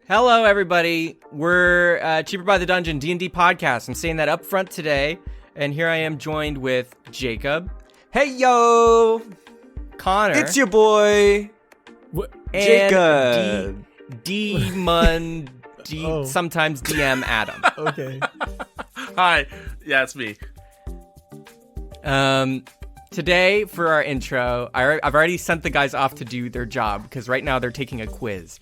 Hello, everybody. We're Cheaper by the Dungeon D&D podcast. I'm saying that up front today, and here I am joined with Jacob. Hey, yo! Connor. It's your boy, and Jacob. Sometimes DM Adam. Okay. Hi. Yeah, it's me. Today, for our intro, I've already sent the guys off to do their job, because right now they're taking a quiz.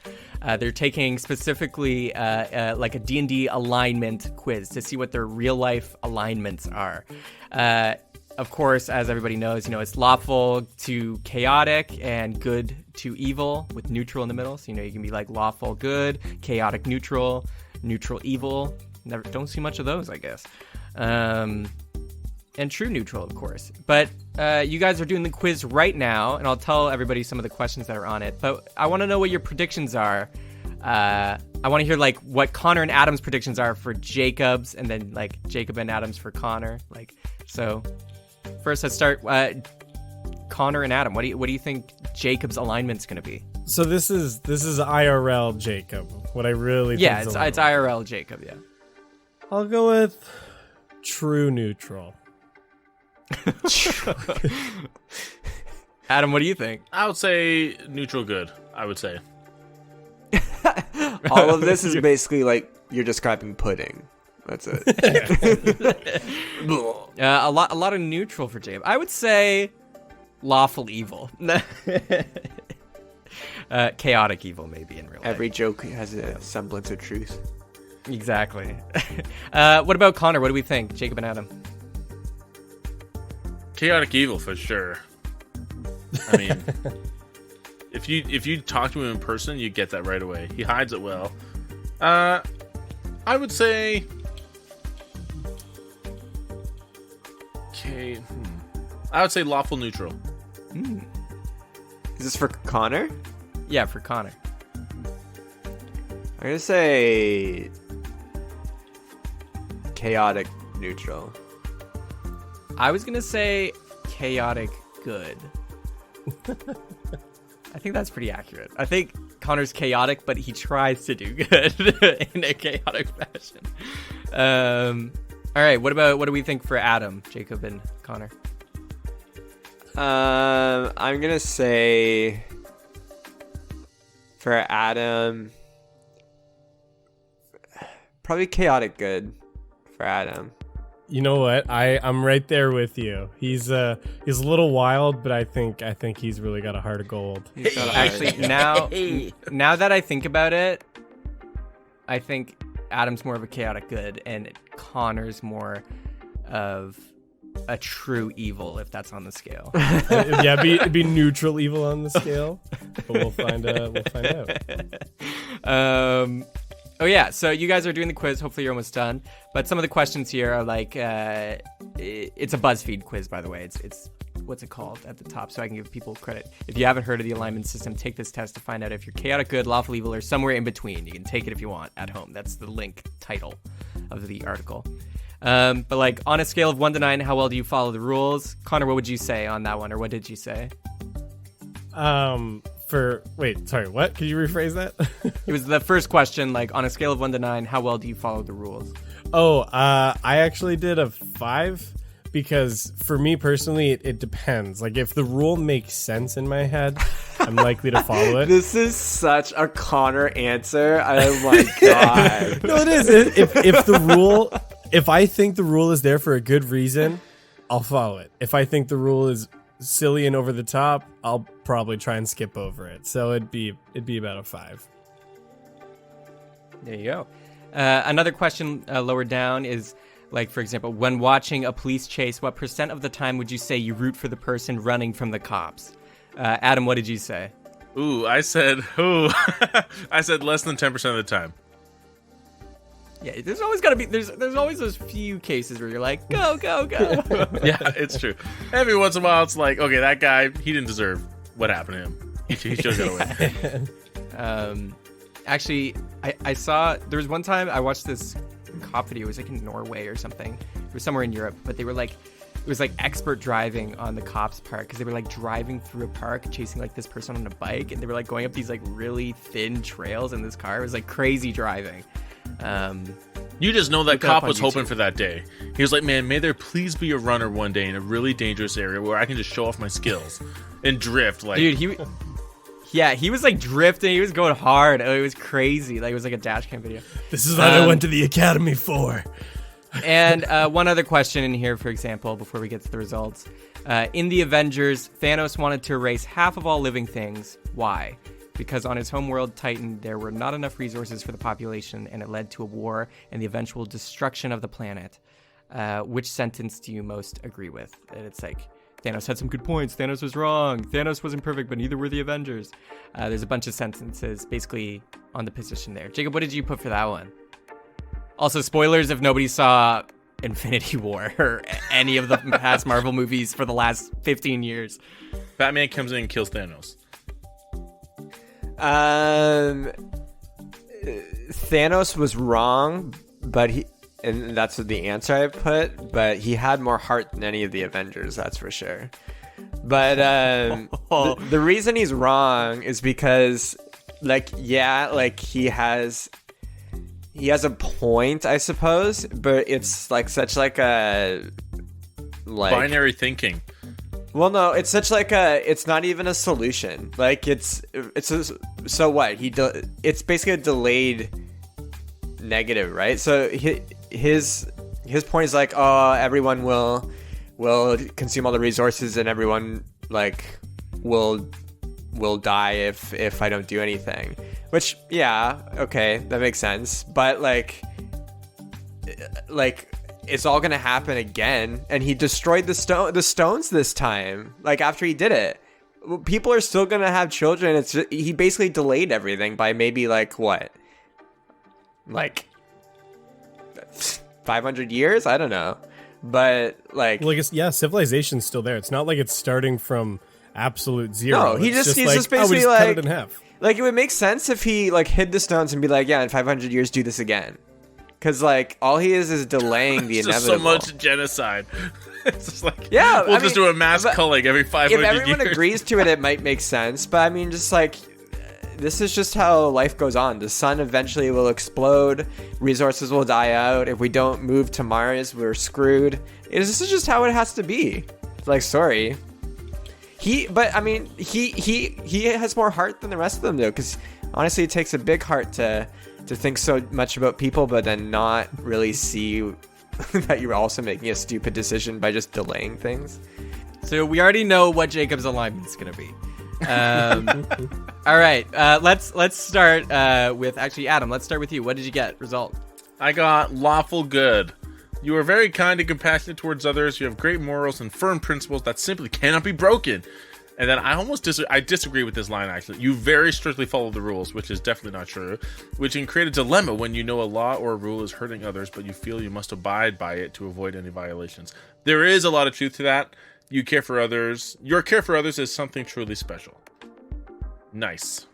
They're taking specifically like a D&D alignment quiz to see what their real-life alignments are. Of course, as everybody knows, it's lawful to chaotic and good to evil with neutral in the middle. So, you can be like lawful good, chaotic neutral, neutral evil. Don't see much of those, I guess. And true neutral, of course. But you guys are doing the quiz right now, and I'll tell everybody some of the questions that are on it. But I want to know what your predictions are. I want to hear like what Connor and Adam's predictions are for Jacob's, and then like Jacob and Adam's for Connor. So first, let's start. Connor and Adam, what do you think Jacob's alignment's going to be? So this is IRL Jacob. What I really think it's IRL Jacob. Yeah, I'll go with true neutral. Adam, what do you think? I would say neutral good, I would say. All of this is basically like you're describing pudding. That's it. A lot of neutral for Jacob. I would say lawful evil. Chaotic evil, maybe, in real life. Every joke has a semblance of truth. Exactly. What about Connor? What do we think, Jacob and Adam? Chaotic evil for sure. I mean, if you talk to him in person, you get that right away. He hides it well. I would say I would say lawful neutral. Is this for Connor? Yeah, for Connor. I'm gonna say chaotic neutral. I was gonna say chaotic good. I think that's pretty accurate. I think Connor's chaotic, but he tries to do good in a chaotic fashion. All right, what do we think for Adam, Jacob, and Connor? I'm gonna say for Adam, probably chaotic good for Adam. You know what? I'm right there with you. He's a little wild, but I think he's really got a heart of gold. Actually, now that I think about it, I think Adam's more of a chaotic good, and Connor's more of a true evil, if that's on the scale. Yeah, it'd be neutral evil on the scale, but we'll find out. Oh yeah, so you guys are doing the quiz. Hopefully you're almost done. But some of the questions here are like, it's a BuzzFeed quiz, by the way. It's what's it called at the top, so I can give people credit. If you haven't heard of the alignment system, take this test to find out if you're chaotic good, lawful evil, or somewhere in between. You can take it if you want at home. That's the link title of the article. But like on a scale of 1 to 9, how well do you follow the rules? Connor, what would you say on that one, or what did you say? Wait, sorry, what? Could you rephrase that? It was the first question, like on a scale of 1 to 9, how well do you follow the rules? I actually did a 5 because for me personally, it depends. Like if the rule makes sense in my head, I'm likely to follow it. This is such a Connor answer. Oh my god. No, it is. If I think the rule is there for a good reason, I'll follow it. If I think the rule is silly and over the top, I'll probably try and skip over it. So it'd be about a 5. There you go. Another question lower down is, like, for example, when watching a police chase, what % of the time would you say you root for the person running from the cops? Adam, what did you say? I said less than 10% of the time. Yeah, there's always got to be, there's always those few cases where you're like, go, go, go. Yeah, it's true. Every once in a while, it's like, okay, that guy, he didn't deserve what happened to him. He should have got away. Actually, I saw, there was one time I watched this cop video. It was like in Norway or something. It was somewhere in Europe, but they were like, it was like expert driving on the cops' part, because they were like driving through a park chasing like this person on a bike, and they were like going up these like really thin trails in this car. It was like crazy driving. You just know that Look it up cop on was hoping YouTube. for that day. He was like, man, may there please be a runner one day in a really dangerous area where I can just show off my skills and drift. Like, Dude, he was like drifting. He was going hard. Oh, it was crazy. Like, it was like a dash cam video. This is what I went to the academy for. And one other question in here, for example, before we get to the results. In the Avengers, Thanos wanted to erase half of all living things. Why? Because on his homeworld, Titan, there were not enough resources for the population, and it led to a war and the eventual destruction of the planet. Which sentence do you most agree with? And it's like, Thanos had some good points. Thanos was wrong. Thanos wasn't perfect, but neither were the Avengers. There's a bunch of sentences basically on the position there. Jacob, what did you put for that one? Also, spoilers if nobody saw Infinity War or any of the past Marvel movies for the last 15 years. Batman comes in and kills Thanos. Thanos was wrong, but and that's the answer I put, but he had more heart than any of the Avengers, that's for sure. But the reason he's wrong is because, like, yeah, like he has a point, I suppose, but it's like such like a like Binary thinking. Well, no, it's such like it's not even a solution. Like so what? It's basically a delayed negative, right? So his point is like, oh, everyone will consume all the resources and everyone like will die if I don't do anything. Which, yeah, okay, that makes sense. But like it's all gonna happen again, and he destroyed the stones this time. Like after he did it, people are still gonna have children. It's just, he basically delayed everything by maybe like what, like 500 years? I don't know, but like, Well, I guess, yeah, civilization's still there. It's not like it's starting from absolute zero. No, he's It's just like, basically we just like cut it in half. Like it would make sense if he like hid the stones and be like, yeah, in 500 years do this again. Because, like, all he is delaying the It's just inevitable. so much genocide. It's just like, Yeah, we'll I just mean, do a mass but culling every 500 If everyone years. agrees to it, it might make sense. But, I mean, just, like, this is just how life goes on. The sun eventually will explode. Resources will die out. If we don't move to Mars, we're screwed. This is just how it has to be. Like, sorry. But, I mean, he has more heart than the rest of them, though. Because, honestly, it takes a big heart to think so much about people, but then not really see that you're also making a stupid decision by just delaying things. So we already know what Jacob's alignment's gonna be. All right, let's start with actually Adam. Let's start with you. What did you get? Result. I got lawful good. You are very kind and compassionate towards others. You have great morals and firm principles that simply cannot be broken. And then I disagree with this line, actually. You very strictly follow the rules, which is definitely not true, which can create a dilemma when you know a law or a rule is hurting others, but you feel you must abide by it to avoid any violations. There is a lot of truth to that. You care for others. Your care for others is something truly special. Nice.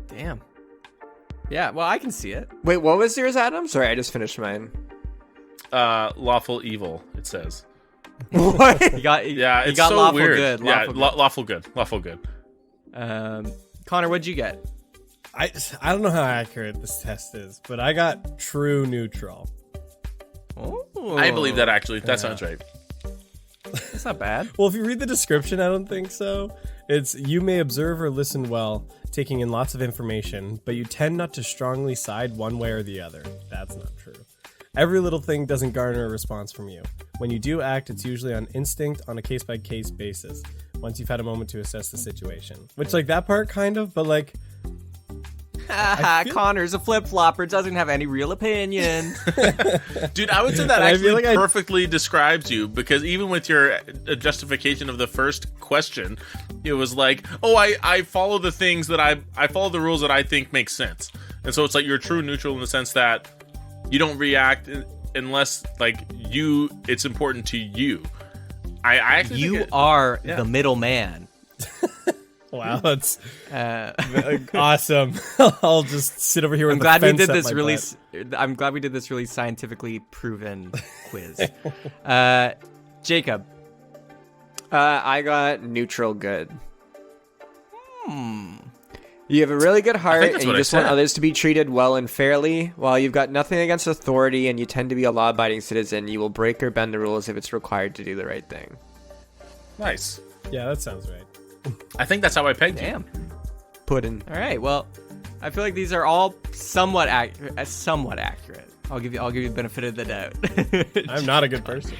Damn. Yeah, well, I can see it. Wait, what was yours, Adam? Sorry, I just finished mine. Lawful evil, it says. What? You got It's you got so lawful weird. good. Lawful good. Lawful good. Connor, what'd you get? I don't know how accurate this test is, but I got true neutral. Oh, I believe that, actually. That sounds right. That's not bad. Well, if you read the description, I don't think so. It's, you may observe or listen well, taking in lots of information, but you tend not to strongly side one way or the other. That's not true. Every little thing doesn't garner a response from you. When you do act, it's usually on instinct on a case-by-case basis, once you've had a moment to assess the situation. Which, like, that part kind of, but, like... Connor's a flip-flopper, doesn't have any real opinion. Dude, I would say that I actually feel like perfectly describes you, because even with your justification of the first question, it was like, oh, I follow the things that I follow the rules that I think make sense. And so it's like you're true neutral in the sense that you don't react unless, like, it's important to you. I actually You think are yeah. the middleman. Wow, that's awesome. I'll just sit over here with I'm the glad we fence did at this my really. butt. I'm glad we did this really scientifically proven quiz. Jacob. I got neutral good. You have a really good heart, and you just want others to be treated well and fairly. While you've got nothing against authority and you tend to be a law-abiding citizen, you will break or bend the rules if it's required to do the right thing. Nice. Yeah, that sounds right. I think that's how I pegged you. Damn. Puddin'. All right. Well, I feel like these are all somewhat accurate. I'll give you the benefit of the doubt. I'm not a good person.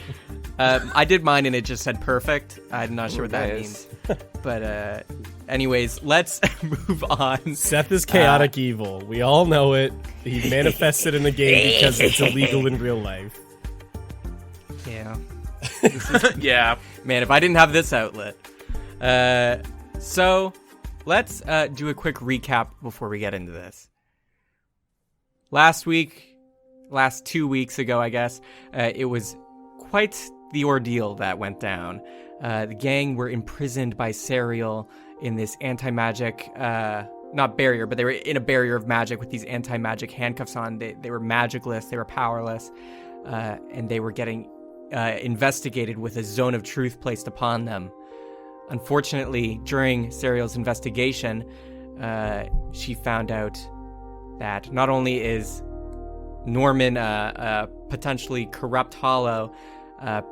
I did mine and it just said perfect. I'm not sure what that nice. means. But anyways, let's move on. Seth is chaotic evil. We all know it. He manifests it in the game because it's illegal in real life. Yeah. Yeah. Man, if I didn't have this outlet. So let's do a quick recap before we get into this. Last 2 weeks ago, I guess, it was quite the ordeal that went down. The gang were imprisoned by Serial in this anti-magic, not barrier, but they were in a barrier of magic with these anti-magic handcuffs on. They were magicless, they were powerless, and they were getting investigated with a zone of truth placed upon them. Unfortunately, during Serial's investigation, she found out that not only is Norman a potentially corrupt hollow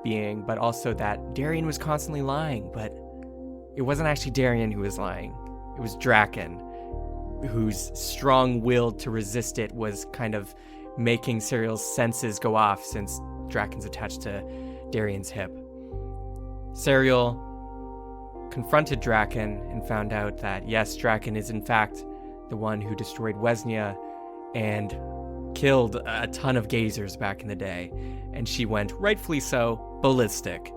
being, but also that Darian was constantly lying. But it wasn't actually Darian who was lying. It was Draken, whose strong will to resist it was kind of making Serial's senses go off, since Draken's attached to Darian's hip. Serial confronted Draken and found out that, yes, Draken is in fact the one who destroyed Wesnia and killed a ton of gazers back in the day. And she went, rightfully so, ballistic.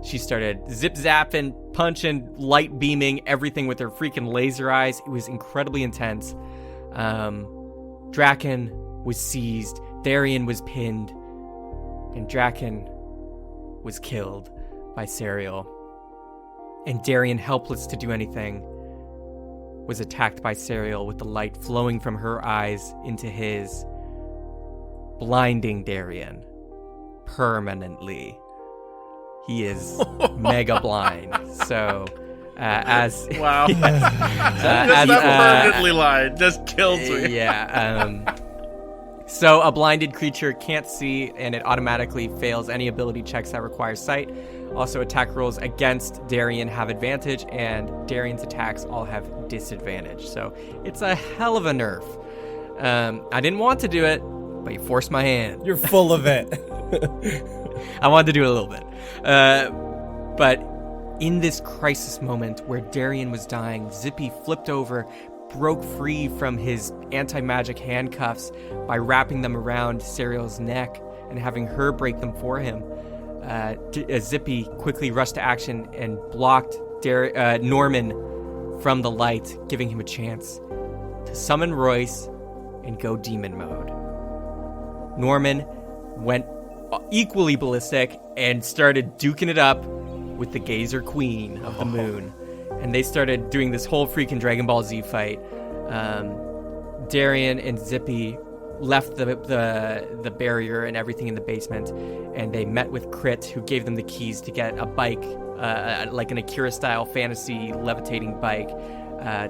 She started zip-zapping, punching, light beaming everything with her freaking laser eyes. It was incredibly intense. Draken was seized, Darian was pinned, and Draken was killed by Serial. And Darian, helpless to do anything, was attacked by Serial with the light flowing from her eyes into his, blinding Darian permanently. He is mega blind. So, as wow, as permanently lied just kills me. Yeah. So a blinded creature can't see, and it automatically fails any ability checks that require sight. Also, attack rolls against Darian have advantage, and Darian's attacks all have disadvantage. So it's a hell of a nerf. I didn't want to do it, but you forced my hand. You're full of it. I wanted to do it a little bit. But in this crisis moment where Darian was dying, Zippy flipped over, broke free from his anti-magic handcuffs by wrapping them around Serial's neck and having her break them for him. Zippy quickly rushed to action and blocked Norman from the light, giving him a chance to summon Royce and go demon mode. Norman went equally ballistic and started duking it up with the Gazer Queen of the Moon. And they started doing this whole freaking Dragon Ball Z fight. Darian and Zippy left the barrier and everything in the basement, and they met with Crit, who gave them the keys to get a bike, like an Akira-style fantasy levitating bike,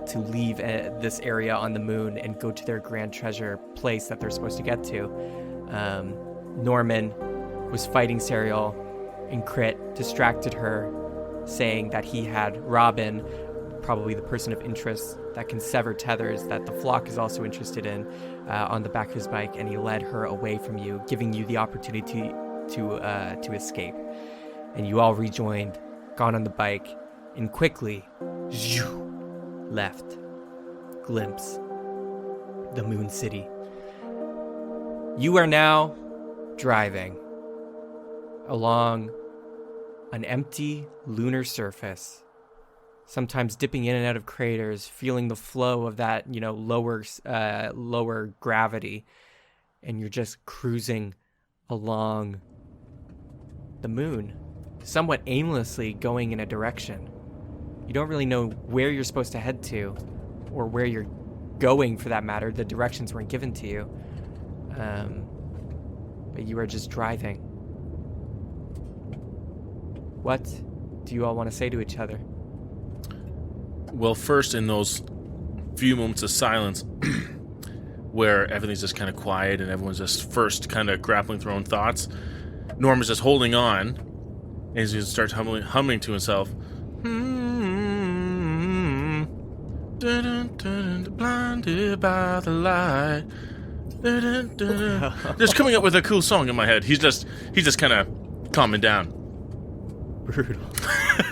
to leave this area on the moon and go to their grand treasure place that they're supposed to get to. Norman was fighting Serial, and Crit distracted her, saying that he had Robin, probably the person of interest that can sever tethers that the flock is also interested in, on the back of his bike, and he led her away from you, giving you the opportunity to escape. And you all rejoined, got on the bike, and quickly left. Glimpse the Moon City. You are now driving along an empty lunar surface, sometimes dipping in and out of craters, feeling the flow of that, lower gravity, and you're just cruising along the moon, somewhat aimlessly going in a direction. You don't really know where you're supposed to head to, or where you're going for that matter. The directions weren't given to you. But you are just driving. What do you all want to say to each other? Well, first, in those few moments of silence where everything's just kind of quiet and everyone's just first kind of grappling with their own thoughts, Norm is just holding on, and he's going to start humming to himself. Blinded by the light. Just coming up with a cool song in my head. He's just kind of calming down. Brutal.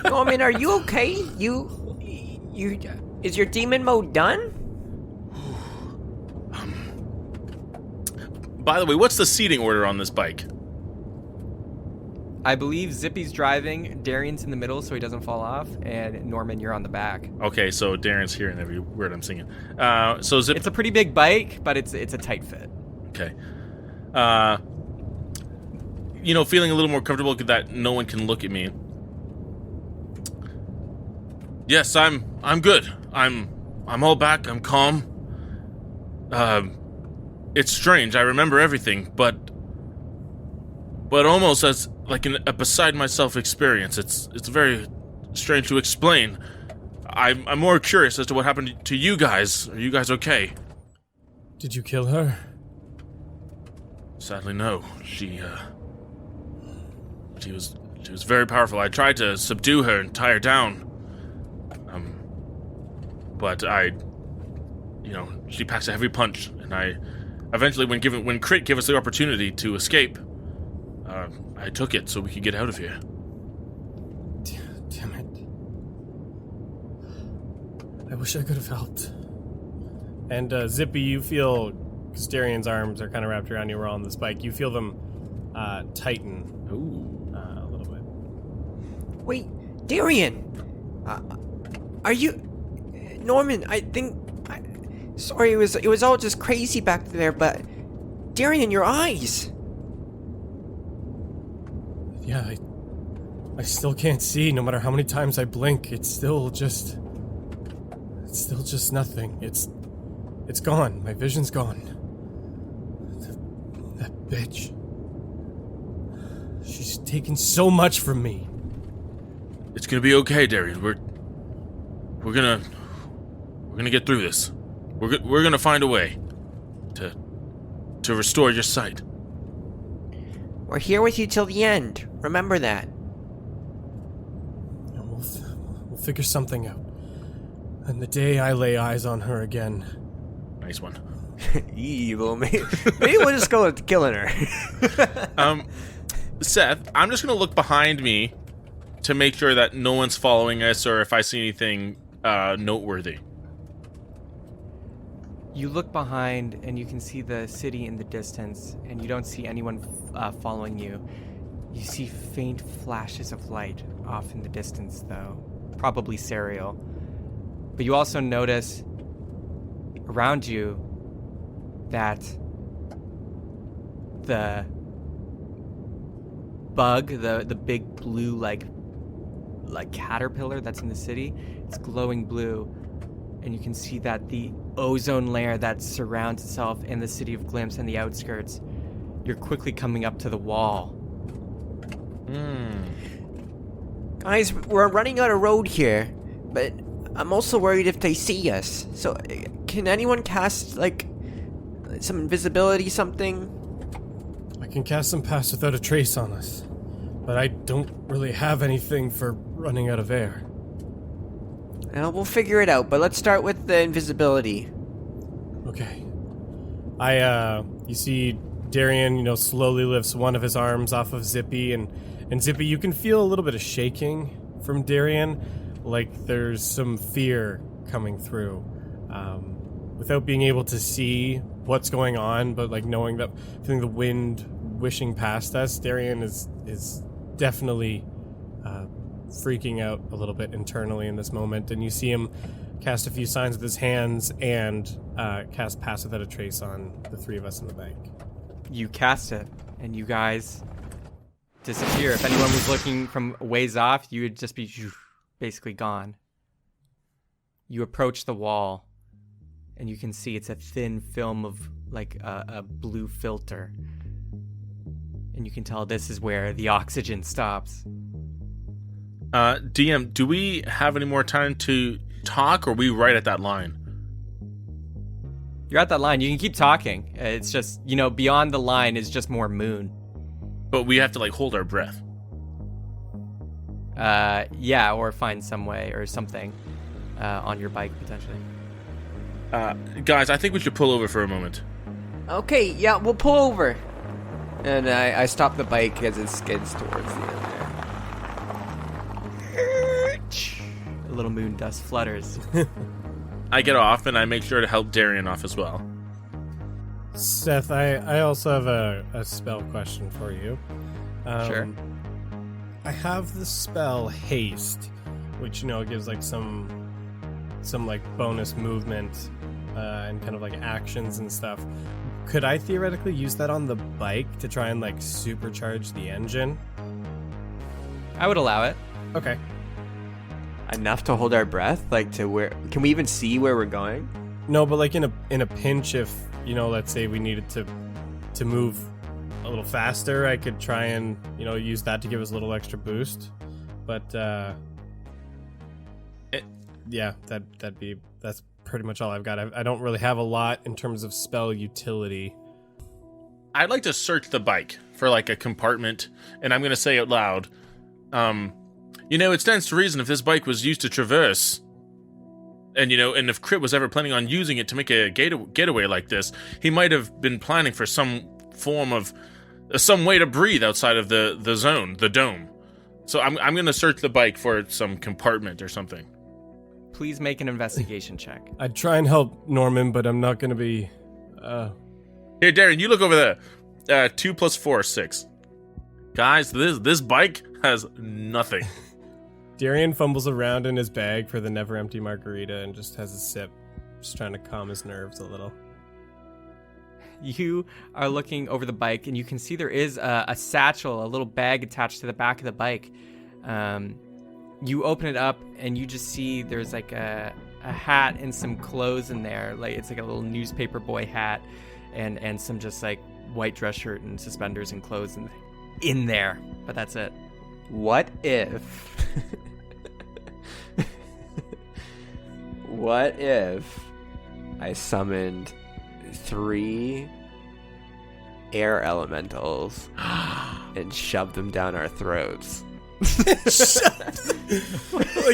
Norman, are you okay? You, is your demon mode done? By the way, what's the seating order on this bike? I believe Zippy's driving, Darian's in the middle so he doesn't fall off, and Norman, you're on the back. Okay, so Darren's hearing every word I'm singing. So Zip... It's a pretty big bike, but it's a tight fit. Okay. Feeling a little more comfortable that no one can look at me. Yes, I'm good. I'm all back. I'm calm. It's strange. I remember everything, but almost as like a beside myself experience. It's very strange to explain. I'm more curious as to what happened to you guys. Are you guys okay? Did you kill her? Sadly, no. She was very powerful. I tried to subdue her and tie her down. But she packed a heavy punch, and I eventually, when Crit gave us the opportunity to escape, I took it so we could get out of here. Damn it. I wish I could have helped. And Zippy, you feel, because Darian's arms are kind of wrapped around you, we're all on this bike, you feel them tighten. Ooh. A little bit. Wait, Darian, are you... Norman, sorry, it was all just crazy back there, but Darian, your eyes. Yeah, I still can't see. No matter how many times I blink, it's still just nothing. It's gone. My vision's gone. That bitch. She's taken so much from me. It's gonna be okay, Darian. We're gonna get through this. We're gonna find a way to restore your sight. We're here with you till the end. Remember that. And we'll figure something out. And the day I lay eyes on her again. Nice one. Evil. Maybe we'll just go with killing her. Seth, I'm just gonna look behind me to make sure that no one's following us, or if I see anything noteworthy. You look behind and you can see the city in the distance, and you don't see anyone following you. You see faint flashes of light off in the distance, though. Probably Serial. But you also notice around you that the bug, the big blue like caterpillar that's in the city, it's glowing blue. And you can see that the ozone layer that surrounds itself in the city of Glimpse and the outskirts, you're quickly coming up to the wall. Guys, we're running out of road here, but I'm also worried if they see us. So, can anyone cast, like, some invisibility, something? I can cast some pass without a trace on us, but I don't really have anything for running out of air. Well, we'll figure it out, but let's start with the invisibility. Okay. You see Darian, slowly lifts one of his arms off of Zippy, and Zippy, you can feel a little bit of shaking from Darian, like there's some fear coming through. Without being able to see what's going on, but like feeling the wind wishing past us, Darian is definitely freaking out a little bit internally in this moment, and you see him cast a few signs with his hands and cast Pass Without a Trace on the three of us in the bank. You cast it, and you guys disappear. If anyone was looking from ways off, you would just be basically gone. You approach the wall, and you can see it's a thin film of like a blue filter. And you can tell this is where the oxygen stops. DM, do we have any more time to talk, or are we right at that line? You're at that line. You can keep talking. It's just, beyond the line is just more moon. But we have to, hold our breath. Yeah, or find some way or something on your bike, potentially. Guys, I think we should pull over for a moment. Okay, yeah, we'll pull over. And I stop the bike as it skids towards the end there. A little moon dust flutters. I get off, and I make sure to help Darian off as well. Seth, I also have a spell question for you. Sure. I have the spell Haste, which, gives some bonus movement and kind of actions and stuff. Could I theoretically use that on the bike to try and supercharge the engine? I would allow it. Okay. Enough to hold our breath? To where? Can we even see where we're going? No, but in a pinch, if let's say we needed to move a little faster, I could try and use that to give us a little extra boost. But yeah, that's pretty much all I've got. I don't really have a lot in terms of spell utility. I'd like to search the bike for a compartment, and I'm going to say out loud, it stands to reason if this bike was used to traverse, and and if Crit was ever planning on using it to make a getaway like this, he might have been planning for some form of some way to breathe outside of the zone, the dome. So I'm going to search the bike for some compartment or something. Please make an investigation check. I'd try and help Norman, but I'm not going to be... Here, Darren, you look over there. 2 + 4 = 6. Guys, this bike has nothing. Darian fumbles around in his bag for the never-empty margarita and just has a sip, just trying to calm his nerves a little. You are looking over the bike, and you can see there is a satchel, a little bag attached to the back of the bike. You open it up, and you just see there's a hat and some clothes in there. It's a little newspaper boy hat, and some just white dress shirt and suspenders and clothes in there. But that's it. What if? What if I summoned 3 air elementals and shoved them down our throats?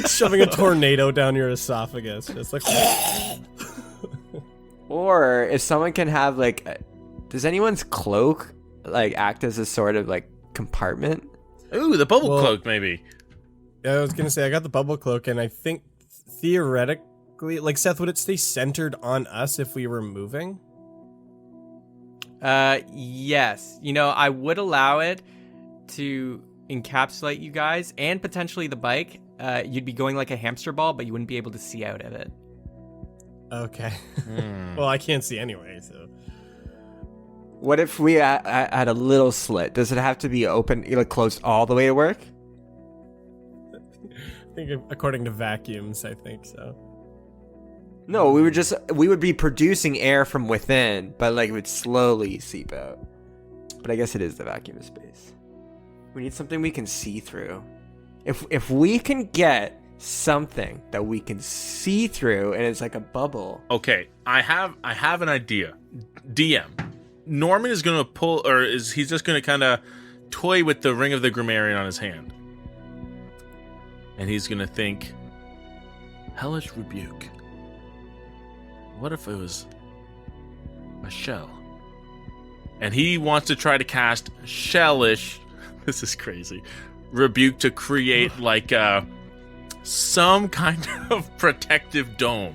Shoving a tornado down your esophagus, just Or if someone can have does anyone's cloak act as a sort of compartment? Ooh, the bubble cloak, maybe. I was gonna say I got the bubble cloak, and I think theoretically, Seth, would it stay centered on us if we were moving? Yes. I would allow it to encapsulate you guys and potentially the bike. You'd be going like a hamster ball, but you wouldn't be able to see out of it. Okay. Well, I can't see anyway, so. What if we had a little slit? Does it have to be open, closed all the way to work? I think according to vacuums, I think so. No, we would be producing air from within, but it would slowly seep out. But I guess it is the vacuum space. We need something we can see through. If we can get something that we can see through and it's like a bubble. Okay, I have an idea. DM. Norman is gonna pull, or he's just gonna kind of toy with the ring of the grammarian on his hand, and he's gonna think, hellish rebuke. What if it was a shell? And he wants to try to cast shellish. This is crazy. Rebuke to create some kind of protective dome.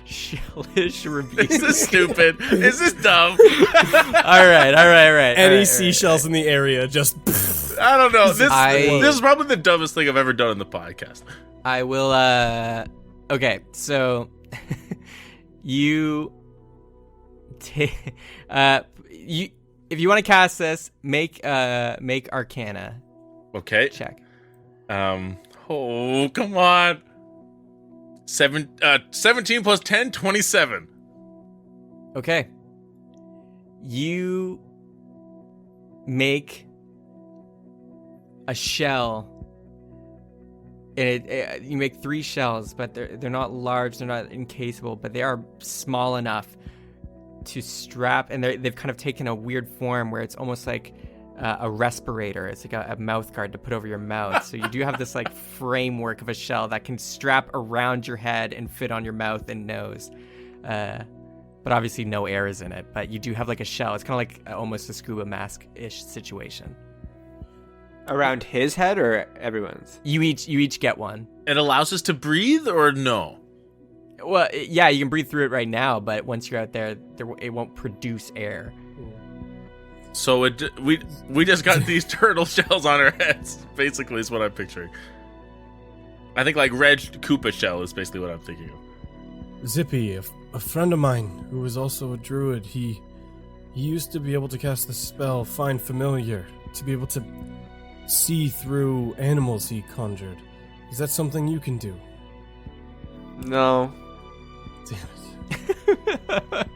Shellish rebuke. Is this stupid? Is this dumb? All right. Any seashells in the area, just. I don't know. This is probably the dumbest thing I've ever done on the podcast. I will. Okay, so you take. If you want to cast this, make Arcana. Okay. Check. Oh, come on. 17 plus 10, 27. Okay. You make a shell. And you make 3 shells, but they're not large, they're not encasable, but they are small enough to strap, and they've kind of taken a weird form where it's almost like a respirator. It's like a mouth guard to put over your mouth. So you do have this like framework of a shell that can strap around your head and fit on your mouth and nose. But obviously no air is in it, but you do have like a shell. It's kind of like almost a scuba mask-ish situation. Around his head or everyone's? You each get one. It allows us to breathe, or no? Well, yeah, you can breathe through it right now, but once you're out there, it won't produce air. So we just got these turtle shells on our heads, basically, is what I'm picturing. I think like Red Koopa shell is basically what I'm thinking of. Zippy, a friend of mine who was also a druid, he used to be able to cast the spell Find Familiar, to be able to see through animals he conjured. Is that something you can do? No. Damn it.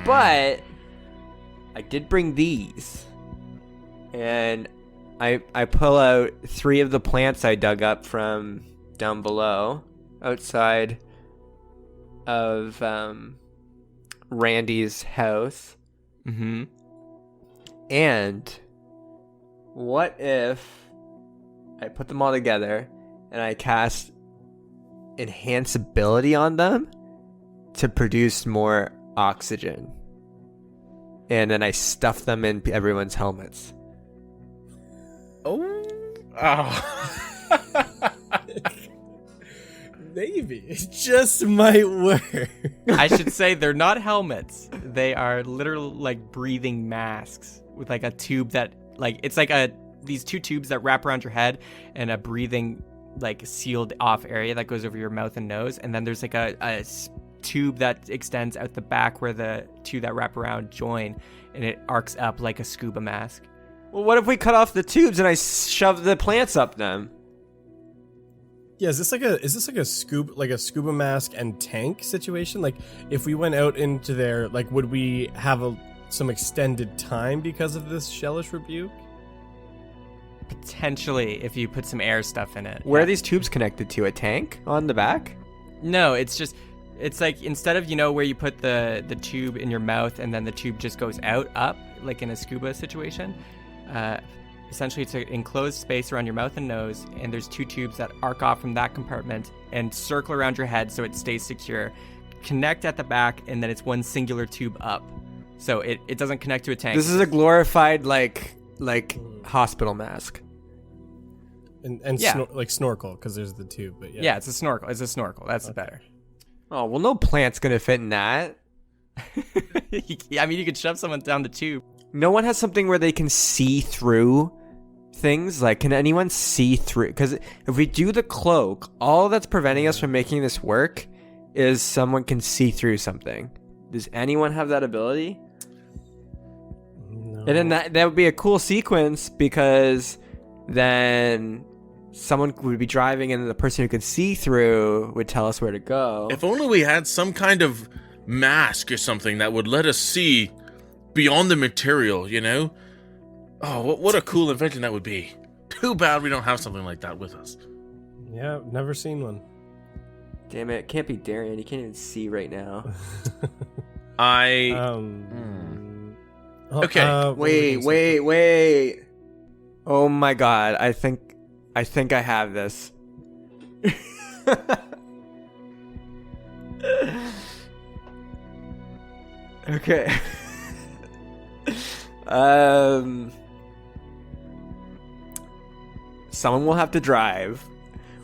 But I did bring these. And I pull out 3 of the plants I dug up from down below, outside of Randy's house. Mm-hmm. And what if I put them all together and I cast enhanceability on them to produce more oxygen? And then I stuff them in everyone's helmets. Oh. Maybe. It just might work. I should say they're not helmets. They are literal like breathing masks with like a tube that like it's like these 2 tubes that wrap around your head and a breathing like sealed off area that goes over your mouth and nose, and then there's like a tube that extends out the back where the 2 that wrap around join, and it arcs up like a scuba mask. Well, what if we cut off the tubes and I shove the plants up them? Yeah, is this like a scuba mask and tank situation? Like, if we went out into there, like, would we have some extended time because of this Shellish rebuke? Potentially, if you put some air stuff in it. Where are these tubes connected to? A tank on the back? No, it's like instead of, where you put the tube in your mouth and then the tube just goes up, like in a scuba situation, essentially it's an enclosed space around your mouth and nose, and there's 2 tubes that arc off from that compartment and circle around your head so it stays secure, connect at the back, and then it's one singular tube up. So it doesn't connect to a tank. This is a glorified, like hospital mask. And yeah. like snorkel, because there's the tube, but yeah. Yeah, it's a snorkel. That's better. Oh, well, no plant's gonna fit in that. I mean, you could shove someone down the tube. No one has something where they can see through things. Like, can anyone see through? Because if we do the cloak, all that's preventing us from making this work is someone can see through something. Does anyone have that ability? No. And then that would be a cool sequence, because then someone would be driving and the person who could see through would tell us where to go. If only we had some kind of mask or something that would let us see beyond the material, Oh, what a cool invention that would be. Too bad we don't have something like that with us. Yeah, never seen one. Damn it, it can't be Darian. He can't even see right now. Okay. Wait. Oh my god, I think I have this. Okay. Someone will have to drive.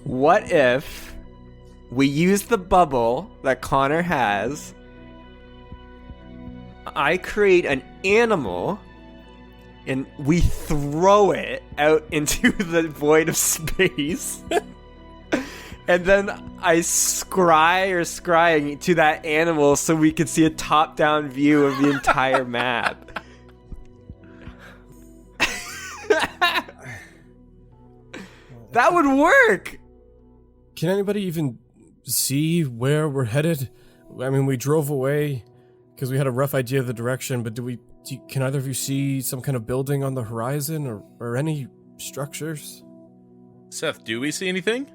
What if we use the bubble that Connor has? I create an animal and we throw it out into the void of space. And then I scry to that animal so we can see a top-down view of the entire map. That would work! Can anybody even see where we're headed? I mean, we drove away because we had a rough idea of the direction, but can either of you see some kind of building on the horizon or any structures. Seth, do we see anything?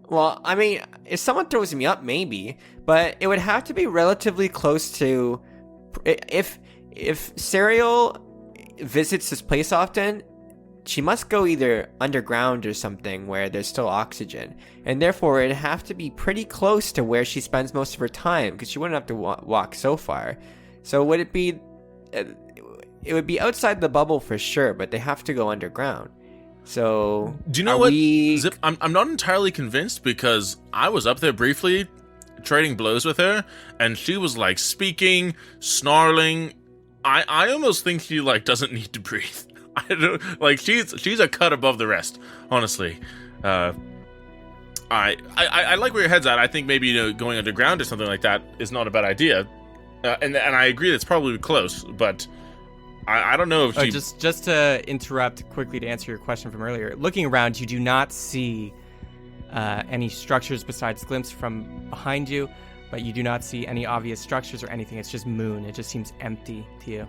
Well, I mean, if someone throws me up, maybe, but it would have to be relatively close to. If Serial visits this place often, she must go either underground or something where there's still oxygen, and therefore it'd have to be pretty close to where she spends most of her time, because she wouldn't have to walk so far. So would it be? It would be outside the bubble for sure, but they have to go underground. So do you know what? Zip, I'm not entirely convinced, because I was up there briefly trading blows with her, and she was like speaking, snarling. I almost think she like doesn't need to breathe. I don't like she's a cut above the rest, honestly. I like where your head's at. I think maybe going underground or something like that is not a bad idea, and I agree that's probably close, but I don't know if she... Just to interrupt quickly to answer your question from earlier. Looking around, you do not see any structures besides glimpse from behind you, but you do not see any obvious structures or anything. It's just moon. It just seems empty to you.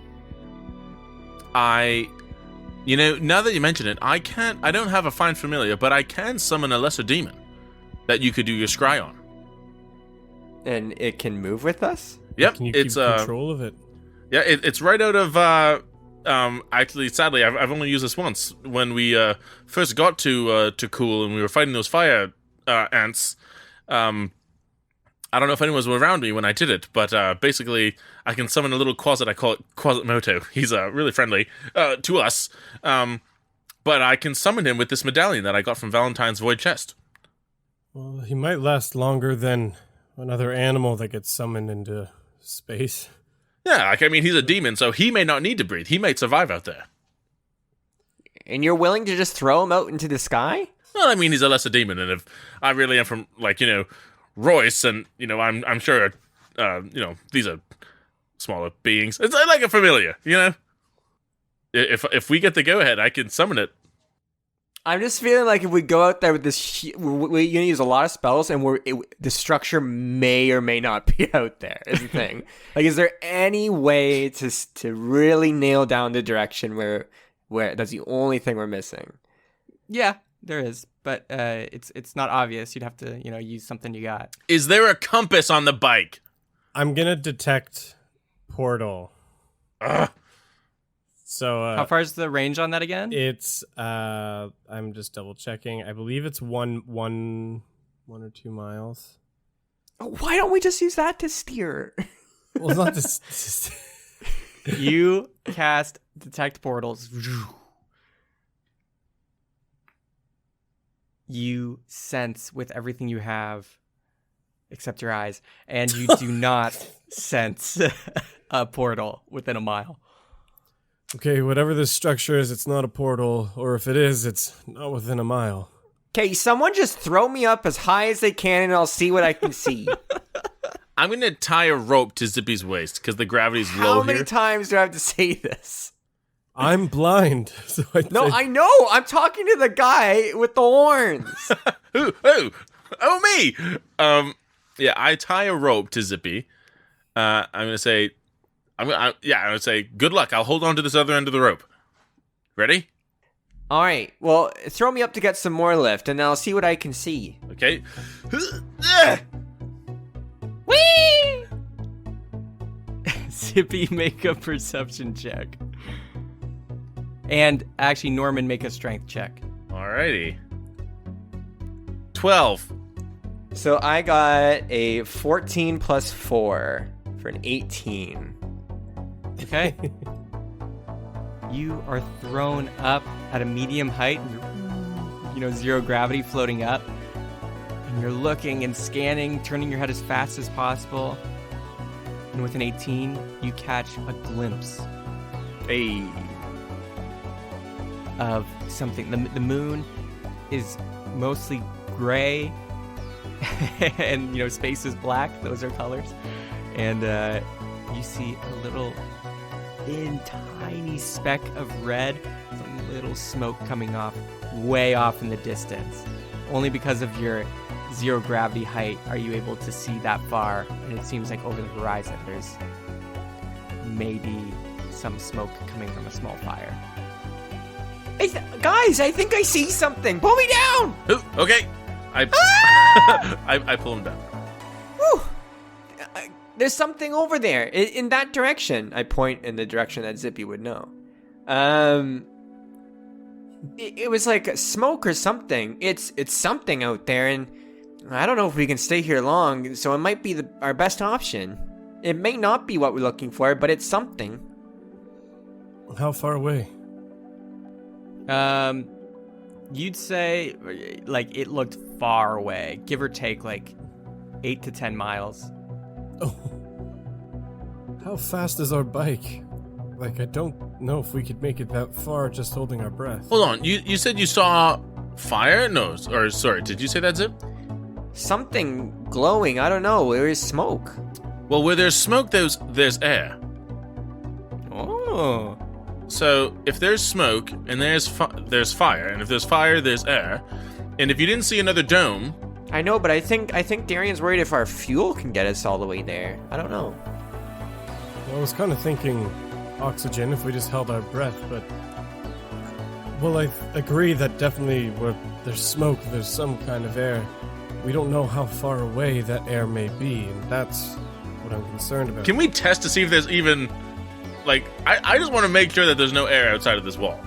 Now that you mention it, I don't have a find familiar, but I can summon a lesser demon that you could do your scry on. And it can move with us? Yep. Can you keep control of it? Yeah, it's right out of... actually, sadly, I've only used this once. When we first got to Cool and we were fighting those fire ants, I don't know if anyone was around me when I did it, but basically, I can summon a little Quasit. I call it Quasimoto. He's really friendly to us. But I can summon him with this medallion that I got from Valentine's Void Chest. Well, he might last longer than another animal that gets summoned into space. Yeah, he's a demon, so he may not need to breathe. He might survive out there. And you're willing to just throw him out into the sky? Well, he's a lesser demon, and if I really am from, Royce, and, I'm sure, these are smaller beings. It's like a familiar, If we get the go-ahead, I can summon it. I'm just feeling like if we go out there with this, you're going to use a lot of spells, and the structure may or may not be out there, is the thing. Is there any way to really nail down the direction where that's the only thing we're missing? Yeah, there is, but it's not obvious. You'd have to, use something you got. Is there a compass on the bike? I'm going to detect portal. Ugh. So how far is the range on that again? It's I'm just double checking. I believe it's one or 2 miles. Why don't we just use that to steer? Well, it's not this. You cast detect portals. You sense with everything you have, except your eyes, and you do not sense a portal within a mile. Okay, whatever this structure is, it's not a portal, or if it is, it's not within a mile. Okay, someone just throw me up as high as they can, and I'll see what I can see. I'm going to tie a rope to Zippy's waist, because the gravity's low here. How many times do I have to say this? I'm blind. So I know! I'm talking to the guy with the horns! Who? Oh, me! Yeah, I tie a rope to Zippy. I'm going to say... I'm gonna say, good luck. I'll hold on to this other end of the rope. Ready? All right. Well, throw me up to get some more lift, and I'll see what I can see. Okay. Whee! Zippy, make a perception check. And actually, Norman, make a strength check. Alrighty. 12. So I got a 14 plus 4 for an 18. Okay. You are thrown up at a medium height, zero gravity floating up. And you're looking and scanning, turning your head as fast as possible. And with an 18, you catch a glimpse of something. The moon is mostly gray, and, space is black. Those are colors. And you see a little tiny speck of red, some little smoke coming off way off in the distance. Only because of your zero gravity height are you able to see that far, and it seems like over the horizon there's maybe some smoke coming from a small fire. Guys, I think I see something. Pull me down. Ooh, okay. I I pull him down. Whew. There's something over there in that direction. I point in the direction that Zippy would know. It was like smoke or something. It's something out there, and I don't know if we can stay here long. So it might be our best option. It may not be what we're looking for, but it's something. How far away? You'd say like it looked far away, give or take like 8 to 10 miles. Oh. How fast is our bike? Like, I don't know if we could make it that far just holding our breath. Hold on. You said you saw fire? No, or sorry, did you say that, Zip? Something glowing. I don't know. There is smoke. Well, where there's smoke, there's air. Oh. So if there's smoke and there's fire, and if there's fire, there's air, and if you didn't see another dome, I know, but I think Darian's worried if our fuel can get us all the way there. I don't know. Well, I was kind of thinking oxygen if we just held our breath, but well, I agree that definitely where there's smoke, there's some kind of air. We don't know how far away that air may be, and that's what I'm concerned about. can we test to see if there's even, like, I just want to make sure that there's no air outside of this wall.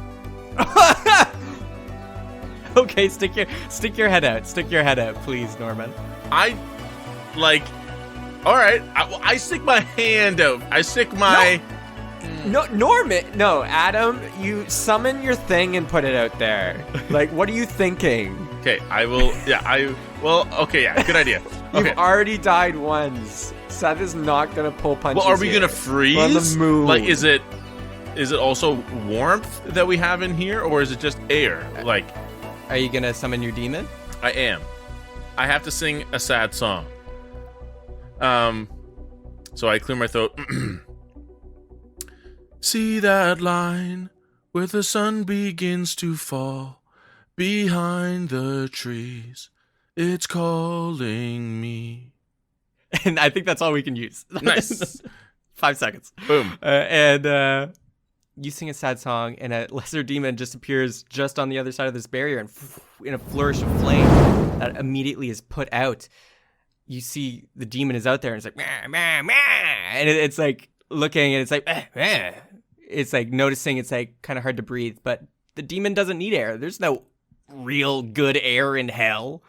Okay, stick your head out. Stick your head out, please, Norman. All right, I stick my hand out. I stick my... No, Norman. No, Adam. You summon your thing and put it out there. Like, what are you thinking? Okay, I will... Yeah, okay, yeah, good idea. You've Okay. already died once. Seth is not gonna pull punches. Well, are we here. gonna freeze? We're on the moon. Like, is it also warmth that we have in here, or is it just air? Like, Are you gonna summon your demon? I am. I have to sing a sad song. So I clear my throat. See that line where the sun begins to fall behind the trees. It's calling me. And I think that's all we can use. Nice. 5 seconds. Boom. And you sing a sad song, and a lesser demon just appears just on the other side of this barrier, and in a flourish of flame that immediately is put out. You see the demon is out there, and it's like, meh, meh, meh. And it's like looking, and it's like, meh, meh. It's like noticing it's like kind of hard to breathe, but the demon doesn't need air. There's no real good air in hell.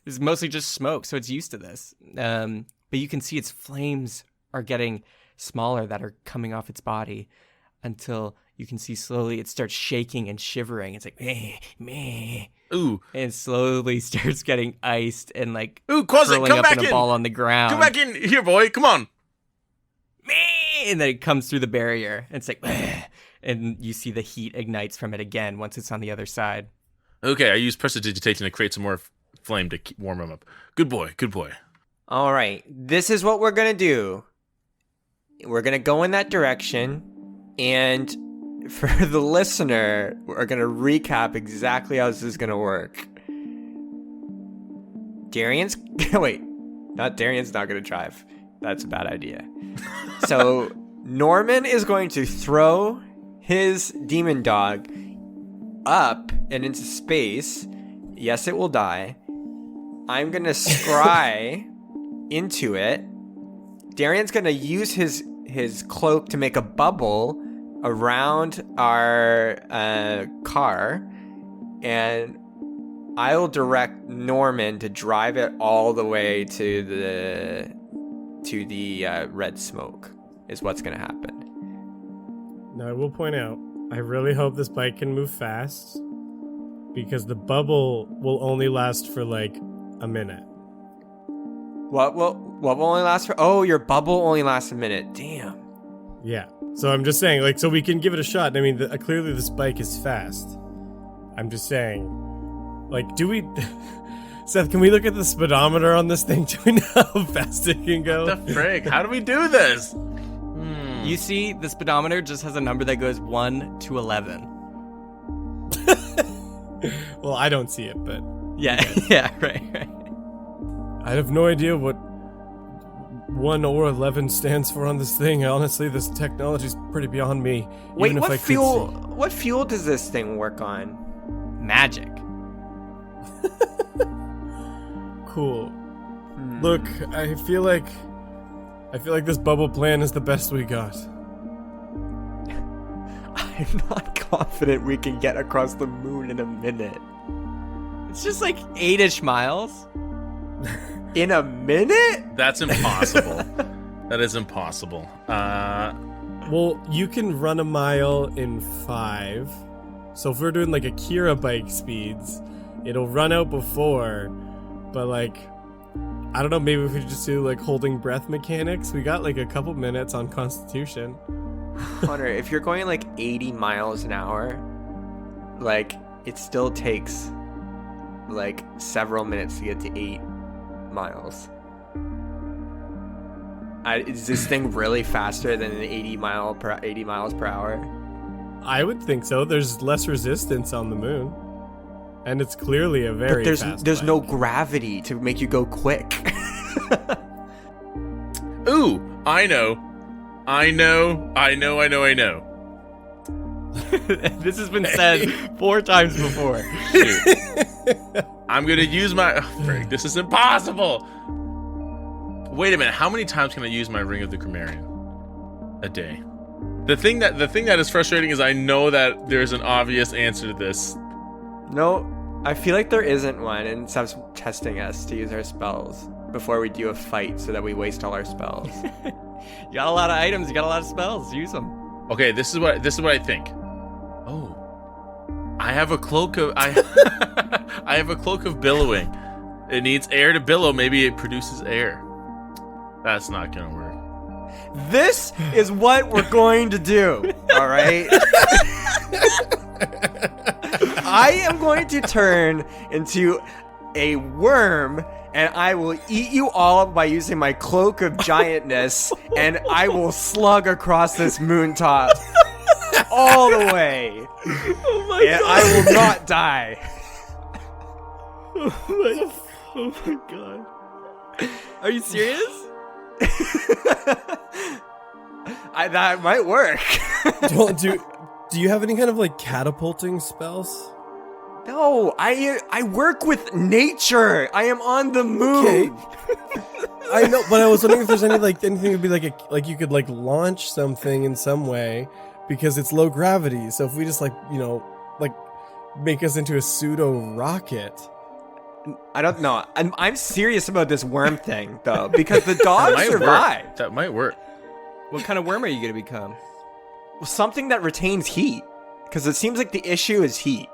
It's mostly just smoke, so it's used to this. But you can see its flames are getting smaller that are coming off its body until you can see slowly it starts shaking and shivering. It's like, meh, meh. Ooh. And slowly starts getting iced and like Ooh, Quasit, curling come up back in a in. ball on the ground. Come back in here, boy. Come on. Meh, and then it comes through the barrier. And it's like, meh, and you see the heat ignites from it again once it's on the other side. Okay, I use prestidigitation to create some more flame to warm him up. Good boy, good boy. All right, this is what we're gonna do. We're gonna go in that direction, and for the listener, we're gonna recap exactly how this is gonna work. Darian's wait, not Darian's not gonna drive. That's a bad idea. So Norman is going to throw his demon dog up and into space. Yes, it will die. I'm gonna scry into it. Darian's gonna use his cloak to make a bubble around our car, and I'll direct Norman to drive it all the way to the red smoke. Is what's gonna happen. Now, I will point out, I really hope this bike can move fast, because the bubble will only last for like a minute. What will only last for? Oh, your bubble only lasts a minute. Damn. Yeah. So I'm just saying, like, so we can give it a shot. I mean, clearly this bike is fast. I'm just saying, like, do we... Seth, can we look at the speedometer on this thing? Do we know how fast it can go? What the frig? How do we do this? You see, the speedometer just has a number that goes 1 to 11. Well, I don't see it, but... Yeah, yeah, right. I have no idea what 1 or 11 stands for on this thing. Honestly, this technology's pretty beyond me. Wait, even if I what could fuel? see. What fuel does this thing work on? Magic. Cool. Look, I feel like this bubble plan is the best we got. I'm not confident we can get across the moon in a minute. It's just like 8-ish miles. In a minute? That's impossible. That is impossible. Well, you can run a mile in 5. So if we're doing like Akira bike speeds, it'll run out before. But like, I don't know, maybe if we just do like holding breath mechanics. We got like a couple minutes on Constitution. Connor, if you're going like 80 miles an hour, like it still takes like several minutes to get to 8 miles. Is this thing really faster than an 80 miles per hour? I would think so. There's less resistance on the moon. And it's clearly a very But fast there's no bike. gravity to make you go quick. Ooh, I know. This has been said 4 times before. Shoot. I'm gonna use my. Oh, frick, this is impossible. Wait a minute. How many times can I use my Ring of the Grammarian? A day. The thing that is frustrating is I know that there's an obvious answer to this. No, I feel like there isn't one, and Seb's testing us to use our spells before we do a fight so that we waste all our spells. You got a lot of items. You got a lot of spells. Use them. Okay, this is what I think. Oh, I have a cloak of I have a cloak of billowing. It needs air to billow. Maybe it produces air. That's not gonna work. This is what we're going to do, all right? I am going to turn into a worm, and I will eat you all by using my cloak of giantness, and I will slug across this moontop all the way. Oh my And I will not die. Oh my god. Are you serious? That might work. Do you have any kind of like catapulting spells? No, I work with nature. I am on the moon. I know, but I was wondering if there's anything would be like you could like launch something in some way because it's low gravity. So if we just like make us into a pseudo rocket. I don't know. I'm serious about this worm thing though, because the dogs survive. That might work. What kind of worm are you going to become? Something that retains heat, because it seems like the issue is heat.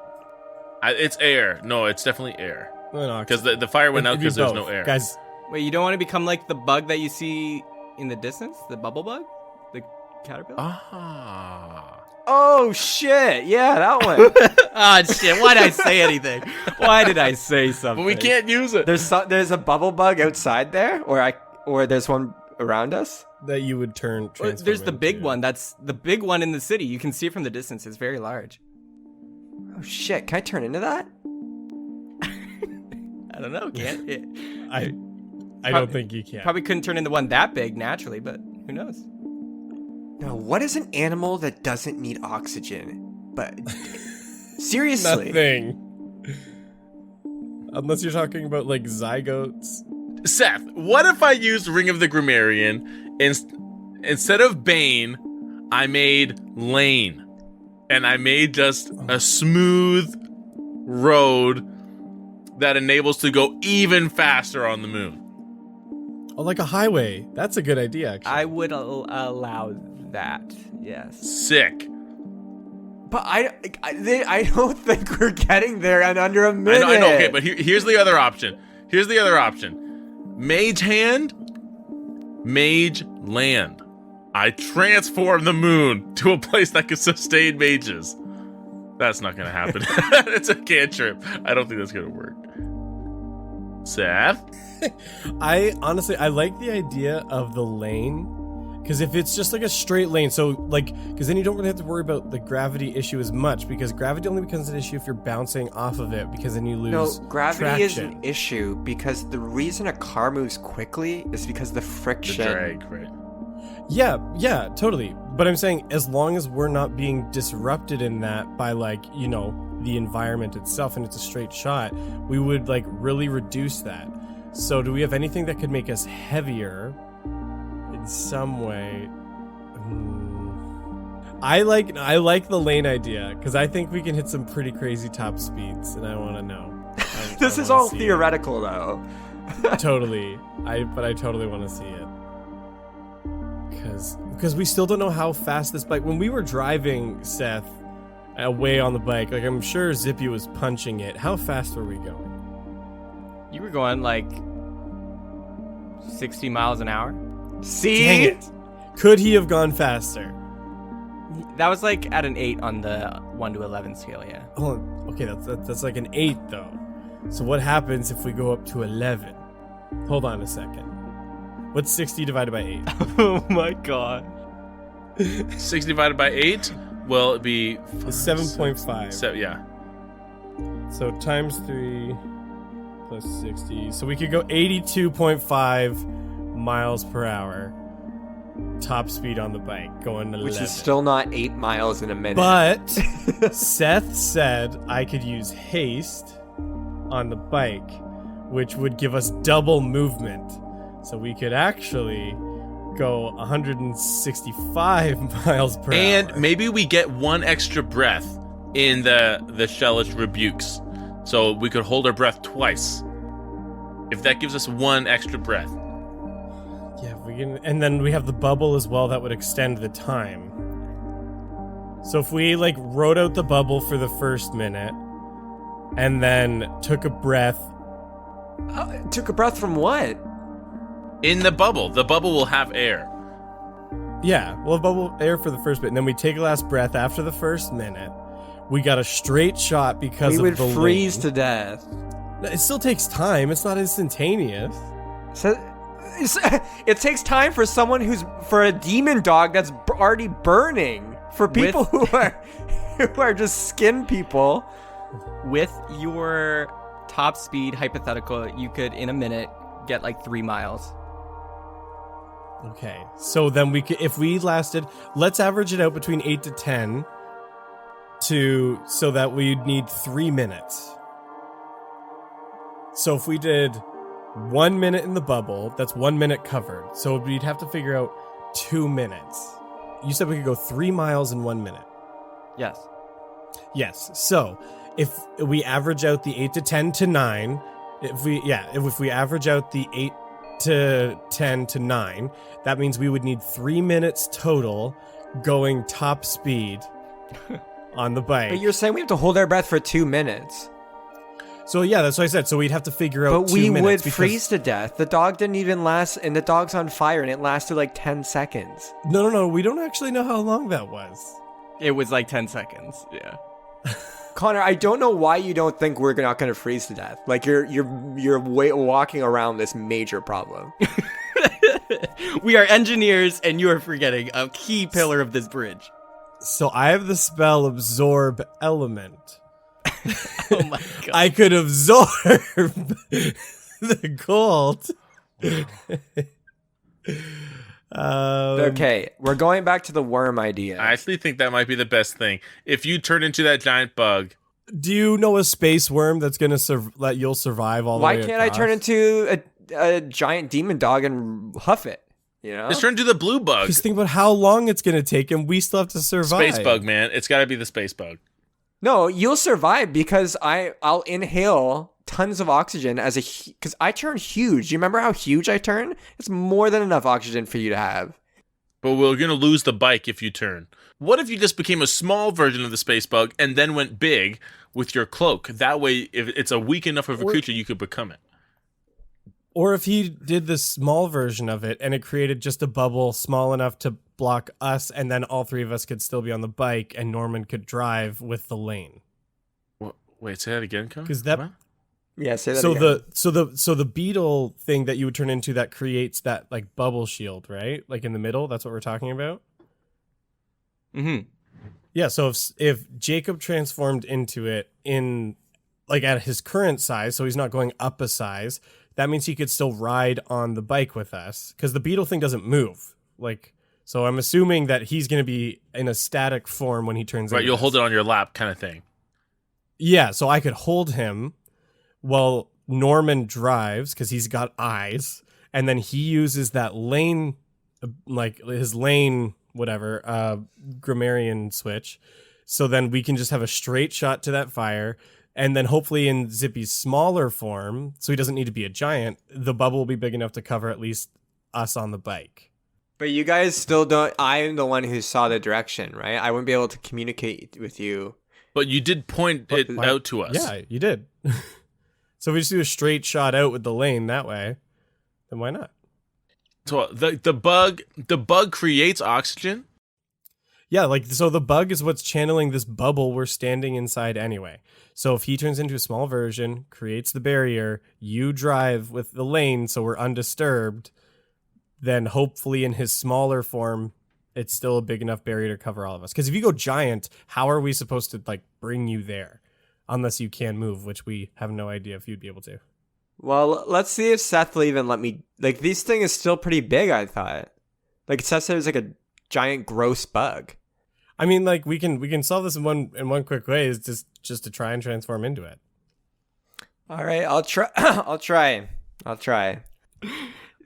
It's air. No, it's definitely air. No, Because the fire went out because there's no air. Guys, Wait, you don't want to become like the bug that you see in the distance? The bubble bug? The caterpillar? Ah. Oh shit! Yeah, that one. Ah, shit. Why did I say anything? Why did I say something? But we can't use it. There's a bubble bug outside there, or there's one around us. that you would Well, transform there's the big into. one. That's the big one in the city. You can see it from the distance. It's very large. Oh shit! Can I turn into that? I don't know. Can't it? I don't think you can. Probably couldn't turn into one that big naturally, but who knows? No. What is an animal that doesn't need oxygen? But seriously, Nothing. Unless you're talking about like zygotes. Seth, what if I used Ring of the Grammarian instead of Bane, I made Lane, and I made just a smooth road that enables to go even faster on the moon. Oh, like a highway. That's a good idea, actually. I would allow that. Yes. Sick. but I don't think we're getting there in under a minute. I know. Okay, but here's the other option. Mage Hand, Mage Land. I transform the moon to a place that can sustain mages. That's not gonna happen. It's a cantrip. I don't think that's gonna work. Seth? I honestly like the idea of the lane Because if it's just like a straight lane, so like, because then you don't really have to worry about the gravity issue as much, because gravity only becomes an issue if you're bouncing off of it, because then you lose No, gravity is traction. an issue because the reason a car moves quickly is because the The friction. drag, right? Yeah, totally. But I'm saying as long as we're not being disrupted in that by like, you know, the environment itself and it's a straight shot, we would like really reduce that. So do we have anything that could make us heavier in some way? I like the lane idea because I think we can hit some pretty crazy top speeds, and I want to know. This is all theoretical, though. Totally. I totally want to see it. Because we still don't know how fast this bike. When we were driving, Seth, away on the bike, like I'm sure Zippy was punching it. How fast were we going? You were going like 60 miles an hour. See? Dang it! Could he have gone faster? That was like at an 8 on the 1 to 11 scale, yeah. Oh, okay, that's like an 8 though. So what happens if we go up to 11? Hold on a second. What's 60 divided by 8? Oh my god. 6 divided by 8? Well, it'd be... It's 7.5. Yeah. So times 3 plus 60. So we could go 82.5 miles per hour. Top speed on the bike, going to 11. Which is still not 8 miles in a minute. But Seth said I could use haste on the bike, which would give us double movement. So we could actually go 165 miles per hour. And maybe we get one extra breath in the Shellish rebukes. So we could hold our breath twice. If that gives us one extra breath. Yeah, we can, and then we have the bubble as well that would extend the time. So if we like wrote out the bubble for the first minute and then took a breath. Took a breath from what? In the bubble will have air. Yeah, we'll have bubble air for the first bit, and then we take a last breath after the first minute. We got a straight shot because We of the would freeze lane. to death. It still takes time. It's not instantaneous. So, it takes time for for a demon dog that's already burning. For people who are just skin people. With your top speed hypothetical, you could in a minute get like 3 miles. Okay, so then we could, if we lasted, let's average it out between 8 to 10 so that we'd need 3 minutes. So if we did 1 minute in the bubble, that's 1 minute covered. So we'd have to figure out 2 minutes. You said we could go 3 miles in 1 minute. Yes. Yes. So if we average out the 8 to 10 to 9, if we average out the 8 to 10 to 9, that means we would need 3 minutes total going top speed on the bike. But you're saying we have to hold our breath for 2 minutes. So yeah, that's what I said. So we'd have to figure out But 2 we minutes would because- freeze to death. The dog didn't even last, and the dog's on fire, and it lasted like 10 seconds. No. We don't actually know how long that was. It was like 10 seconds. Yeah. Connor, I don't know why you don't think we're not going to freeze to death. Like you're walking around this major problem. We are engineers, and you are forgetting a key pillar of this bridge. So I have the spell Absorb Element. Oh my god. I could absorb the gold. Okay, we're going back to the worm idea. I actually think that might be the best thing. If you turn into that giant bug, Do you know a space worm that's gonna that you'll survive all the Why way can't I across? turn into a giant demon dog and huff it? You know? just turn into the blue bug. Just think about how long it's gonna take, and we still have to survive. Space bug, man. It's got to be the space bug. No, you'll survive because I'll inhale tons of oxygen because I turn huge. You remember how huge I turn? It's more than enough oxygen for you to have. But we're going to lose the bike if you turn. What if you just became a small version of the space bug and then went big with your cloak? That way, if it's a weak enough of a creature, you could become it. Or if he did the small version of it and it created just a bubble small enough to block us, and then all three of us could still be on the bike, and Norman could drive with the lane. Wait, say that again, Connor? Because that, What? Yeah, say that So again. the beetle thing that you would turn into that creates that like bubble shield, right? Like in the middle, that's what we're talking about. Mm-hmm. Yeah, so if Jacob transformed into it in like at his current size, so he's not going up a size, that means he could still ride on the bike with us because the beetle thing doesn't move. Like, so I'm assuming that he's going to be in a static form when he turns Right, into you'll this. hold it on your lap kind of thing. Yeah, so I could hold him while Norman drives because he's got eyes, and then he uses that lane, like his lane, whatever, grammarian switch. So then we can just have a straight shot to that fire, and then hopefully in Zippy's smaller form, so he doesn't need to be a giant, the bubble will be big enough to cover at least us on the bike. But you guys still don't. I'm the one who saw the direction, right? I wouldn't be able to communicate with you. But you did point it out to us. Yeah, you did. So if we just do a straight shot out with the lane that way, then why not? So the bug creates oxygen. Yeah, like, so the bug is what's channeling this bubble we're standing inside anyway. So if he turns into a small version, creates the barrier, you drive with the lane so we're undisturbed, then hopefully in his smaller form, it's still a big enough barrier to cover all of us. Because if you go giant, how are we supposed to, like, bring you there? Unless you can move, which we have no idea if you'd be able to. Well, let's see if Seth will even let me. Like, this thing is still pretty big, I thought. Like, Seth said it was like a giant gross bug. I mean, like, we can solve this in one quick way, is just to try and transform into it. All right, I'll try. I'll try.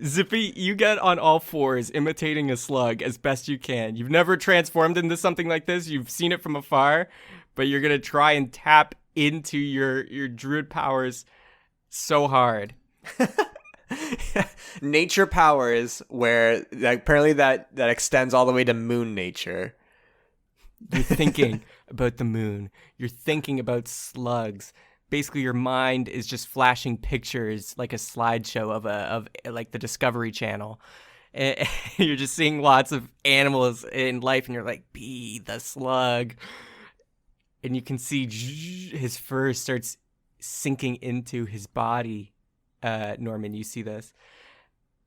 Zippy, you get on all fours, imitating a slug as best you can. You've never transformed into something like this. You've seen it from afar, but you're gonna try and tap into your druid powers so hard. Nature powers, where like, apparently that extends all the way to moon nature. You're thinking about the moon. You're thinking about slugs. Basically, your mind is just flashing pictures like a slideshow of like the Discovery Channel. And you're just seeing lots of animals in life, and you're like, be the slug. And you can see his fur starts sinking into his body. Norman, you see this.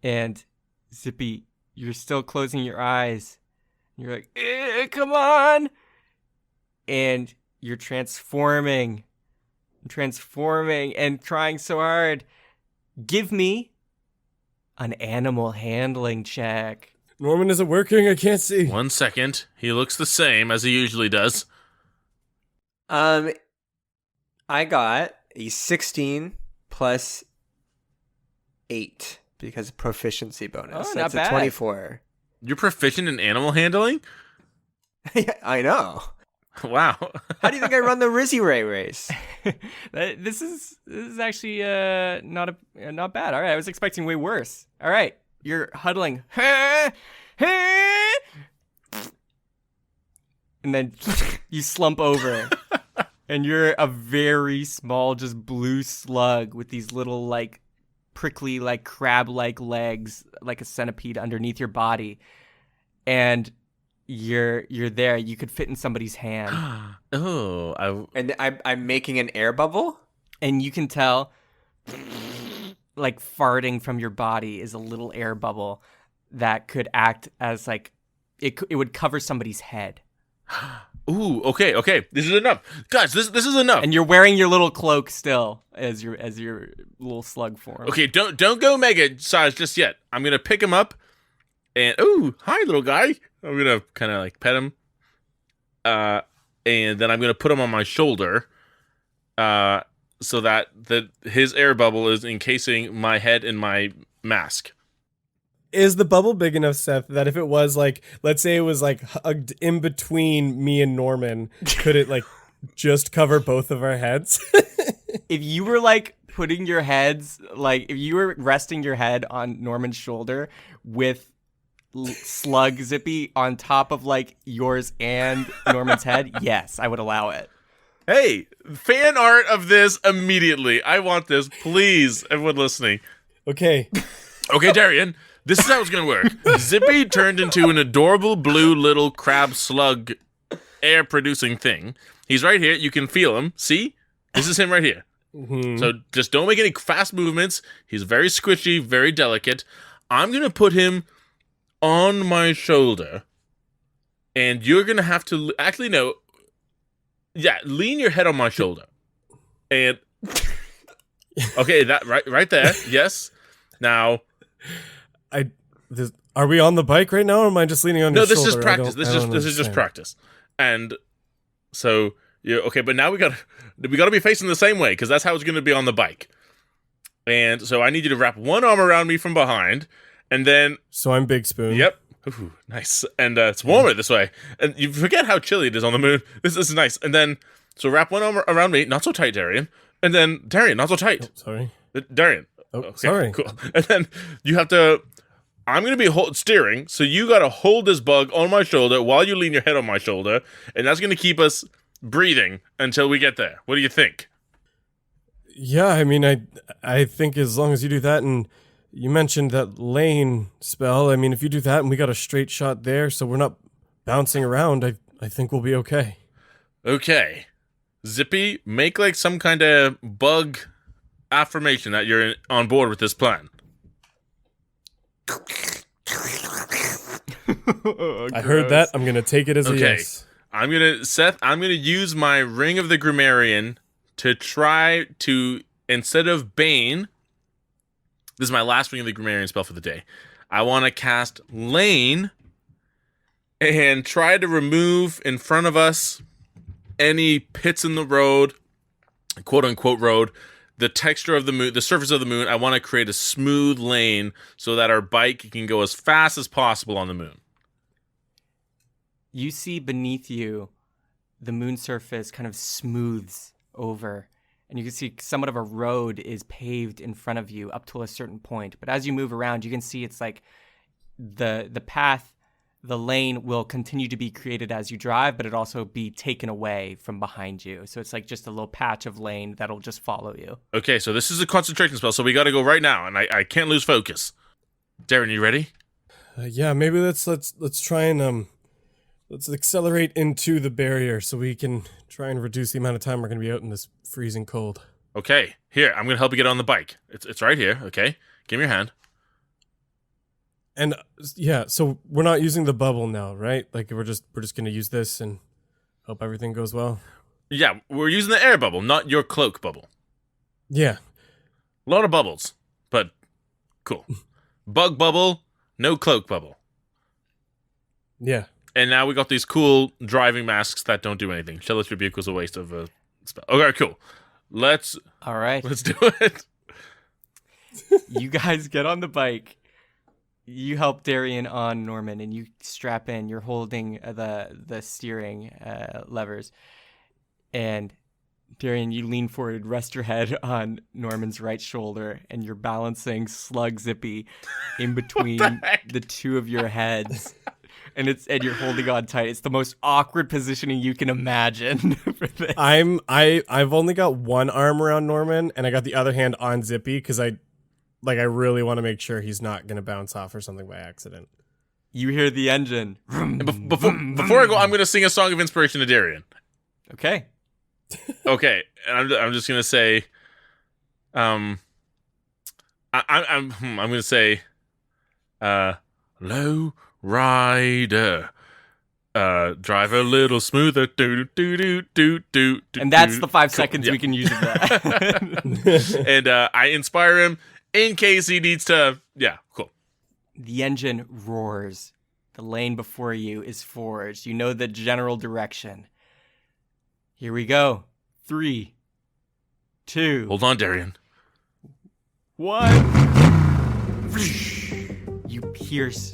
And Zippy, you're still closing your eyes. You're like, come on. And you're transforming and trying so hard. Give me an animal handling check. Norman, is it working? I can't see. 1 second. He looks the same as he usually does. I got a 16 plus 8 because of proficiency bonus. Oh, That's not bad. a 24. You're proficient in animal handling? Yeah, I know. Wow. How do you think I run the Rizzy Ray race? This is actually not bad. All right, I was expecting way worse. All right, you're huddling, and then you slump over, and you're a very small, just blue slug with these little like prickly, like crab-like legs, like a centipede underneath your body, and you're there. You could fit in somebody's hand. And I'm making an air bubble? And you can tell, like, farting from your body is a little air bubble that could act as, like, it would cover somebody's head. Ooh, okay. This is enough. Guys, this is enough. And you're wearing your little cloak still as your little slug form. Okay, don't go mega size just yet. I'm going to pick him up. And, ooh, hi, little guy. I'm going to kind of, like, pet him. And then I'm going to put him on my shoulder. So that his air bubble is encasing my head in my mask. Is the bubble big enough, Seth, that if it was like, let's say it was like hugged in between me and Norman, could it like just cover both of our heads? If you were like putting your heads, like if you were resting your head on Norman's shoulder with slug Zippy on top of like yours and Norman's head, yes, I would allow it. Hey, fan art of this immediately. I want this, please, everyone listening. Okay, Darian, this is how it's going to work. Zippy turned into an adorable blue little crab slug air-producing thing. He's right here. You can feel him. See? This is him right here. So just don't make any fast movements. He's very squishy, very delicate. I'm going to put him on my shoulder. And you're going to have to... Actually, no. Yeah, lean your head on my shoulder. And... Okay, that right there. Yes. Now... Are we on the bike right now, or am I just leaning on your shoulder? No, this is practice. This is just practice. And so... Yeah, okay, but now we got to be facing the same way, because that's how it's going to be on the bike. And so I need you to wrap one arm around me from behind, and then... So I'm Big Spoon. Yep. Ooh, nice. And it's warmer this way. And you forget how chilly it is on the moon. This is nice. And then, so wrap one arm around me. Not so tight, Darian. And then, Darian, not so tight. Oh, sorry. Darian. Oh, okay, sorry. Cool. And then you have to... I'm going to be steering, so you got to hold this bug on my shoulder while you lean your head on my shoulder. And that's going to keep us breathing until we get there. What do you think? Yeah, I mean, I think as long as you do that, and you mentioned that lane spell, I mean, if you do that and we got a straight shot there, so we're not bouncing around, I think we'll be okay. Okay. Zippy, make like some kind of bug affirmation that you're on board with this plan. I heard that. I'm going to take it as a yes. I'm gonna use my Ring of the Grammarian to try to, instead of Bane, this is my last Ring of the Grammarian spell for the day. I want to cast Lane and try to remove in front of us any pits in the road, quote unquote road, the texture of the moon, the surface of the moon. I want to create a smooth lane so that our bike can go as fast as possible on the moon. You see beneath you, the moon surface kind of smooths over, and you can see somewhat of a road is paved in front of you up to a certain point. But as you move around, you can see it's like the path, the lane will continue to be created as you drive, but it also be taken away from behind you. So it's like just a little patch of lane that'll just follow you. Okay, so this is a concentration spell, so we got to go right now, and I can't lose focus. Darren, you ready? Yeah, maybe let's try and let's accelerate into the barrier so we can try and reduce the amount of time we're going to be out in this freezing cold. Okay, here, I'm going to help you get on the bike. It's right here, okay? Give me your hand. And yeah, so we're not using the bubble now, right? Like we're just going to use this and hope everything goes well. Yeah, we're using the air bubble, not your cloak bubble. Yeah. A lot of bubbles, but cool. Bug bubble, no cloak bubble. Yeah. And now we got these cool driving masks that don't do anything. Shellish Rebuke was a waste of a spell. Okay, cool. Let's do it. You guys get on the bike. You help Darian on Norman, and you strap in. You're holding the steering levers. And Darian, you lean forward, rest your head on Norman's right shoulder, and you're balancing Slug Zippy in between the two of your heads. And you're holding on tight. It's the most awkward positioning you can imagine for this. I've only got one arm around Norman, and I got the other hand on Zippy because I really want to make sure he's not gonna bounce off or something by accident. You hear the engine. Before I go, I'm gonna sing a song of inspiration to Darian. Okay. Okay, and I'm just gonna say, I'm gonna say, low rider, drive a little smoother, do do do do do. And that's the 5 seconds we can use of that. And I inspire him in case he needs to. Yeah, cool. The engine roars. The lane before you is forged. You know the general direction. Here we go. 3, 2. Hold on, Darian. 1. You pierce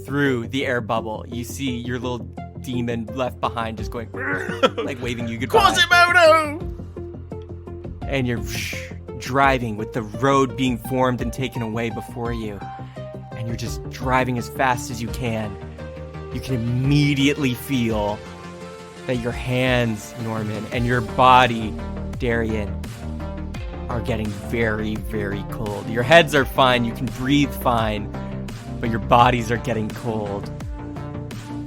through the air bubble. You see your little demon left behind just going like waving you goodbye. Quasimodo! And you're driving with the road being formed and taken away before you. And you're just driving as fast as you can. You can immediately feel that your hands, Norman, and your body, Darian, are getting very, very cold. Your heads are fine, you can breathe fine, but your bodies are getting cold.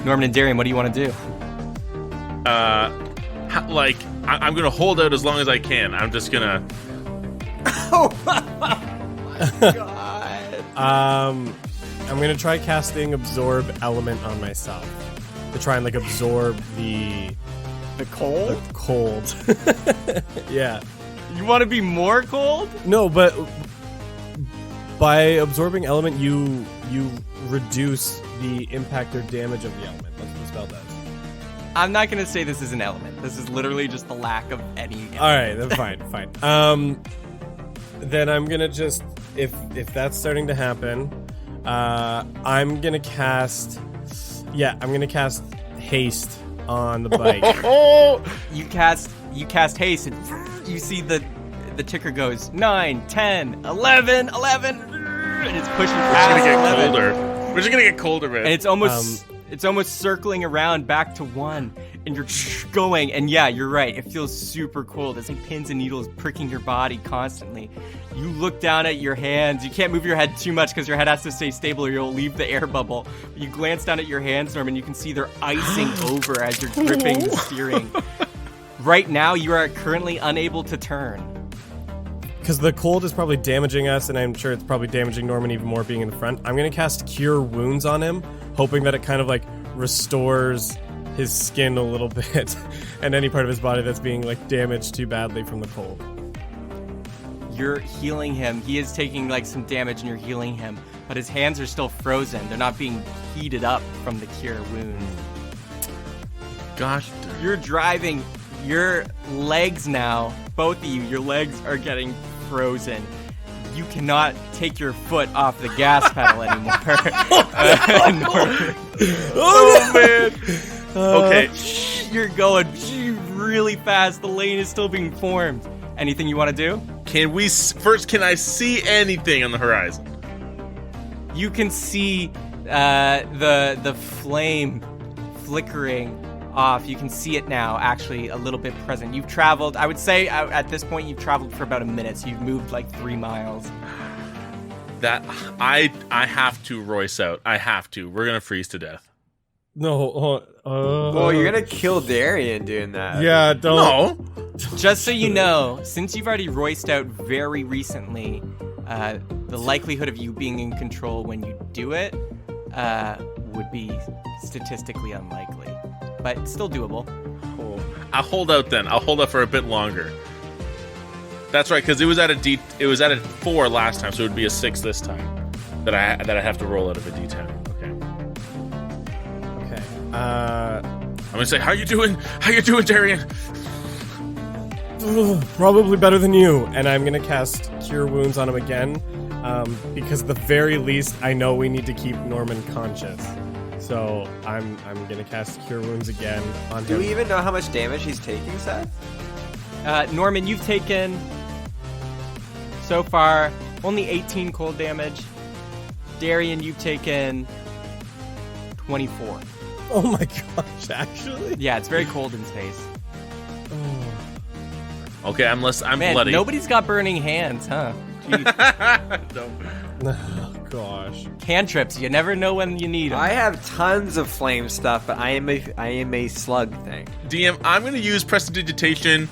Norman and Darian, what do you want to do? I'm gonna hold out as long as I can. I'm just gonna Oh my god. I'm gonna try casting absorb element on myself to try and like absorb the cold? cold. Yeah. You want to be more cold? No, but by absorbing element, you reduce the impact or damage of the element. That's what the spell does. I'm not going to say this is an element. This is literally just the lack of any element. All right, then fine. Then I'm gonna just if that's starting to happen, I'm gonna cast. Yeah, I'm gonna cast haste on the bike. You cast haste, and you see the ticker goes 9, 10, 11, and it's pushing past It's gonna get 11. colder. We're just gonna get colder, man. And it's almost circling around back to 1, and you're going, and yeah, you're right. It feels super cold. It's like pins and needles pricking your body constantly. You look down at your hands. You can't move your head too much because your head has to stay stable or you'll leave the air bubble. You glance down at your hands, Norman. You can see they're icing over as you're gripping the steering. Right now, you are currently unable to turn. Because the cold is probably damaging us, and I'm sure it's probably damaging Norman even more being in the front. I'm gonna cast Cure Wounds on him, hoping that it kind of like restores his skin a little bit and any part of his body that's being like damaged too badly from the cold. You're healing him. He is taking like some damage and you're healing him, but his hands are still frozen. They're not being heated up from the cure wounds. Gosh, You're driving. Your legs now, both of you, your legs are getting frozen. You cannot take your foot off the gas pedal anymore. oh man. Okay. You're going really fast. The lane is still being formed. Anything you want to do? Can I see anything on the horizon? You can see the flame flickering off. You can see it now, actually, a little bit present. You've traveled, I would say, at this point, you've traveled for about a minute, so you've moved like 3 miles. That I have to Royce out. I have to. We're gonna freeze to death. No. Well, you're gonna kill Darian doing that. Yeah, don't. No. Just so you know, since you've already roiced out very recently, the likelihood of you being in control when you do it would be statistically unlikely, but still doable. I'll hold out then. I'll hold out for a bit longer. That's right, because it was at a 4 last time, so it would be a 6 this time. That I have to roll out of a D10. Okay. I'm gonna say, how you doing, Darian? Probably better than you. And I'm gonna cast Cure Wounds on him again, because at the very least, I know we need to keep Norman conscious. So I'm gonna cast Cure Wounds again on him. Do we even know how much damage he's taking, Seth? Norman, you've taken, so far, only 18 cold damage. Darian, you've taken 24. Oh my gosh, actually? Yeah, it's very cold in space. Okay, I'm Man, bloody. nobody's got burning hands, huh? Jeez. No. Oh gosh. Cantrips, you never know when you need them. I have tons of flame stuff, but I am a slug thing. DM, I'm gonna use prestidigitation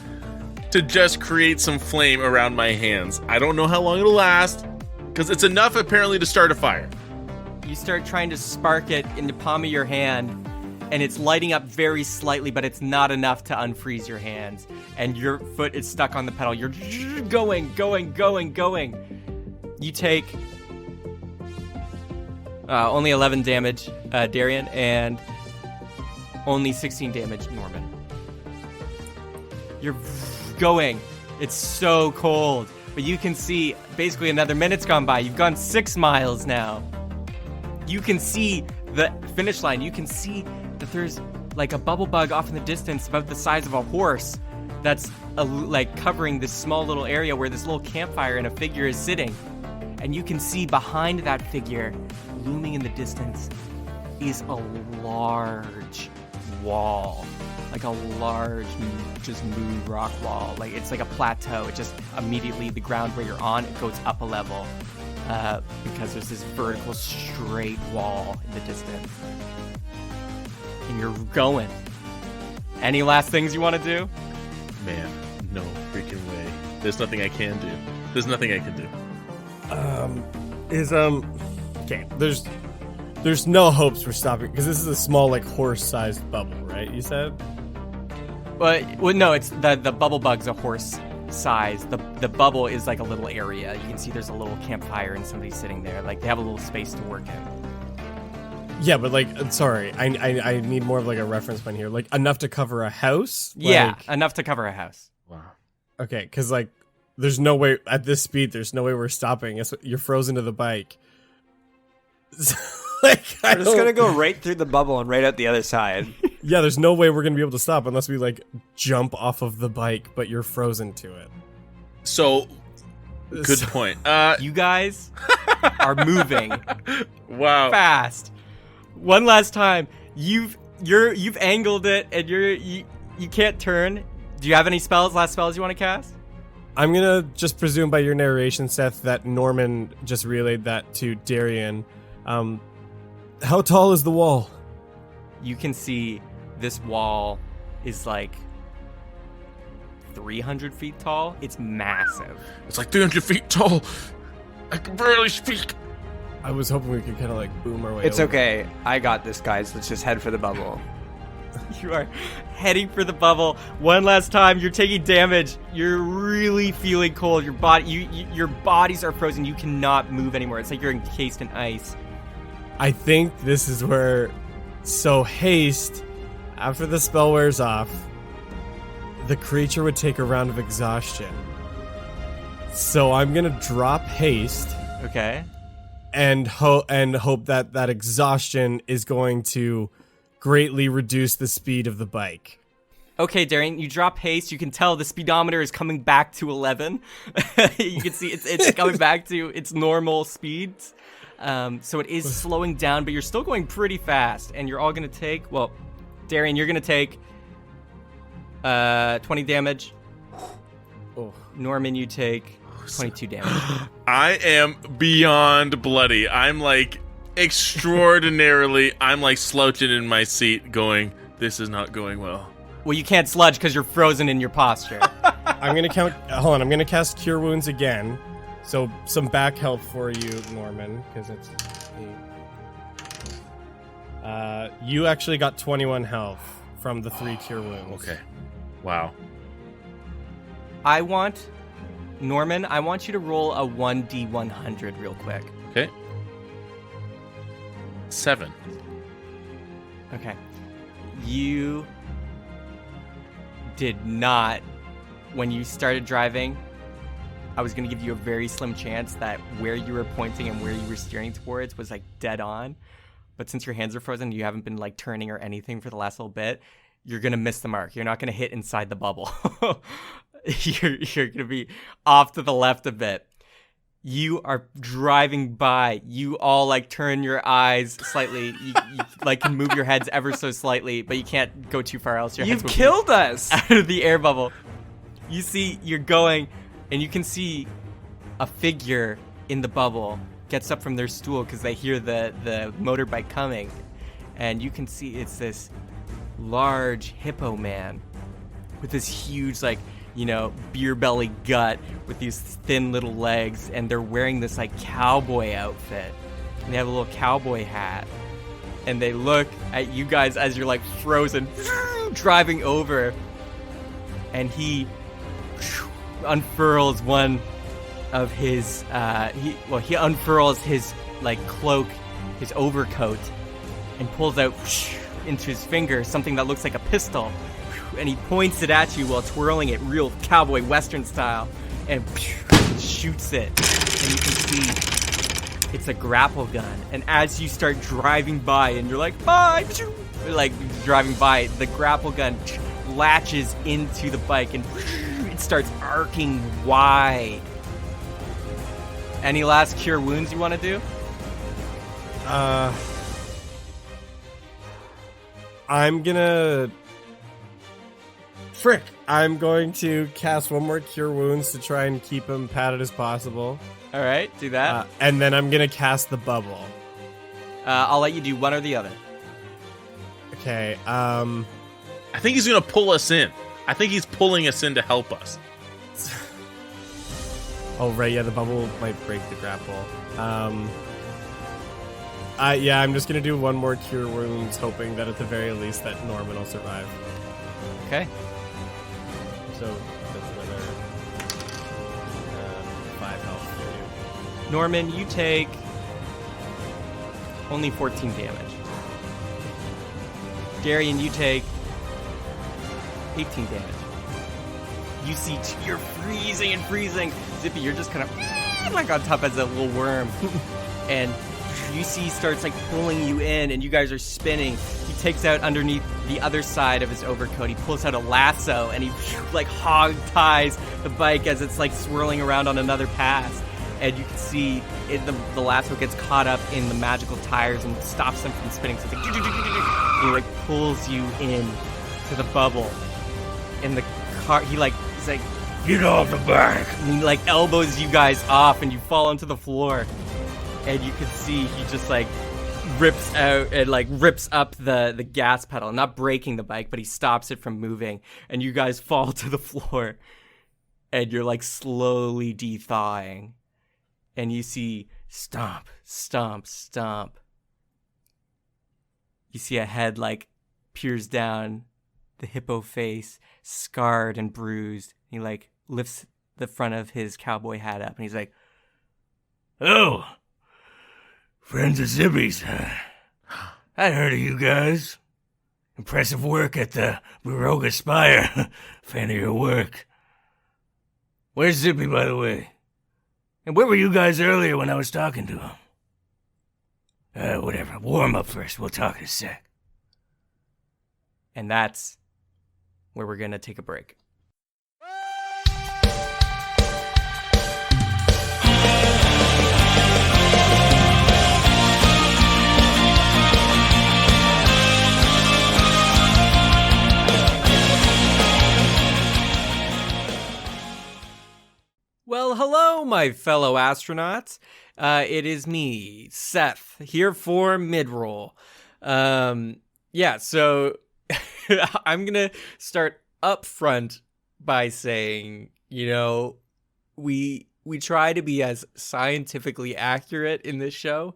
to just create some flame around my hands. I don't know how long it'll last, because it's enough apparently to start a fire. You start trying to spark it in the palm of your hand, and it's lighting up very slightly, but it's not enough to unfreeze your hands. And your foot is stuck on the pedal. You're going. You take only 11 damage, Darian, and only 16 damage, Norman. You're going. It's so cold. But you can see basically another minute's gone by. You've gone 6 miles now. You can see the finish line. You can see that there's like a bubble bug off in the distance about the size of a horse that's like covering this small little area where this little campfire and a figure is sitting. And you can see behind that figure, looming in the distance, is a large wall. Like a large, just smooth rock wall. Like it's like a plateau. It just immediately, the ground where you're on, it goes up a level. Because there's this vertical straight wall in the distance. And you're going. Any last things you want to do? Man, no freaking way. There's nothing I can do. There's nothing I can do. Okay, there's no hopes for stopping because this is a small, like, horse-sized bubble, right? You said. Well, no, it's the bubble bug's a horse size. The bubble is like a little area. You can see there's a little campfire and somebody's sitting there. Like, they have a little space to work in. Yeah, but like, sorry, I need more of like a reference point here. Like, enough to cover a house. Yeah, Like, enough to cover a house. Wow. okay, because like, there's no way at this speed. There's no way we're stopping. You're frozen to the bike. Like, We're just gonna go right through the bubble and right out the other side. Yeah, there's no way we're gonna be able to stop unless we like jump off of the bike, but you're frozen to it. So, good point. You guys are moving Wow. fast. One last time, you've angled it and you can't turn. Do you have any last spells you want to cast? I'm gonna just presume by your narration, Seth, that Norman just relayed that to Darian. How tall is the wall? You can see this wall is like 300 feet tall. It's massive. It's like 300 feet tall. I can barely speak. I was hoping we could kind of like boom our way. It's over. okay. I got this, guys. Let's just head for the bubble. You are heading for the bubble. One last time, you're taking damage. You're really feeling cold. Your bodies are frozen. You cannot move anymore. It's like you're encased in ice. I think this is where. So haste, after the spell wears off, the creature would take a round of exhaustion. So I'm gonna drop haste. Okay. And hope that exhaustion is going to greatly reduce the speed of the bike. Okay, Darian, you drop haste. You can tell the speedometer is coming back to 11. You can see it's coming back to its normal speeds. So it is slowing down, but you're still going pretty fast. And you're all going to take, well, Darian, you're going to take 20 damage. Oh. Norman, you take 22 damage. I am beyond bloody. I'm like extraordinarily, I'm like slouching in my seat going, this is not going well. Well, you can't sludge because you're frozen in your posture. I'm gonna I'm gonna cast Cure Wounds again. So some back health for you, Norman, because it's you actually got 21 health from the 3 Cure Wounds. Okay. Wow. Norman, I want you to roll a 1d100 real quick. Okay. 7. Okay. You did not, when you started driving, I was going to give you a very slim chance that where you were pointing and where you were steering towards was like dead on. But since your hands are frozen, you haven't been like turning or anything for the last little bit, you're going to miss the mark. You're not going to hit inside the bubble. You're going to be off to the left a bit. You are driving by. You all like turn your eyes slightly. You like can move your heads ever so slightly, but you can't go too far else. Your heads You've will be killed us. out of the air bubble. You see, you're going, and you can see a figure in the bubble gets up from their stool because they hear the motorbike coming, and you can see it's this large hippo man with this huge like, you know, beer belly gut with these thin little legs, and they're wearing this like cowboy outfit, and they have a little cowboy hat, and they look at you guys as you're like frozen driving over, and he unfurls one of his he unfurls his like cloak, his overcoat, and pulls out into his finger something that looks like a pistol, and he points it at you while twirling it real cowboy western style, and shoots it, and you can see it's a grapple gun. And as you start driving by and you're like, bye, like driving by, the grapple gun latches into the bike and it starts arcing wide. Any last cure wounds you want to do? I'm gonna... Frick! I'm going to cast one more Cure Wounds to try and keep him padded as possible. All right, do that. And then I'm gonna cast the bubble. I'll let you do one or the other. Okay, I think he's gonna pull us in. I think he's pulling us in to help us. Oh, right, yeah, the bubble might break the grapple. Yeah, I'm just going to do one more Cure Wounds, hoping that at the very least that Norman will survive. Okay. So that's another 5 health for you. Norman, you take only 14 damage. Darian, you take 18 damage. You see, you're freezing and freezing. Zippy, you're just kind of like on top as a little worm. And you see he starts like pulling you in, and you guys are spinning. He takes out underneath the other side of his overcoat. He pulls out a lasso, and he like hog ties the bike as it's like swirling around on another pass. And you can see the lasso gets caught up in the magical tires and stops them from spinning. So it's like, and he like pulls you in to the bubble. And the car, he's like, get off the bike. And he like elbows you guys off, and you fall onto the floor. And you can see he just like rips out and like rips up the gas pedal, not breaking the bike, but he stops it from moving. And you guys fall to the floor, and you're like slowly de-thawing. And you see stomp, stomp, stomp. You see a head like peers down, the hippo face, scarred and bruised. He like lifts the front of his cowboy hat up, and he's like, "Oh, friends of Zippy's. I heard of you guys. Impressive work at the Baroga Spire. Fan of your work. Where's Zippy, by the way? And where were you guys earlier when I was talking to him? Whatever. Warm up first. We'll talk in a sec." And that's where we're going to take a break. Well, hello, my fellow astronauts. It is me, Seth, here for mid-roll. Yeah, so I'm going to start up front by saying, you know, we try to be as scientifically accurate in this show.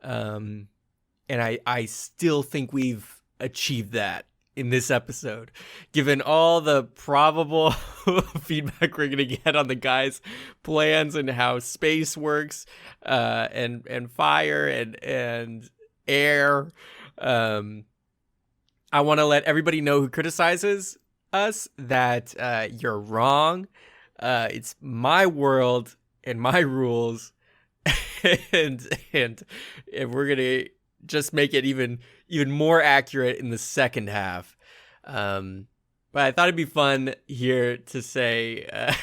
And I still think we've achieved that in this episode, given all the probable feedback we're gonna get on the guys' plans and how space works, and fire and air. I want to let everybody know who criticizes us that you're wrong. It's my world and my rules, and we're gonna just make it even more accurate in the second half. But I thought it'd be fun here to say,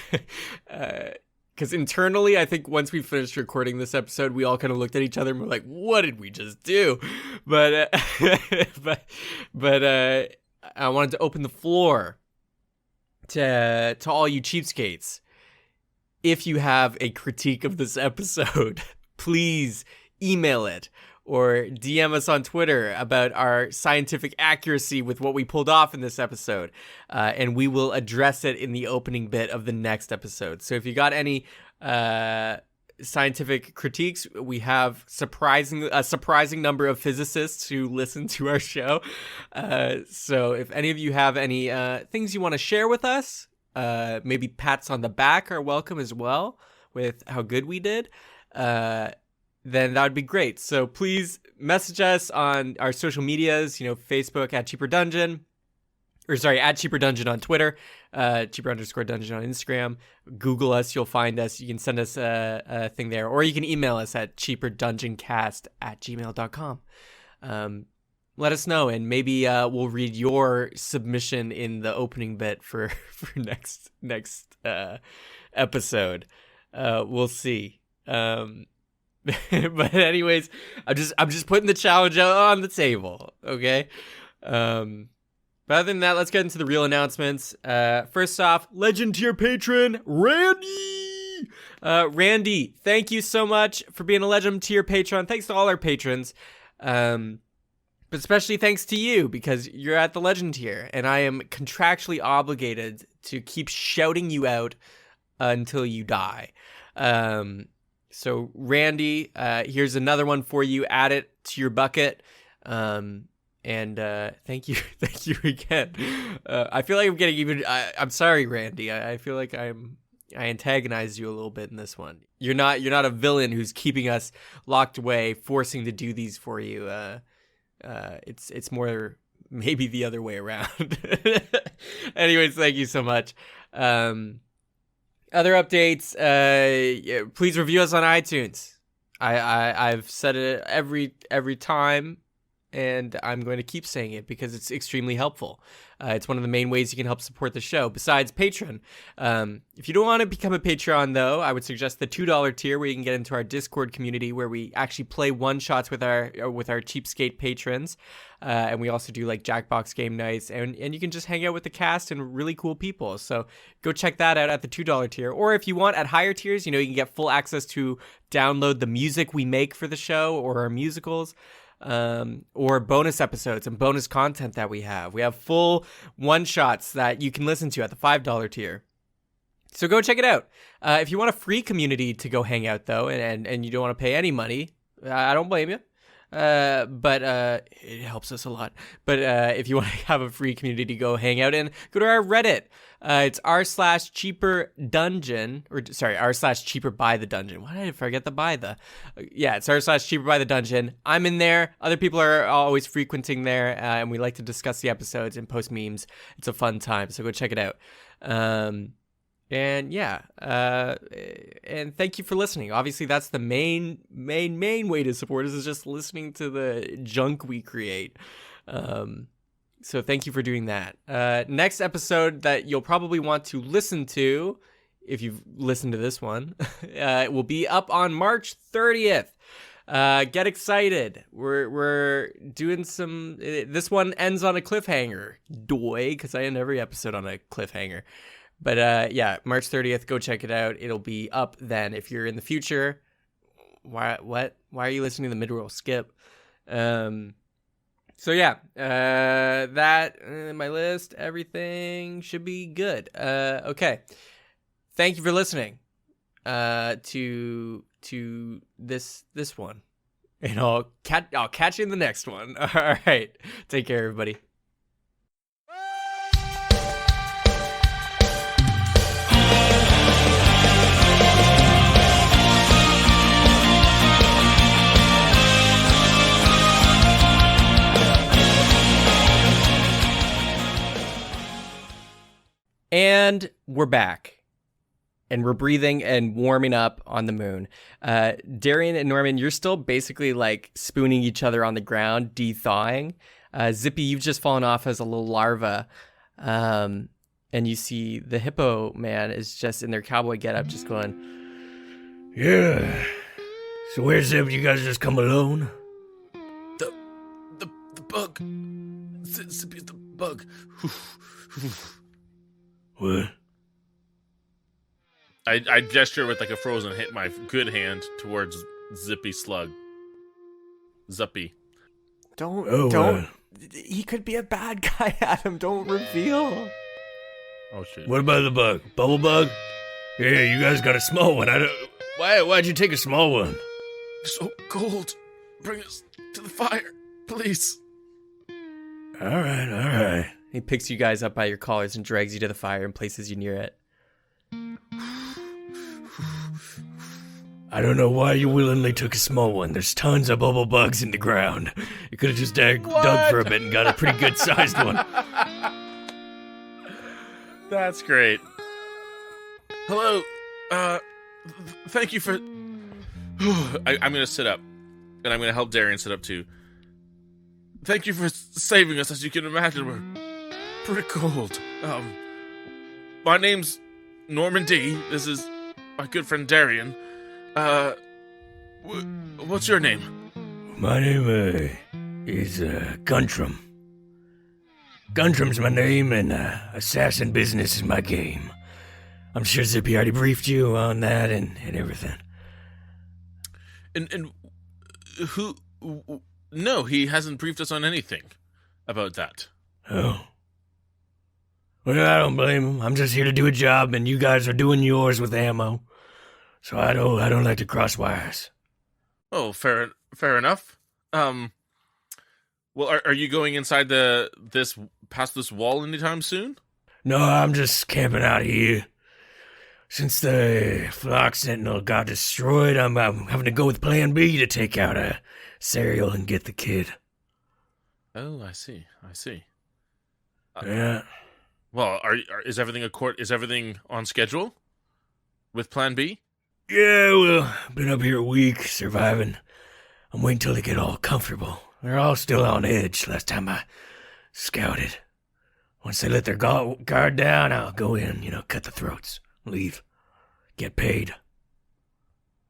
because internally, I think once we finished recording this episode, we all kind of looked at each other and were like, "What did we just do?" But I wanted to open the floor to all you cheapskates. If you have a critique of this episode, please email it or DM us on Twitter about our scientific accuracy with what we pulled off in this episode. And we will address it in the opening bit of the next episode. So if you got any scientific critiques, we have a surprising number of physicists who listen to our show. So if any of you have any things you want to share with us, maybe pats on the back are welcome as well with how good we did. Then that would be great. So please message us on our social medias, Facebook at Cheaper Dungeon, at Cheaper Dungeon on Twitter, Cheaper_Dungeon on Instagram. Google us, you'll find us. You can send us a thing there, or you can email us at cheaperdungeoncast@gmail.com. Let us know, and maybe we'll read your submission in the opening bit for next episode. We'll see. But anyways, I'm just putting the challenge on the table, okay? But other than that, let's get into the real announcements. First off, legend tier patron Randy. Randy, thank you so much for being a legend tier patron. Thanks to all our patrons, but especially thanks to you because you're at the legend tier, and I am contractually obligated to keep shouting you out until you die. So Randy, here's another one for you. Add it to your bucket. And thank you again. I feel like I'm getting even. I'm sorry, Randy. I feel like I antagonized you a little bit in this one. You're not a villain who's keeping us locked away, forcing to do these for you. It's more maybe the other way around. Anyways, thank you so much. Other updates, please review us on iTunes. I've said it every time, and I'm going to keep saying it because it's extremely helpful. It's one of the main ways you can help support the show, besides Patreon. If you don't want to become a Patreon, though, I would suggest the $2 tier, where you can get into our Discord community, where we actually play one-shots with our cheapskate patrons. And we also do like Jackbox game nights, and you can just hang out with the cast and really cool people. So go check that out at the $2 tier. Or if you want, at higher tiers, you can get full access to download the music we make for the show or our musicals. Or bonus episodes and bonus content that we have. We have full one-shots that you can listen to at the $5 tier. So go check it out. If you want a free community to go hang out, though, and you don't want to pay any money, I don't blame you. But it helps us a lot. But if you want to have a free community to go hang out in, go to our Reddit. It's r/cheaper dungeon, or sorry, r/cheaper by the dungeon. Why did I forget the by the? Yeah, it's r/cheaper by the dungeon. I'm in there. Other people are always frequenting there, and we like to discuss the episodes and post memes. It's a fun time, so go check it out. And yeah, and thank you for listening. Obviously, that's the main way to support us, is just listening to the junk we create. So thank you for doing that. Next episode that you'll probably want to listen to, if you've listened to this one, it will be up on March 30th. Get excited. We're doing some. This one ends on a cliffhanger. Doy, because I end every episode on a cliffhanger. But yeah, March 30th, go check it out. It'll be up then. If you're in the future, why are you listening to the mid-roll skip? So yeah, that my list, everything should be good. Okay, thank you for listening to this one, and I'll catch you in the next one. All right, take care, everybody. And we're back, and we're breathing and warming up on the moon. Darian and Norman, you're still basically like spooning each other on the ground, de-thawing. Zippy, you've just fallen off as a little larva. And you see the hippo man is just in their cowboy getup, just going, "Yeah. So where's Zip? You guys just come alone?" The bug. Zippy's the bug. What? I gesture with like a frozen hit my good hand towards Zippy Slug. Zippy. Don't. He could be a bad guy, Adam. Don't reveal. Oh shit. What about the bug? Bubble bug? Yeah, you guys got a small one. Why'd you take a small one? So cold. Bring us to the fire, please. All right. He picks you guys up by your collars and drags you to the fire and places you near it. I don't know why you willingly took a small one. There's tons of bubble bugs in the ground. You could have just dug for a bit and got a pretty good sized one. That's great. Hello. Thank you for... I'm going to sit up. And I'm going to help Darian sit up too. Thank you for saving us. As you can imagine, we're pretty cold. My name's Norman D. This is my good friend Darian. What's your name? My name is Guntram. Guntrum's my name, and assassin business is my game. I'm sure Zippy already briefed you on that and everything. And who... No, he hasn't briefed us on anything about that. Oh. Well, I don't blame him. I'm just here to do a job, and you guys are doing yours with ammo. So I don't like to cross wires. Oh, fair enough. Well, are you going inside past this wall anytime soon? No, I'm just camping out here. Since the Flock Sentinel got destroyed, I'm having to go with Plan B to take out a Serial and get the kid. Oh, I see. Yeah. Well, is everything on schedule with Plan B? Yeah, well, been up here a week, surviving. I'm waiting till they get all comfortable. They're all still on edge last time I scouted. Once they let their guard down, I'll go in, cut the throats, leave, get paid.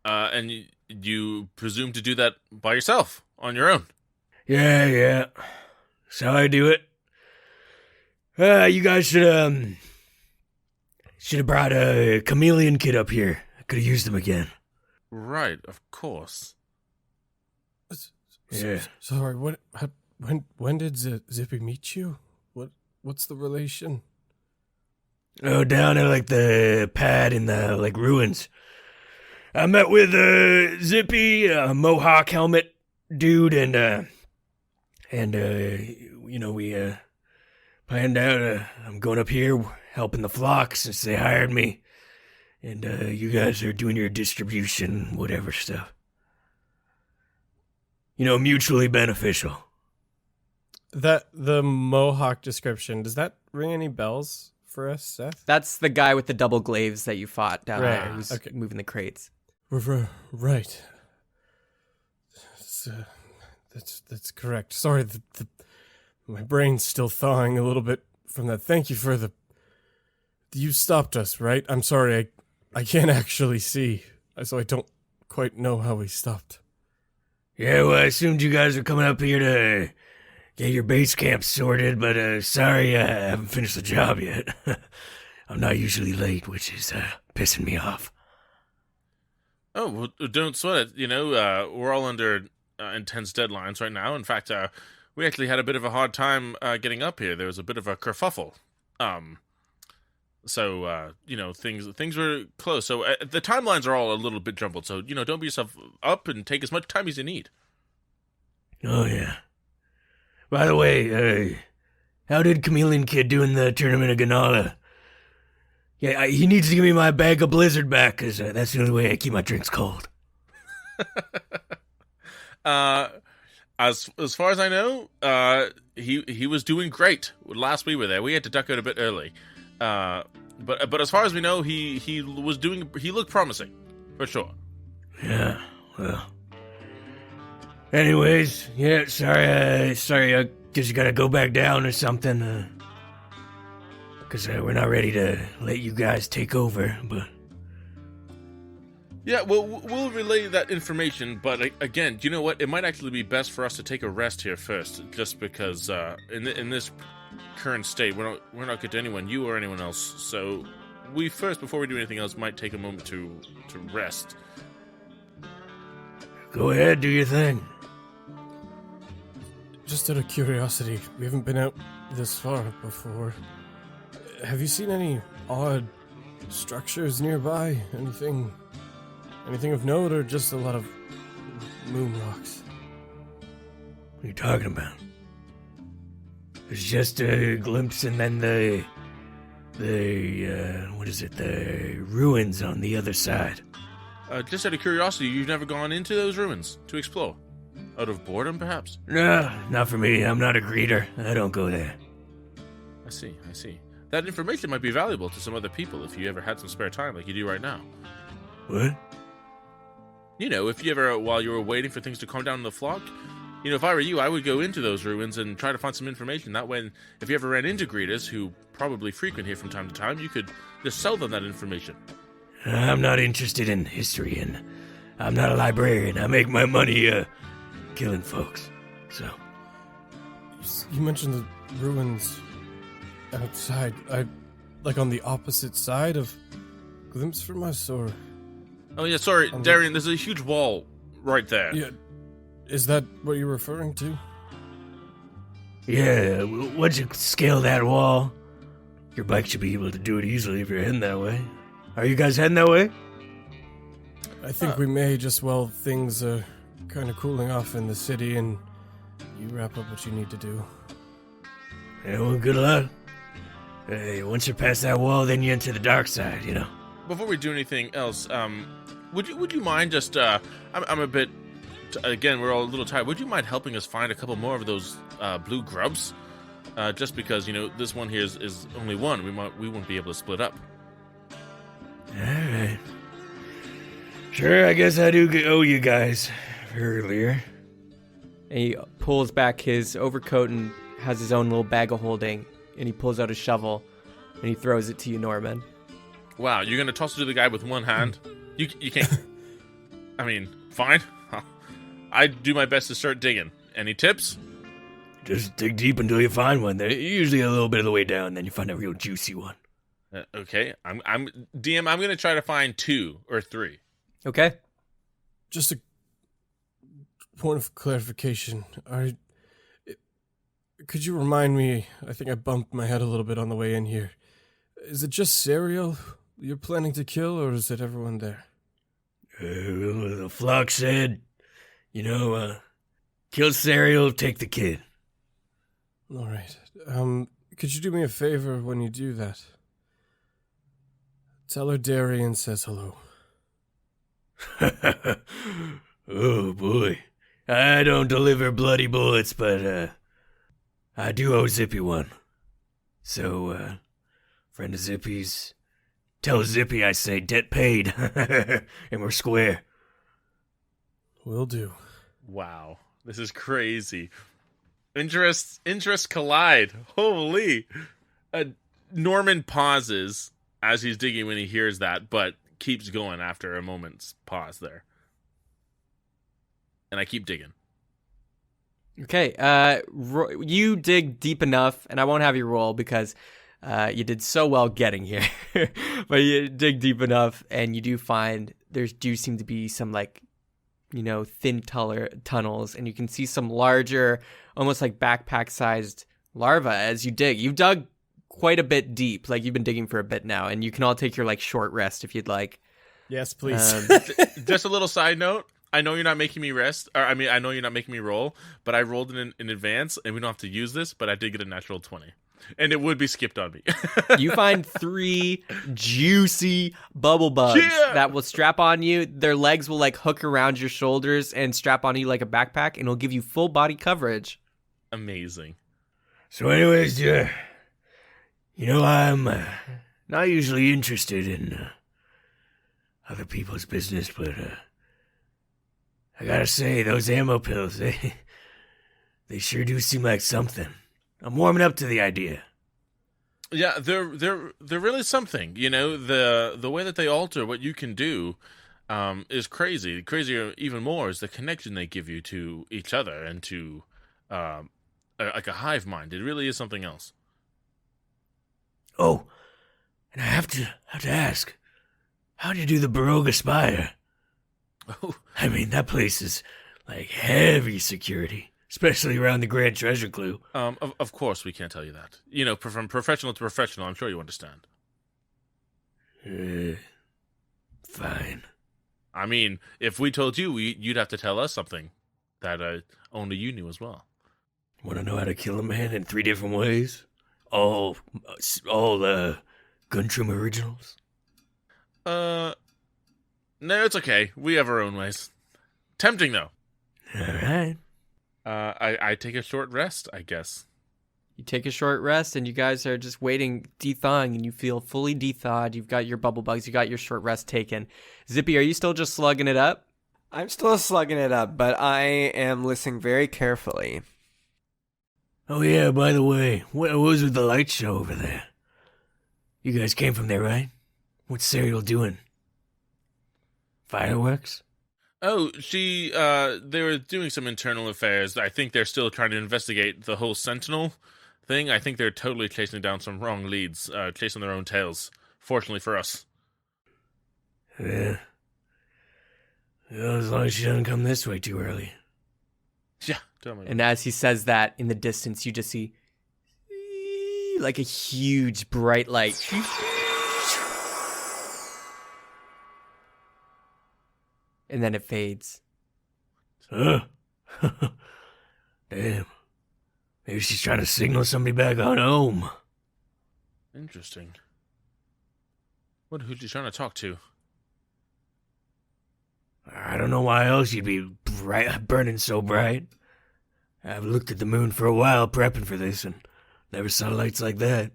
And you presume to do that by yourself, on your own? Yeah. That's how I do it. You guys should have brought a chameleon kid up here. I could have used him again. Right, of course. Yeah. Sorry, when did Zippy meet you? What's the relation? Oh, down at the pad in the ruins. I met with Zippy, a Mohawk helmet dude, and we planned out. I'm going up here helping the flock since they hired me, and you guys are doing your distribution, whatever stuff. Mutually beneficial. The Mohawk description, does that ring any bells for us, Seth? That's the guy with the double glaives that you fought down Right. there who's Okay. moving the crates. Right. That's correct. Sorry, my brain's still thawing a little bit from that. Thank you for you stopped us, right? I'm sorry, I can't actually see, so I don't quite know how we stopped. Yeah, well, I assumed you guys were coming up here to get your base camp sorted, but sorry, I haven't finished the job yet. I'm not usually late, which is pissing me off. Oh, well, don't sweat it. We're all under intense deadlines right now. In fact, we actually had a bit of a hard time getting up here. There was a bit of a kerfuffle. So things were close. So the timelines are all a little bit jumbled. So, don't beat yourself up and take as much time as you need. Oh, yeah. By the way, how did Chameleon Kid do in the Tournament of Ganala? Yeah, he needs to give me my bag of Blizzard back, because that's the only way I keep my drinks cold. As far as I know, he was doing great. Last we were there, we had to duck out a bit early. But as far as we know, he looked promising, for sure. Yeah, well. Anyways, yeah, sorry, I guess you gotta go back down or something, because we're not ready to let you guys take over, but... Yeah, well, we'll relay that information, but again, do you know what? It might actually be best for us to take a rest here first, just because in this current state, we're not good to anyone, you or anyone else. So we first, before we do anything else, might take a moment to rest. Go ahead, do your thing. Just out of curiosity, we haven't been out this far before. Have you seen any odd structures nearby? Anything of note, or just a lot of moon rocks? What are you talking about? There's just a glimpse and then the ruins on the other side. Just out of curiosity, you've never gone into those ruins to explore? Out of boredom, perhaps? No, not for me. I'm not a greeter. I don't go there. I see. That information might be valuable to some other people if you ever had some spare time like you do right now. What? If you ever, while you were waiting for things to calm down in the flock, if I were you, I would go into those ruins and try to find some information. That way, if you ever ran into greeters, who probably frequent here from time to time, you could just sell them that information. I'm not interested in history, and I'm not a librarian. I make my money, killing folks, so... You mentioned the ruins outside. On the opposite side of Glimpse from us, or... Oh, yeah, sorry, Darian, there's a huge wall right there. Yeah, is that what you're referring to? Yeah, once you scale that wall, your bike should be able to do it easily if you're heading that way. Are you guys heading that way? I think we may just while things are kind of cooling off in the city and you wrap up what you need to do. Yeah, well, good luck. Hey, once you're past that wall, then you enter the dark side, you know. Before we do anything else, would you mind just I'm a bit again, we're all a little tired. Would you mind helping us find a couple more of those blue grubs? Just because, you know, this one here is only one. We won't be able to split up. Alright. Sure, I guess I do owe you guys earlier. And he pulls back his overcoat and has his own little bag of holding. And he pulls out a shovel and he throws it to you, Norman. Wow, you're gonna toss it to the guy with one hand? You can't. I mean, fine. I do my best to start digging. Any tips? Just dig deep until you find one. They're usually a little bit of the way down, then you find a real juicy one. Okay, I'm DM. I'm gonna try to find 2 or 3. Okay. Just a point of clarification. Could you remind me, I think I bumped my head a little bit on the way in here. Is it just Serial you're planning to kill, or is it everyone there? The flock said, kill Serial, take the kid. All right. Could you do me a favor when you do that? Tell her Darian says hello. Oh, boy. I don't deliver bloody bullets, but, I do owe Zippy one. So, friend of Zippy's, tell Zippy I say debt paid, and we're square. Will do. Wow, this is crazy. Interests collide. Holy. Norman pauses as he's digging when he hears that, but keeps going after a moment's pause there. And I keep digging. Okay, you dig deep enough, and I won't have you roll because you did so well getting here. But you dig deep enough, and you do find there do seem to be some, thin tunnels, and you can see some larger, almost like backpack-sized larvae as you dig. You've dug quite a bit deep, you've been digging for a bit now, and you can all take your, short rest if you'd like. Yes, please. Just a little side note. I know you're not making me rest, I know you're not making me roll, but I rolled it in advance, and we don't have to use this, but I did get a natural 20. And it would be skipped on me. You find 3 juicy bubble bugs that will strap on you. Their legs will, hook around your shoulders and strap on you like a backpack, and it'll give you full body coverage. Amazing. So anyways, I'm not usually interested in other people's business, but I gotta say, those ammo pills, they sure do seem like something. I'm warming up to the idea. Yeah, they're really something. The way that they alter what you can do is crazy. Crazier even more is the connection they give you to each other and to like a hive mind. It really is something else. Oh, and I have to ask, how do you do the Baroga Spire? Oh, I mean, that place is heavy security, especially around the Grand Treasure Clue. Of course we can't tell you that. From professional to professional, I'm sure you understand. Fine. I mean, if we told you, you'd have to tell us something that only you knew as well. Want to know how to kill a man in 3 different ways? All Guntram originals? No, it's okay. We have our own ways. Tempting, though. All right. I take a short rest, I guess. You take a short rest, and you guys are just waiting, de-thawing, and you feel fully de-thawed. You've got your bubble bugs. You got your short rest taken. Zippy, are you still just slugging it up? I'm still slugging it up, but I am listening very carefully. Oh, yeah, by the way, what was with the light show over there? You guys came from there, right? What's Serial doing? Fireworks? Oh, they were doing some internal affairs. I think they're still trying to investigate the whole Sentinel thing. I think they're totally chasing down some wrong leads, chasing their own tails. Fortunately for us. Yeah. Well, as long as she doesn't come this way too early. Yeah, tell me. And as he says that, in the distance, you just see a huge bright light. and then it fades. Huh? Damn. Maybe she's trying to signal somebody back on home. Interesting. Who's she trying to talk to? I don't know why else you'd be burning so bright. I've looked at the moon for a while prepping for this and never saw lights like that.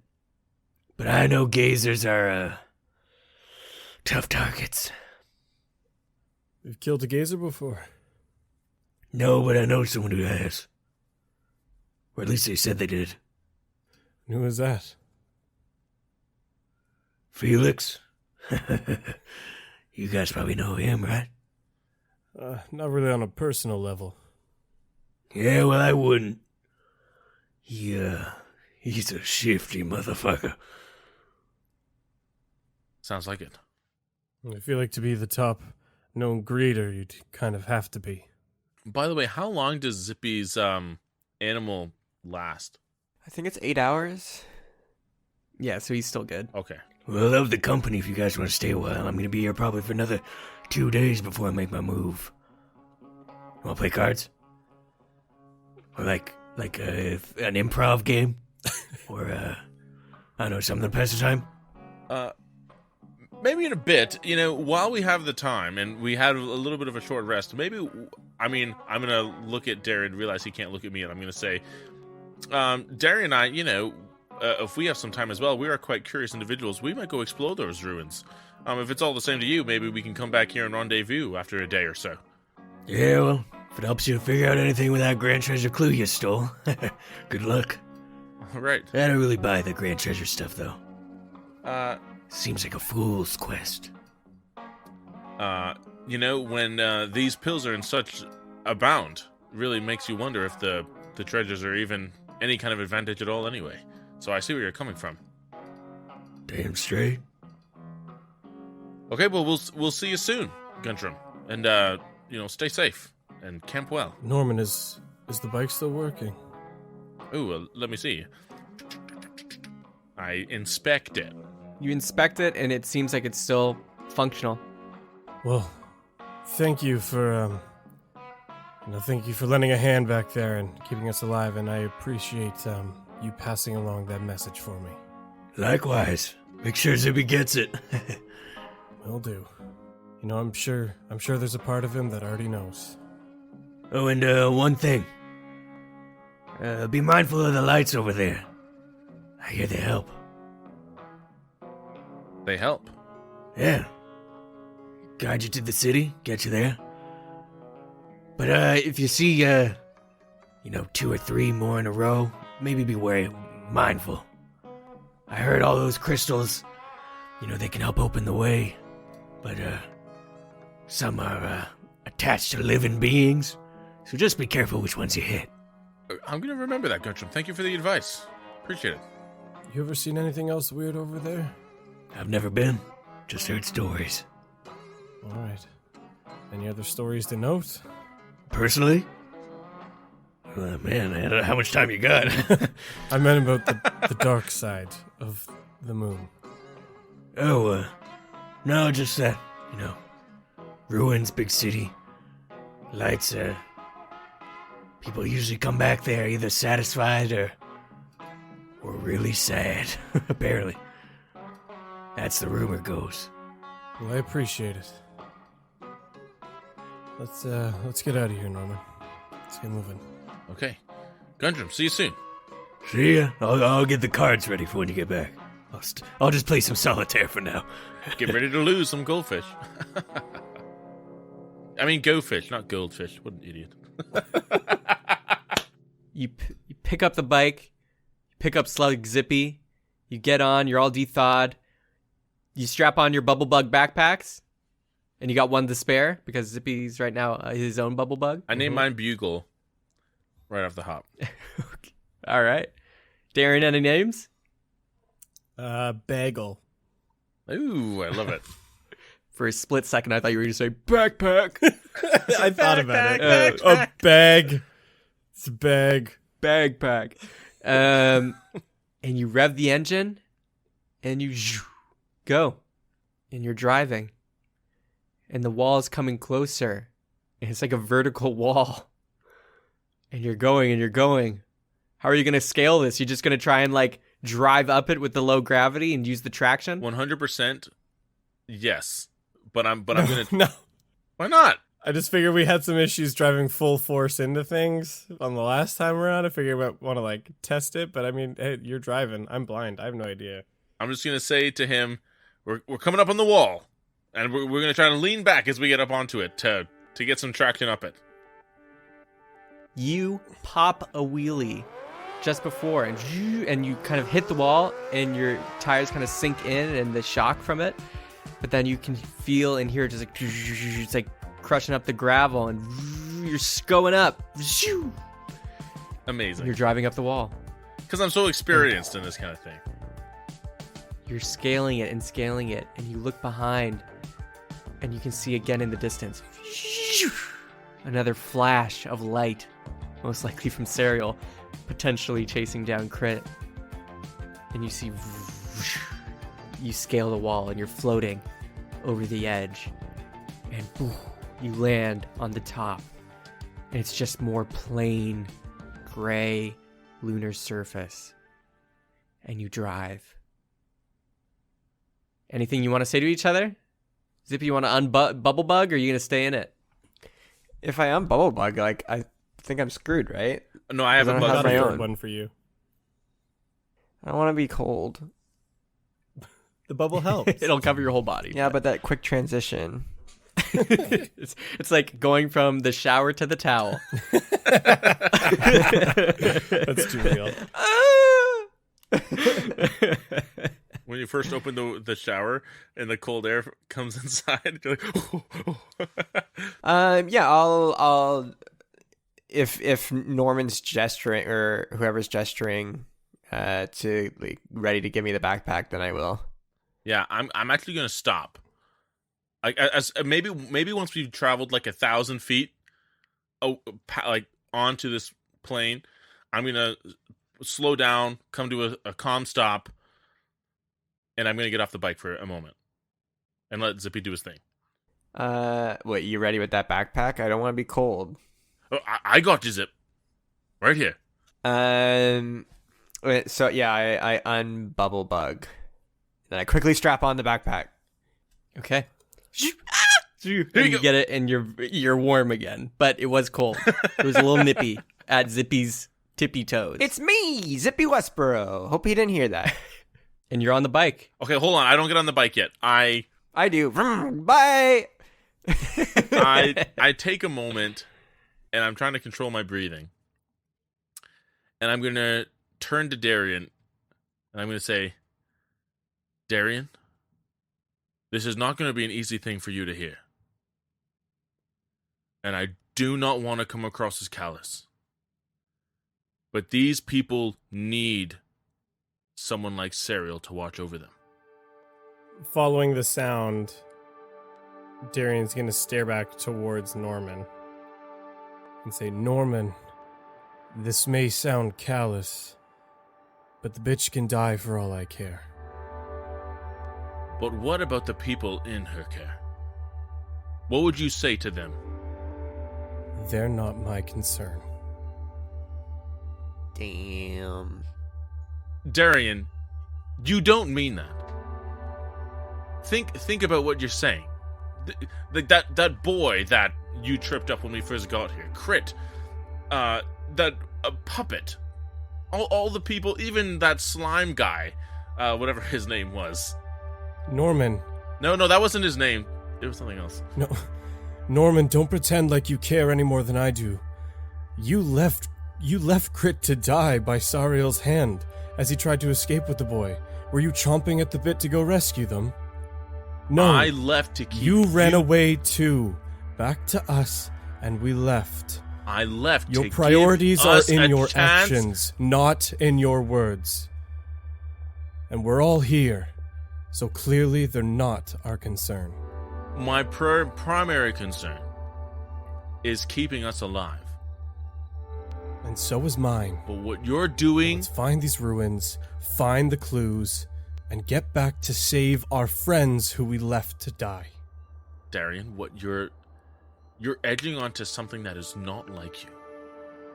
But I know gazers are, tough targets. You've killed a gazer before? No, but I know someone who has. Or at least they said they did. Who was that? Felix? You guys probably know him, right? Not really on a personal level. Yeah, well, I wouldn't. He's a shifty motherfucker. Sounds like it. I feel like to be the top known greeter, you'd kind of have to be. By the way, how long does Zippy's animal last? I think it's 8 hours. Yeah, so he's still good. Okay. Well, I love the company if you guys want to stay a while. I'm going to be here probably for another 2 days before I make my move. Want to play cards? Or like an improv game? Or, I don't know, something to pass the time? Maybe in a bit, while we have the time and we had a little bit of a short rest, maybe, I'm going to look at Darren, realize he can't look at me, and I'm going to say, Darren and I, if we have some time as well, we are quite curious individuals. We might go explore those ruins. If it's all the same to you, maybe we can come back here and rendezvous after a day or so. Yeah, well, if it helps you to figure out anything with that grand treasure clue you stole, good luck. All right. I don't really buy the grand treasure stuff, though. Seems like a fool's quest. When these pills are in such abound, really makes you wonder if the treasures are even any kind of advantage at all anyway. So I see where you're coming from. Damn straight. Okay, well, we'll see you soon, Guntram. And, stay safe and camp well. Norman, is the bike still working? Ooh, let me see. I inspect it. You inspect it, and it seems like it's still functional. Well, thank you for lending a hand back there and keeping us alive, and I appreciate you passing along that message for me. Likewise. Make sure Zippy gets it. Will do. I'm sure there's a part of him that already knows. Oh, and one thing. Be mindful of the lights over there. I hear they help. They help. Yeah. Guide you to the city, get you there. But if you see 2 or 3 more in a row, maybe be mindful. I heard all those crystals, they can help open the way. But some are attached to living beings, so just be careful which ones you hit. I'm going to remember that, Guntram. Thank you for the advice. Appreciate it. You ever seen anything else weird over there? I've never been, just heard stories. All right. Any other stories to note? Personally? Man, how much time you got? I meant about the dark side of the moon. Oh, no, just that, ruins, big city, lights, people usually come back there either satisfied or really sad, apparently. That's the rumor goes. Well, I appreciate it. Let's get out of here, Norman. Let's get moving. Okay. Guntram, see you soon. See ya. I'll get the cards ready for when you get back. I'll just play some solitaire for now. Get ready to lose some goldfish. I mean, go fish, not goldfish. What an idiot. You pick up the bike, you pick up Slug Zippy, you get on, you're all de-thawed, you strap on your bubble bug backpacks, and you got one to spare because Zippy's right now his own bubble bug. I named mine Bugle right off the hop. All right. Darren, any names? Bagel. Ooh, I love it. For a split second, I thought you were going to say backpack. I thought about it. A bag. It's a bag. Bagpack. And you rev the engine, and you go. And you're driving. and the wall is coming closer. And it's like a vertical wall. And you're going and you're going. How are you going to scale this? You're just going to try and like drive up it with the low gravity and use the traction? 100%. Yes, but I'm gonna. No. Why not? I just figured we had some issues driving full force into things on the last time around. I figured I want to like test it, but I mean, hey, you're driving. I'm blind. I have no idea. I'm just gonna say to him, we're coming up on the wall, and we're gonna try to lean back as we get up onto it to get some traction up it. You pop a wheelie just before, and you kind of hit the wall, and your tires kind of sink in, and the shock from it. But then you can feel and hear just like it's like crushing up the gravel, and you're going up. Amazing. You're driving up the wall. Because I'm so experienced in this kind of thing. You're scaling it, and you look behind, and you can see again in the distance another flash of light, most likely from Serial, potentially chasing down Crit. And you see you scale the wall, and you're floating over the edge, and you land on the top, and it's just more plain gray lunar surface, and you drive. Anything you want to say to each other? Zippy, you want to bubble bug, or are you going to stay in it? If I unbubble bug, like, I think I'm screwed, right? No, I have a I don't bug. have Got my a own. good one for you. I don't want to be cold. The bubble helps. It'll cover your whole body. Yeah, but that quick transition. It's like going from the shower to the towel. That's too real. When you first open the shower and the cold air comes inside, you're like, Yeah, I'll if Norman's gesturing or whoever's gesturing to like ready to give me the backpack, then I will. yeah, I'm actually gonna stop. As maybe once we've traveled like 1,000 feet, like onto this plane, I'm gonna slow down, come to a calm stop, and I'm gonna get off the bike for a moment and let Zippy do his thing. What, you ready with that backpack? I don't want to be cold. Oh, I got you, Zip, right here. So yeah, I unbubble bug, then I quickly strap on the backpack. Okay. you And you go. get it, and you're warm again, but it was cold. It was a little nippy at Zippy's tippy toes. It's me, Zippy Westboro. Hope he didn't hear that. And you're on the bike. Okay, hold on. I don't get on the bike yet. I do. Bye. I take a moment, and I'm trying to control my breathing. And I'm going to turn to Darian, and I'm going to say, Darian, this is not going to be an easy thing for you to hear. And I do not want to come across as callous. But these people need someone like Serial to watch over them. Following the sound, Darian's going to stare back towards Norman and say, Norman, this may sound callous, but the bitch can die for all I care. But what about the people in her care? What would you say to them? They're not my concern. Damn. Darian, you don't mean that. Think about what you're saying. That boy that you tripped up when we first got here, Crit, that puppet, all the people, even that slime guy, whatever his name was. Norman. No, that wasn't his name. It was something else. No. Norman, don't pretend like you care any more than I do. You left Crit to die by Sariel's hand as he tried to escape with the boy. Were you chomping at the bit to go rescue them? No. I left to keep You ran away too. Back to us, and we left. I left Your to priorities give are us in a your chance. actions, not in your words. And we're all here, so clearly they're not our concern. My primary concern is keeping us alive. And so is mine. But what you're doing... Let's find these ruins, find the clues, and get back to save our friends who we left to die. Darian, what you're edging onto something that is not like you.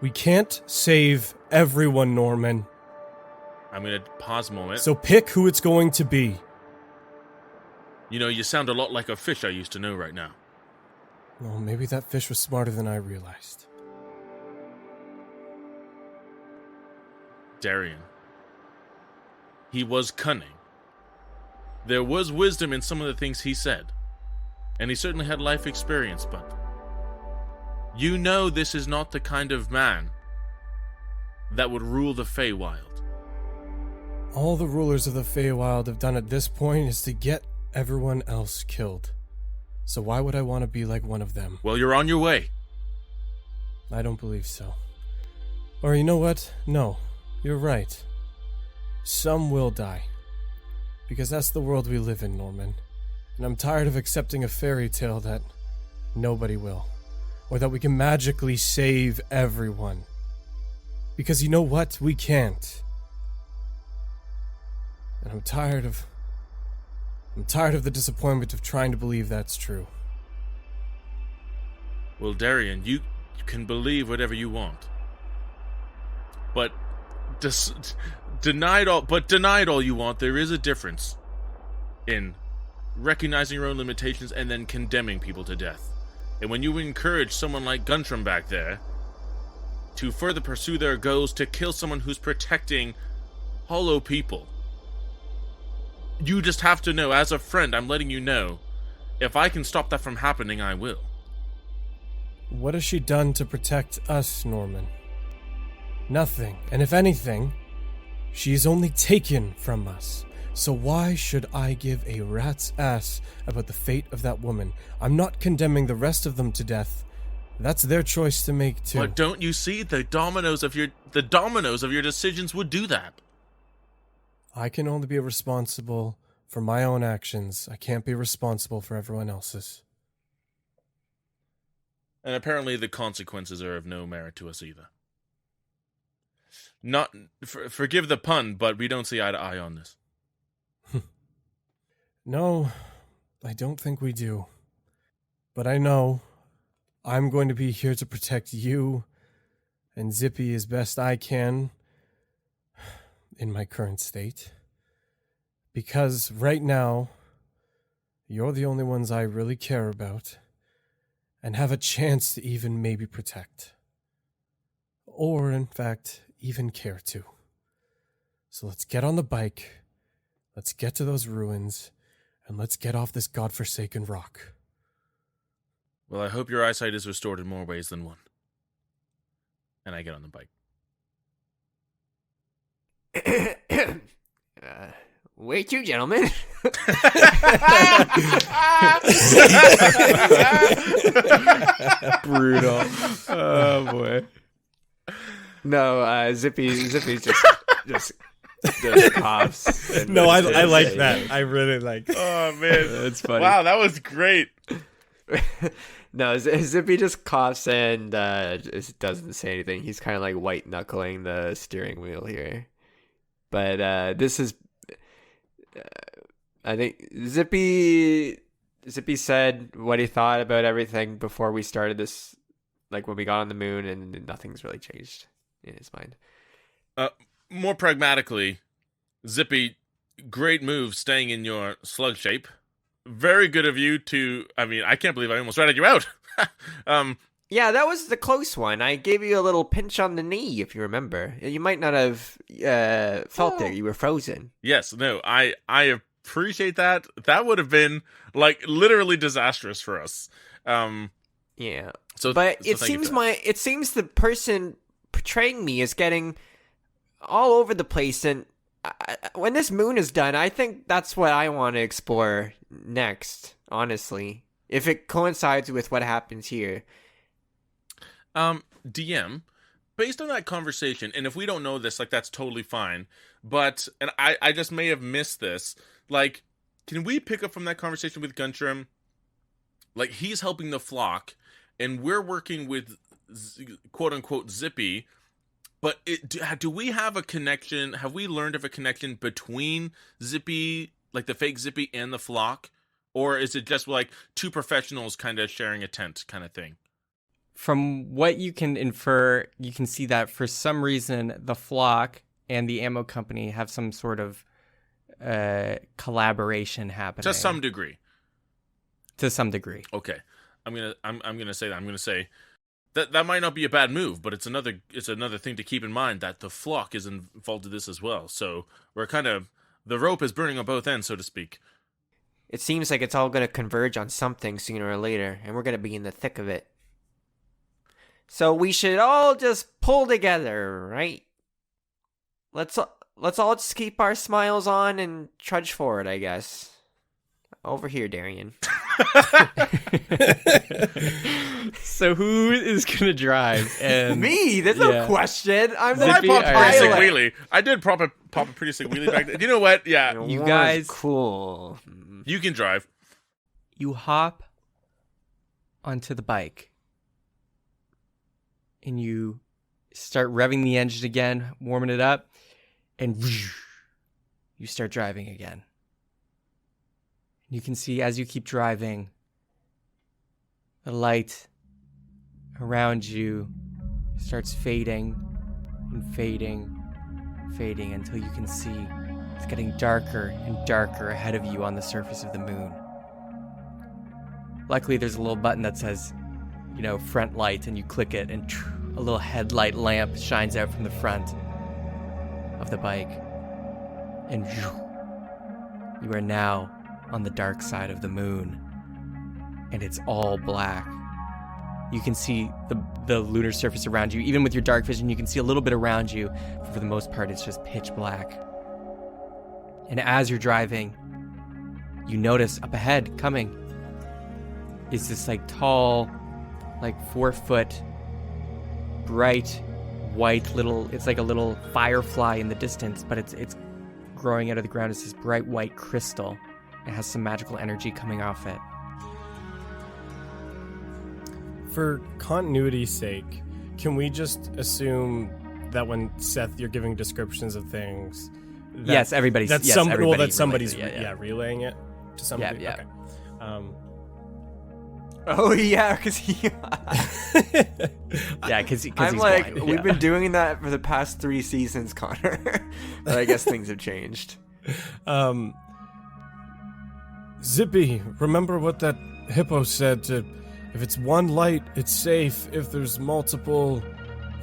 We can't save everyone, Norman. I'm going to pause a moment. So pick who it's going to be. You know, you sound a lot like a fish I used to know right now. Well, maybe that fish was smarter than I realized. Darian. He was cunning. There was wisdom in some of the things he said. And he certainly had life experience, but you know this is not the kind of man that would rule the Feywild. All the rulers of the Feywild have done at this point is to get everyone else killed. So why would I want to be like one of them? Well, you're on your way. I don't believe so. Or you know what? No, you're right. Some will die. Because that's the world we live in, Norman. And I'm tired of accepting a fairy tale that nobody will. Or that we can magically save everyone. Because you know what? We can't. And I'm tired of the disappointment of trying to believe that's true. Well, Darian, you can whatever you want. But denied all you want, there is a difference in recognizing your own limitations and then condemning people to death. And when you encourage someone like Guntram back there to further pursue their goals, to kill someone who's protecting hollow people, you just have to know, as a friend, I'm letting you know, if I can stop that from happening, I will. What has she done to protect us, Norman? Nothing. And if anything, she is only taken from us. So why should I give a rat's ass about the fate of that woman? I'm not condemning the rest of them to death. That's their choice to make too. But don't you see, the dominoes of your decisions would do that? I can only be responsible for my own actions. I can't be responsible for everyone else's. And apparently the consequences are of no merit to us either. Forgive the pun, but we don't see eye to eye on this. No, I don't think we do. But I know I'm going to be here to protect you and Zippy as best I can in my current state. Because right now, you're the only ones I really care about and have a chance to even maybe protect. Or, in fact, even care to. So let's get on the bike, let's get to those ruins, and let's get off this godforsaken rock. Well, I hope your eyesight is restored in more ways than one. And I get on the bike. Where to, gentlemen? Brutal. Oh boy. No, Zippy just coughs. And No, I like that. I really like that. Oh, man. That's funny. Wow, that was great. No, Zippy just coughs and just doesn't say anything. He's kind of like white knuckling the steering wheel here. But this is, I think Zippy said what he thought about everything before we started this, like when we got on the moon, and nothing's really changed in his mind. More pragmatically, Zippy, great move staying in your slug shape. Very good of you to, I can't believe I almost ratted you out. Yeah, that was the close one. I gave you a little pinch on the knee, if you remember. You might not have felt it. You were frozen. Yes, no, I appreciate that. That would have been, like, literally disastrous for us. Yeah. So, But so it thank you seems for that. it seems the person portraying me is getting all over the place, and when this moon is done, I think that's what I want to explore next, honestly. If it coincides with what happens here. DM, based on that conversation, and if we don't know this, like, that's totally fine, but, and I just may have missed this, like, can we pick up from that conversation with Guntram? Like, he's helping the flock, and we're working with, quote-unquote, Zippy, but do we have a connection, have we learned of a connection between Zippy, like the fake Zippy, and the flock? Or is it just like two professionals kind of sharing a tent kind of thing? From what you can infer, you can see that for some reason the flock and the ammo company have some sort of collaboration happening. To some degree. To some degree. Okay. I'm gonna say that. I'm gonna say that might not be a bad move, but it's another thing to keep in mind that the flock is involved in this as well. So we're kind of, the rope is burning on both ends, so to speak. It seems like it's all going to converge on something sooner or later, and we're going to be in the thick of it. So we should all just pull together, right? Let's all just keep our smiles on and trudge forward, I guess. Over here, Darian. So who is gonna drive? And Me? There's no question. I'm the Zippy, I popped a alright. pretty sick pilot. wheelie. I did pop a pretty sick wheelie back then. You know what? Yeah, You Warren's guys- cool. you can drive. you hop onto the bike and you start revving the engine again, warming it up, and you start driving again. You can see as you keep driving, the light around you starts fading and fading, fading until you can see it's getting darker and darker ahead of you on the surface of the moon. Luckily, there's a little button that says, front light, and you click it, and a little headlight lamp shines out from the front of the bike. And you are now on the dark side of the moon, and it's all black. You can see the lunar surface around you. Even with your dark vision, you can see a little bit around you. But for the most part, it's just pitch black. And as you're driving, you notice up ahead coming is this tall, 4-foot, bright, white little, it's like a little firefly in the distance, but it's growing out of the ground. It's this bright white crystal. It has some magical energy coming off it. For continuity's sake, can we just assume that when Seth, you're giving descriptions of things, Yes, everybody's. that's yes, somebody's relays it, relaying it to somebody. Yeah. Okay. Oh, yeah, because he... Yeah, because I'm he's like, blind. we've Yeah. been doing that for the past 3 seasons, Connor. But I guess things have changed. Zippy, remember what that hippo said to, if it's one light, it's safe. If there's multiple,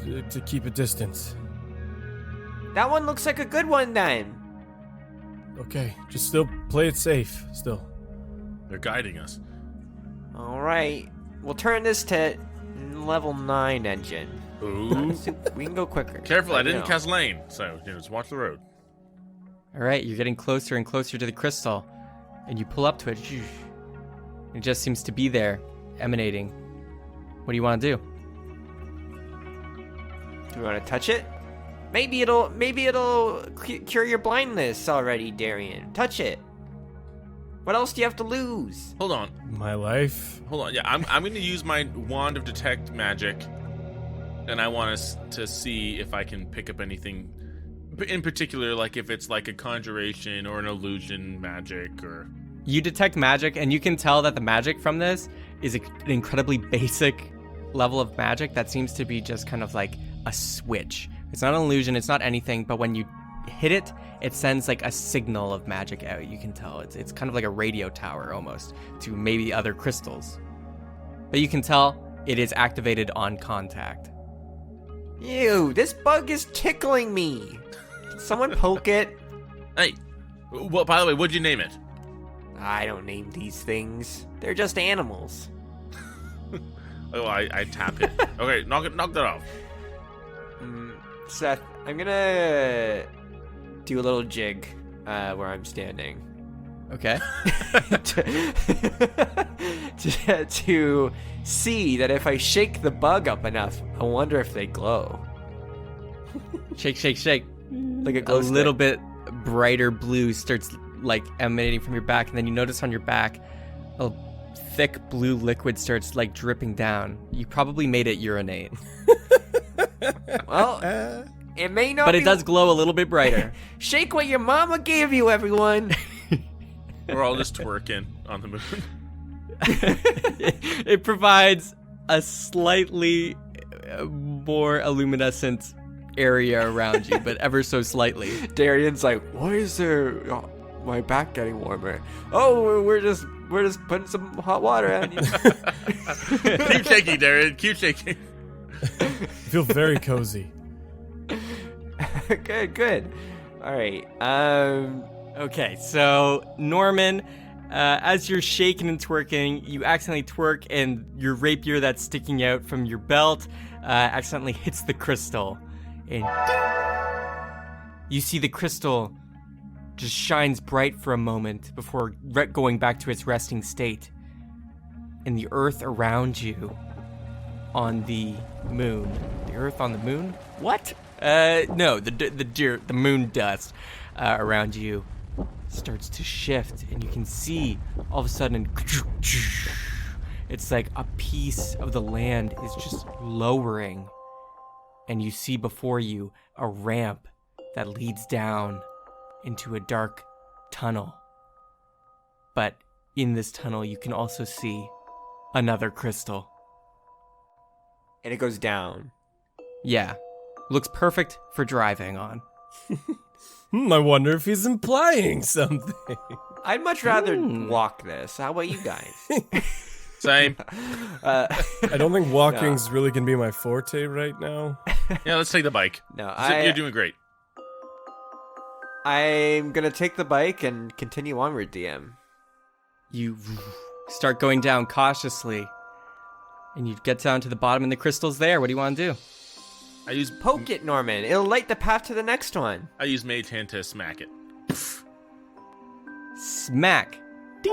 to keep a distance. That one looks like a good one, then. Okay, just still play it safe, still. They're guiding us. All right. We'll turn this to level 9 engine. Ooh. So we can go quicker. Careful, I didn't know. cast lane, so just watch the road. All right, you're getting closer and closer to the crystal, and you pull up to it. It just seems to be there, emanating. What do you want to do? Do we want to touch it? Maybe it'll cure your blindness already, Darian. Touch it. What else do you have to lose? Hold on. My life. Hold on. Yeah, I'm going to use my wand of detect magic, and I want us to see if I can pick up anything in particular, like if it's like a conjuration or an illusion magic or... You detect magic, and you can tell that the magic from this is an incredibly basic level of magic that seems to be just kind of like a switch. It's not an illusion, it's not anything, but when you hit it, it sends like a signal of magic out. You can tell it's kind of like a radio tower almost to maybe other crystals. But you can tell it is activated on contact. Ew, this bug is tickling me. Can someone poke it? Hey, well, by the way, what'd you name it? I don't name these things. They're just animals. Oh, I tap it. Okay, knock that off. Seth, I'm gonna do a little jig where I'm standing. Okay. to see that if I shake the bug up enough, I wonder if they glow. Shake, shake, shake. Like a A glow little stick. bit brighter blue starts like emanating from your back, and then you notice on your back a thick blue liquid starts like dripping down. You probably made it urinate, Well, it may not but be... it does glow a little bit brighter. Shake what your mama gave you, everyone! We're all just twerking on the moon. It provides a slightly more luminescent area around you, but ever so slightly. Darian's like, why is there my back getting warmer? Oh, we're just putting some hot water on you. Keep shaking, Darian. Keep shaking. I feel very cozy. Good. All right. Okay, so Norman, as you're shaking and twerking, you accidentally twerk, and your rapier that's sticking out from your belt accidentally hits the crystal, and you see the crystal just shines bright for a moment before going back to its resting state. And the earth around you on the moon. The earth on the moon? What? No, the moon dust around you starts to shift, and you can see all of a sudden it's like a piece of the land is just lowering, and you see before you a ramp that leads down into a dark tunnel. But in this tunnel, you can also see another crystal. And it goes down. Yeah. Looks perfect for driving on. I wonder if he's implying something. I'd much rather walk this. How about you guys? Same. I don't think walking's really going to be my forte right now. Yeah, let's take the bike. No, You're doing great. I'm gonna take the bike and continue onward, DM. You start going down cautiously, and you get down to the bottom, and the crystal's there. What do you want to do? I use Poke it, Norman. It'll light the path to the next one. I use Mage Hand to smack it. Smack. Ding!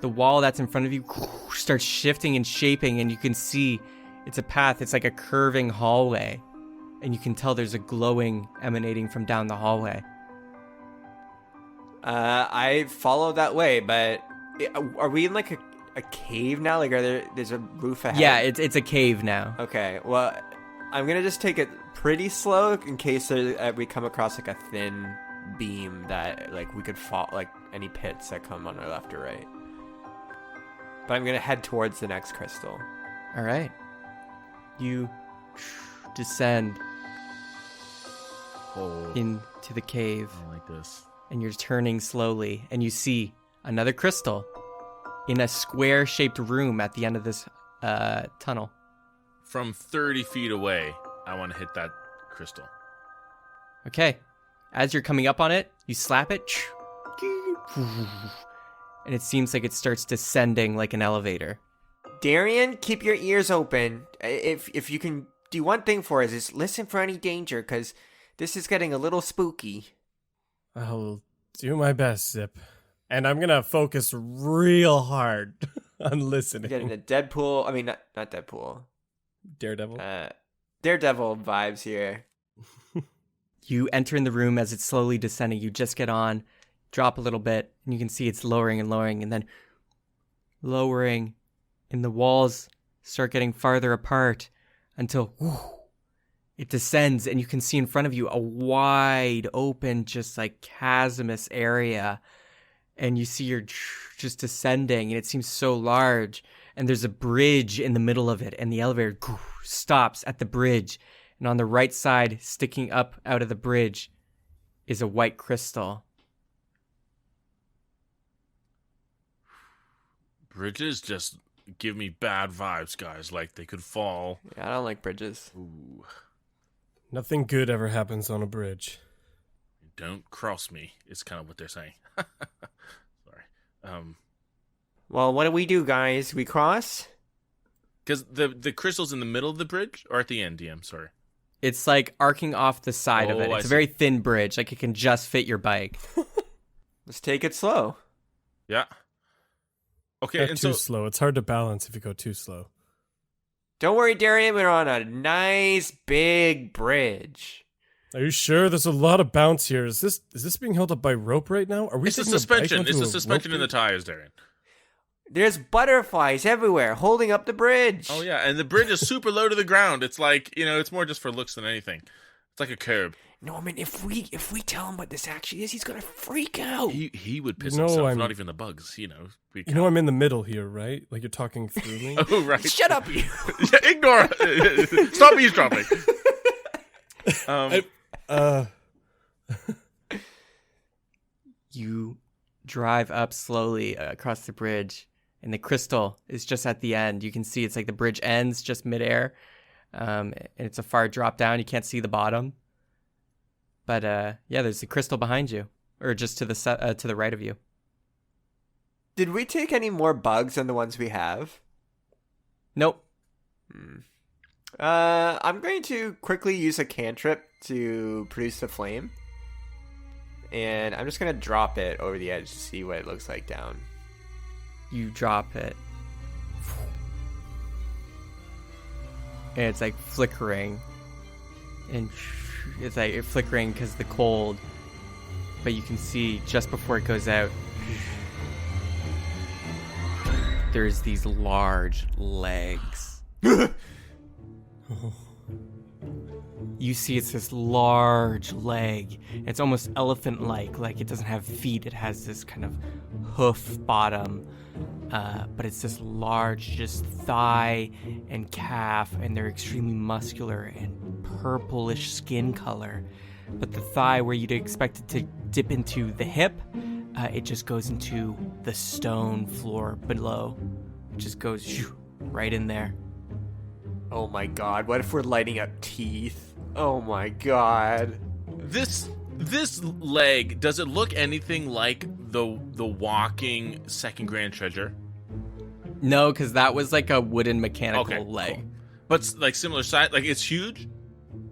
The wall that's in front of you starts shifting and shaping, and you can see it's a path. It's like a curving hallway, and you can tell there's a glowing emanating from down the hallway. I follow that way, but are we in like a cave now? Like, there's a roof ahead? Yeah, it's a cave now. Okay, well, I'm gonna just take it pretty slow in case we come across like a thin beam that like we could fall, like any pits that come on our left or right. But I'm gonna head towards the next crystal. All right. You descend into the cave, I like this. and you're turning slowly, and you see another crystal in a square-shaped room at the end of this tunnel. From 30 feet away, I want to hit that crystal. Okay. As you're coming up on it, you slap it, and it seems like it starts descending like an elevator. Darian, keep your ears open. If you can do one thing for us, is listen for any danger, because this is getting a little spooky. I'll do my best, Zip. And I'm going to focus real hard on listening. Getting the Deadpool, I mean, not Deadpool. Daredevil? Daredevil vibes here. You enter in the room as it's slowly descending. You just get on, drop a little bit, and you can see it's lowering and lowering, and then lowering, and the walls start getting farther apart until it descends, and you can see in front of you a wide open, just like chasmous area, and you see you're just descending, and it seems so large, and there's a bridge in the middle of it, and the elevator stops at the bridge, and on the right side, sticking up out of the bridge, is a white crystal. Bridges just give me bad vibes, guys. Like they could fall. Yeah, I don't like bridges. Ooh. Nothing good ever happens on a bridge. Don't cross me. It's kind of what they're saying. Sorry. Well, what do we do, guys? We cross? Because the crystal's in the middle of the bridge or at the end, DM? Sorry. It's like arcing off the side of it. I It's a see. very thin bridge, like it can just fit your bike. Let's take it slow. Yeah. Okay, Not and too so slow. It's hard to balance if you go too slow. Don't worry, Darian, we're on a nice big bridge. Are you sure? There's a lot of bounce here. Is this being held up by rope right now? Are we it's a taking bike suspension. onto It's a a suspension rope in the tires, Darren. There's butterflies everywhere holding up the bridge. Oh yeah, and the bridge is super low to the ground. It's like, it's more just for looks than anything. It's like a curb. Norman, if we tell him what this actually is, he's gonna freak out. He would piss You know, himself, I'm- not even the bugs, you know. You know I'm in the middle here, right? Like you're talking through me. Oh, right. Shut up, you. Ignore. Stop eavesdropping. You drive up slowly across the bridge, and the crystal is just at the end. You can see it's like the bridge ends just midair, and it's a far drop down. You can't see the bottom, but yeah, there's a crystal behind you, or just to the right of you. Did we take any more bugs than the ones we have? Nope. I'm going to quickly use a cantrip to produce the flame. And I'm just going to drop it over the edge to see what it looks like down. You drop it, and it's like flickering, and it's like flickering because of the cold. But you can see just before it goes out, there's these large legs. You see it's this large leg. It's almost elephant-like, like it doesn't have feet. It has this kind of hoof bottom. But it's this large just thigh and calf, and they're extremely muscular and purplish skin color. But the thigh, where you'd expect it to dip into the hip, it just goes into the stone floor below. It just goes right in there. Oh my god, what if we're lighting up teeth? Oh my god. This leg, does it look anything like the walking second grand treasure? No, because that was like a wooden mechanical Okay, leg. cool. But like similar size, like it's huge.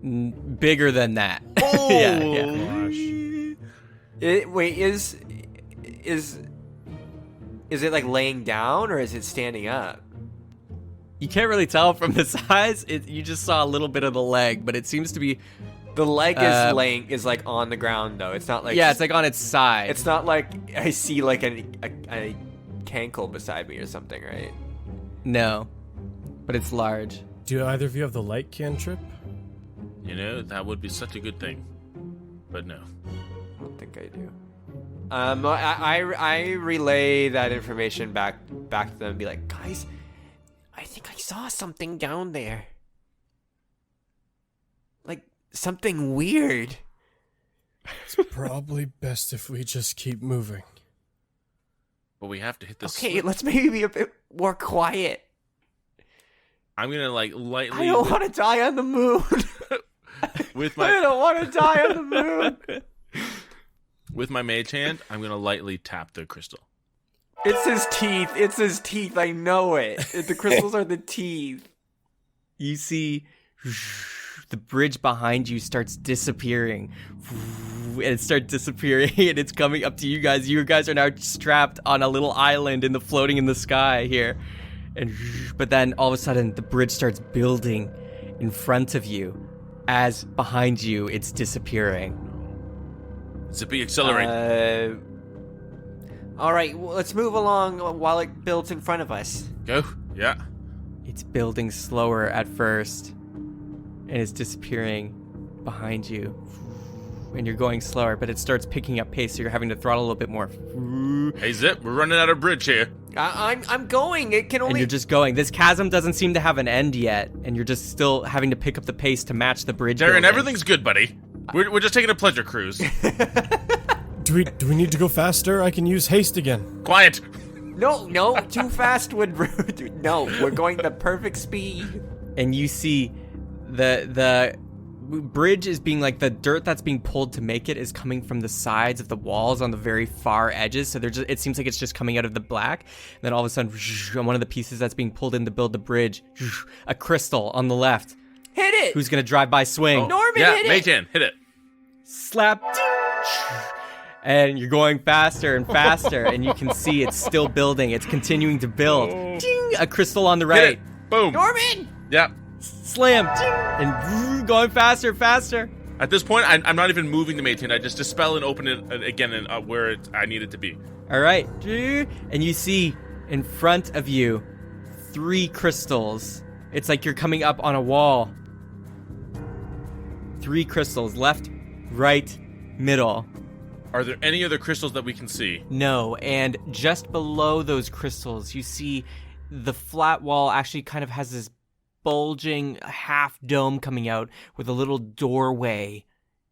Bigger than that. Oh, yeah. Wait, is it like laying down or is it standing up? You can't really tell from the size. You just saw a little bit of the leg, but it seems to be. The leg is like on the ground though. It's not like Yeah, it's like on its side. it's not like I see like a cankle beside me or something, right? No, but it's large. Do either of you have the light cantrip? You know, that would be such a good thing. But no. I don't think I do. I relay that information back to them and be like, guys, I think I saw something down there. Like something weird. It's probably best if we just keep moving. But we have to hit this. Okay, let's maybe be a bit more quiet. I'm gonna like lightly. I don't want to die on the moon. with I my don't want to die on the moon. with my mage hand, I'm gonna lightly tap the crystal. It's his teeth. It's his teeth. I know it. The crystals are the teeth. You see the bridge behind you starts disappearing. And it starts disappearing, and it's coming up to you guys. You guys are now strapped on a little island floating in the sky here. But then all of a sudden, the bridge starts building in front of you. As behind you, it's disappearing. Zippy, accelerate. All right, well, let's move along while it builds in front of us. Go. Yeah. It's building slower at first, and it's disappearing behind you. And you're going slower, but it starts picking up pace, so you're having to throttle a little bit more. Hey, Zip, we're running out of bridge here. I'm going. It can And only. you're just going. This chasm doesn't seem to have an end yet, and you're just still having to pick up the pace to match the bridge. Darren, building. everything's good, buddy. We're just taking a pleasure cruise. Do we need to go faster? I can use haste again. Quiet. No, too fast would. No, we're going the perfect speed. And you see the bridge is being like the dirt that's being pulled to make it is coming from the sides of the walls on the very far edges. So it seems like it's just coming out of the black. And then all of a sudden, on one of the pieces that's being pulled in to build the bridge, a crystal on the left. Hit it. Who's gonna drive by swing? Norman, Yeah, hit mage it. hand, hit it. Slap. And you're going faster and faster, and you can see it's still building. It's continuing to build. Ding! A crystal on the Hit right. it. Boom. Norman. Yeah. Slam. And going faster and faster. At this point, I'm not even moving the mage hand. I just dispel and open it again and where I need it to be. All right. And you see in front of you 3 crystals. It's like you're coming up on a wall. 3 crystals, left, right middle. Are there any other crystals that we can see? No, and just below those crystals, you see the flat wall actually kind of has this bulging half dome coming out with a little doorway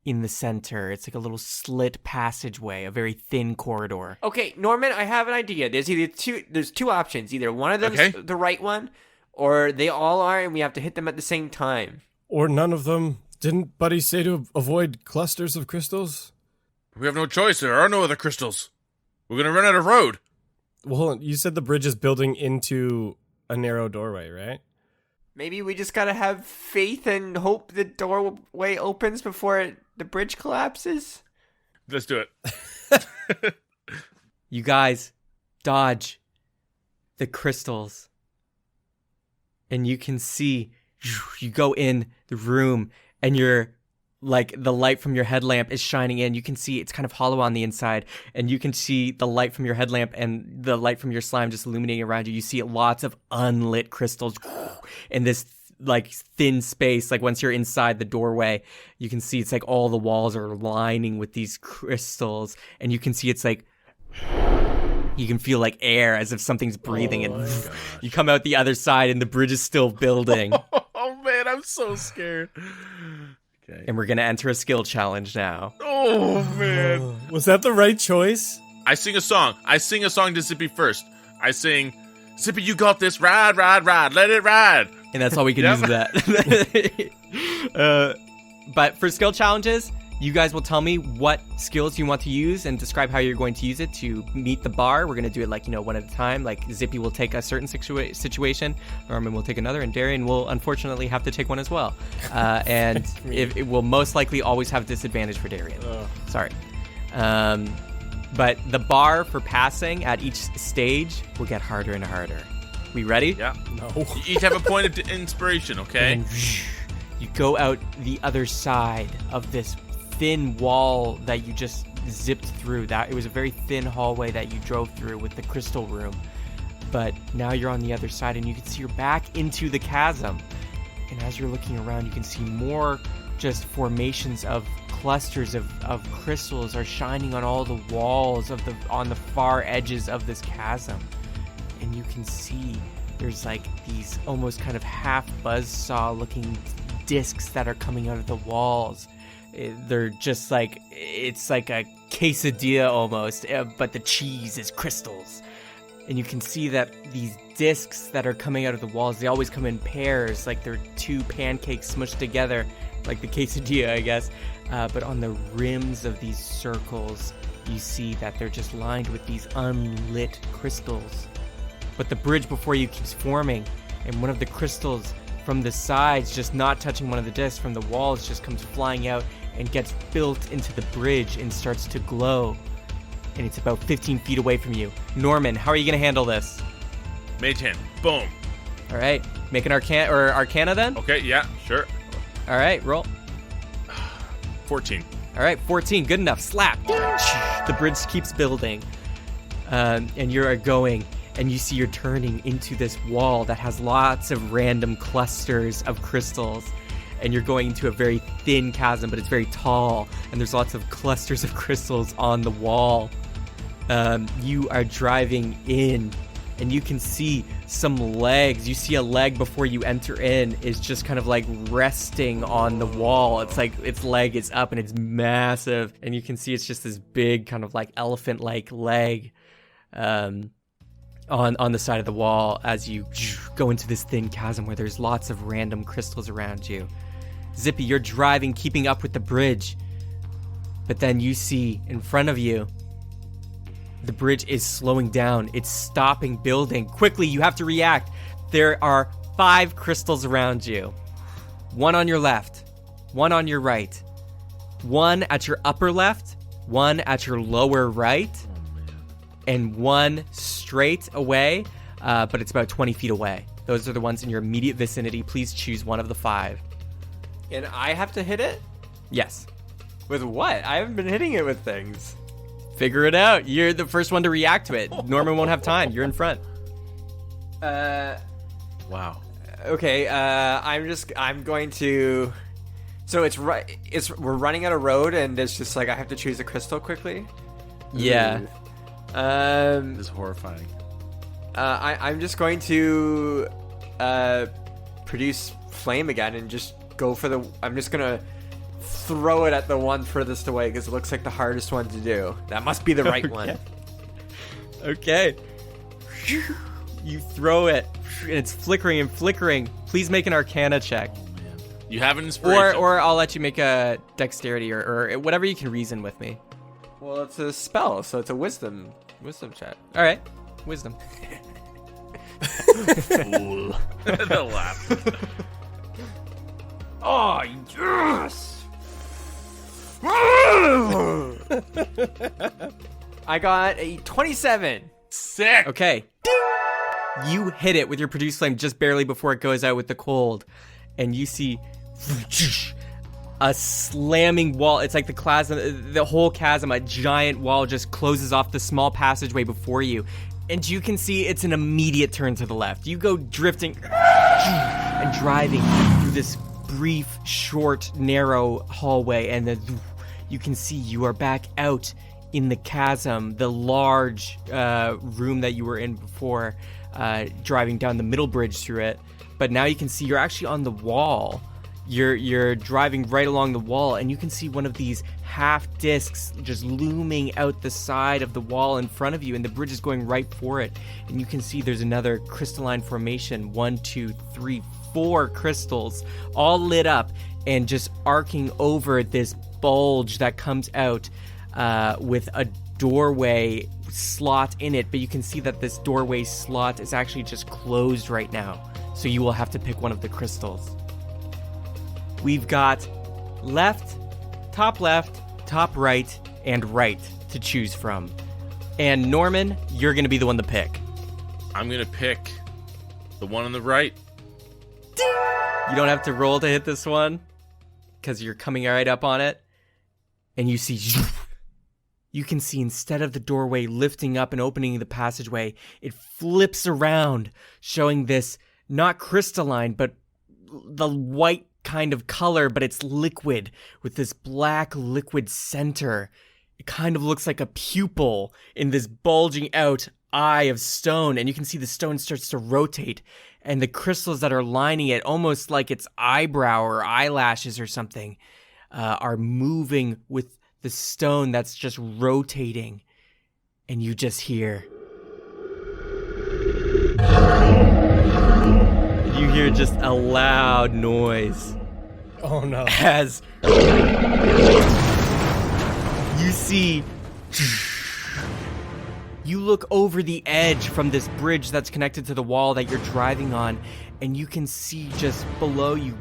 in the center. It's like a little slit passageway, a very thin corridor. Okay, Norman, I have an idea. There's two options. Either one of them's the right one, or they all are, and we have to hit them at the same time. Or none of them. Didn't Buddy say to avoid clusters of crystals? We have no choice. There are no other crystals. We're going to run out of road. Well, hold on. You said the bridge is building into a narrow doorway, right? Maybe we just gotta have faith and hope the doorway opens before the bridge collapses? Let's do it. You guys dodge the crystals. And you can see, you go in the room and you're like the light from your headlamp is shining in. You can see it's kind of hollow on the inside, and you can see the light from your headlamp and the light from your slime just illuminating around you. You see lots of unlit crystals in this like thin space. Like once you're inside the doorway, you can see it's like all the walls are lining with these crystals, and you can see it's like you can feel like air as if something's breathing, and you come out the other side and the bridge is still building. Oh man, I'm so scared. Okay. And we're gonna enter a skill challenge now. Oh man. Was that the right choice? I sing a song. I sing a song to Zippy first. I sing, Zippy, you got this. Ride, ride, ride. Let it ride. And that's all we can use of that. But for skill challenges, you guys will tell me what skills you want to use and describe how you're going to use it to meet the bar. We're going to do it like, one at a time. Like Zippy will take a certain situation, Norman will take another, and Darian will unfortunately have to take one as well. And it will most likely always have disadvantage for Darian. Sorry. But the bar for passing at each stage will get harder and harder. We ready? Yeah. No. You each have a point of inspiration, okay? And you go out the other side of this thin wall that you just zipped through. That it was a very thin hallway that you drove through with the crystal room. But now you're on the other side, and you can see you're back into the chasm. And as you're looking around, you can see more just formations of clusters of crystals are shining on all the walls on the far edges of this chasm. And you can see there's like these almost kind of half buzzsaw looking discs that are coming out of the walls. They're just like, it's like a quesadilla almost, but the cheese is crystals. And you can see that these discs that are coming out of the walls, they always come in pairs, like they're two pancakes smushed together, like the quesadilla, I guess. But on the rims of these circles, you see that they're just lined with these unlit crystals. But the bridge before you keeps forming, and one of the crystals from the sides, just not touching one of the discs from the walls, just comes flying out and gets built into the bridge and starts to glow. And it's about 15 feet away from you. Norman, how are you going to handle this? Mage hand. Boom. All right. Make an Arcana then? Okay, yeah, sure. All right, roll. 14. All right, 14. Good enough. Slap. The bridge keeps building. And you're going, and you see you're turning into this wall that has lots of random clusters of crystals. And you're going into a very thin chasm, but it's very tall, and there's lots of clusters of crystals on the wall. You are driving in, and you can see some legs. You see a leg before you enter in is just kind of like resting on the wall. It's like its leg is up, and it's massive, and you can see it's just this big kind of like elephant-like leg on the side of the wall as you go into this thin chasm where there's lots of random crystals around you. Zippy, you're driving, keeping up with the bridge. But then you see in front of you, the bridge is slowing down. It's stopping building. Quickly, you have to react. There are 5 crystals around you. 1 on your left, 1 on your right, 1 at your upper left, 1 at your lower right, and 1 straight away, but it's about 20 feet away. Those are the ones in your immediate vicinity. Please choose one of the 5. And I have to hit it? Yes. With what? I haven't been hitting it with things. Figure it out. You're the first one to react to it. Norman won't have time. You're in front. Wow. Okay, I'm going to So it's right. We're running out of road, and it's just like I have to choose a crystal quickly. Yeah. Ooh. This is horrifying. I'm just going to produce flame again and just go for the. I'm just gonna throw it at the one furthest away because it looks like the hardest one to do. That must be the right one. Okay. You throw it, and it's flickering and flickering. Please make an Arcana check. You have an inspiration. Or I'll let you make a dexterity or whatever you can reason with me. Well, it's a spell, so it's a wisdom check. All right. Wisdom. Fool. The laugh. Oh, yes! I got a 27. Sick. Okay. You hit it with your produce flame just barely before it goes out with the cold. And you see a slamming wall. It's like the whole chasm, a giant wall just closes off the small passageway before you. And you can see it's an immediate turn to the left. You go drifting and driving through this brief, short, narrow hallway. And then you can see you are back out in the chasm, the large room that you were in before, driving down the middle bridge through it. But now you can see you're actually on the wall. You're driving right along the wall, and you can see one of these half discs just looming out the side of the wall in front of you, and the bridge is going right for it. And you can see there's another crystalline formation, 1, 2, 3, 4 crystals, all lit up and just arcing over this bulge that comes out with a doorway slot in it. But you can see that this doorway slot is actually just closed right now. So you will have to pick one of the crystals. We've got left, top right, and right to choose from. And Norman, you're going to be the one to pick. I'm going to pick the one on the right. You don't have to roll to hit this one because you're coming right up on it. And you see, you can see instead of the doorway lifting up and opening the passageway, it flips around, showing this not crystalline, but the white kind of color, but it's liquid with this black liquid center. It kind of looks like a pupil in this bulging out eye of stone, and you can see the stone starts to rotate, and the crystals that are lining it, almost like its eyebrow or eyelashes or something, are moving with the stone that's just rotating, and you just hear... You hear just a loud noise. Oh no. As you see, you look over the edge from this bridge that's connected to the wall that you're driving on, and you can see just below you,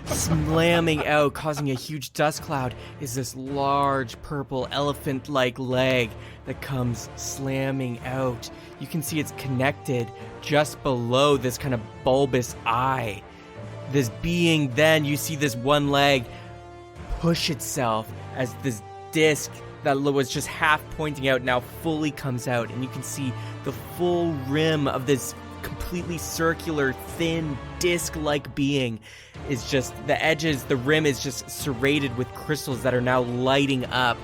slamming out, causing a huge dust cloud, is this large purple elephant-like leg that comes slamming out. You can see it's connected just below this kind of bulbous eye. This being, then you see this one leg push itself as this disc that was just half pointing out now fully comes out, and you can see the full rim of this completely circular, thin, disc-like being is just, the edges, the rim is just serrated with crystals that are now lighting up,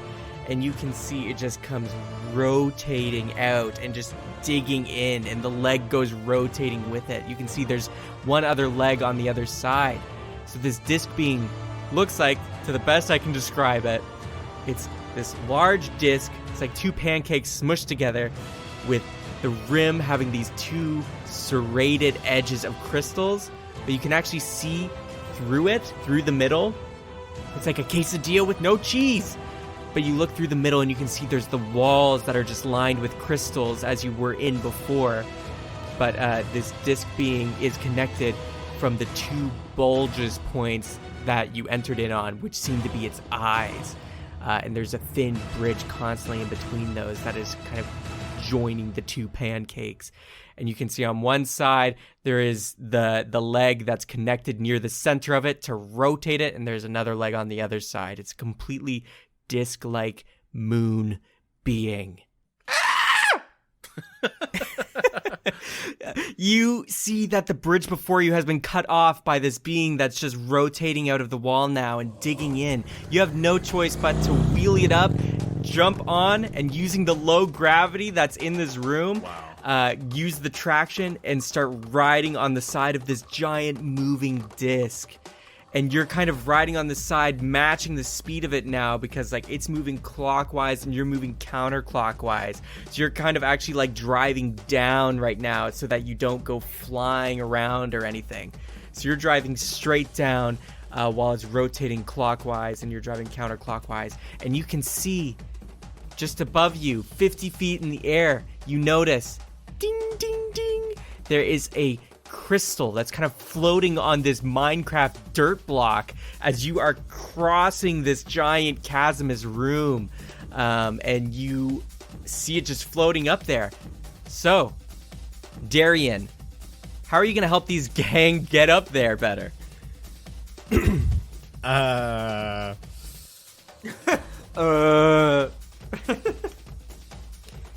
and you can see it just comes rotating out and just digging in, and the leg goes rotating with it. You can see there's one other leg on the other side. So this disc being looks like, to the best I can describe it, it's this large disc. It's like two pancakes smushed together with the rim having these two serrated edges of crystals, but you can actually see through it, through the middle. It's like a quesadilla with no cheese. But you look through the middle and you can see there's the walls that are just lined with crystals as you were in before. But this disc being is connected from the two bulges points that you entered in on, which seem to be its eyes. And there's a thin bridge constantly in between those that is kind of joining the two pancakes. And you can see on one side there is the leg that's connected near the center of it to rotate it, and there's another leg on the other side. It's completely disc-like moon being. You see that the bridge before you has been cut off by this being that's just rotating out of the wall now and digging in. You have no choice but to wheel it up, jump on, and using the low gravity that's in this room, use the traction and start riding on the side of this giant moving disc. And you're kind of riding on the side, matching the speed of it now because like it's moving clockwise and you're moving counterclockwise. So you're kind of actually like driving down right now so that you don't go flying around or anything. So you're driving straight down while it's rotating clockwise and you're driving counterclockwise. And you can see just above you, 50 feet in the air, you notice, ding, ding, ding, there is a crystal that's kind of floating on this Minecraft dirt block as you are crossing this giant chasmous room, and you see it just floating up there. So, Darian, how are you going to help these gang get up there better?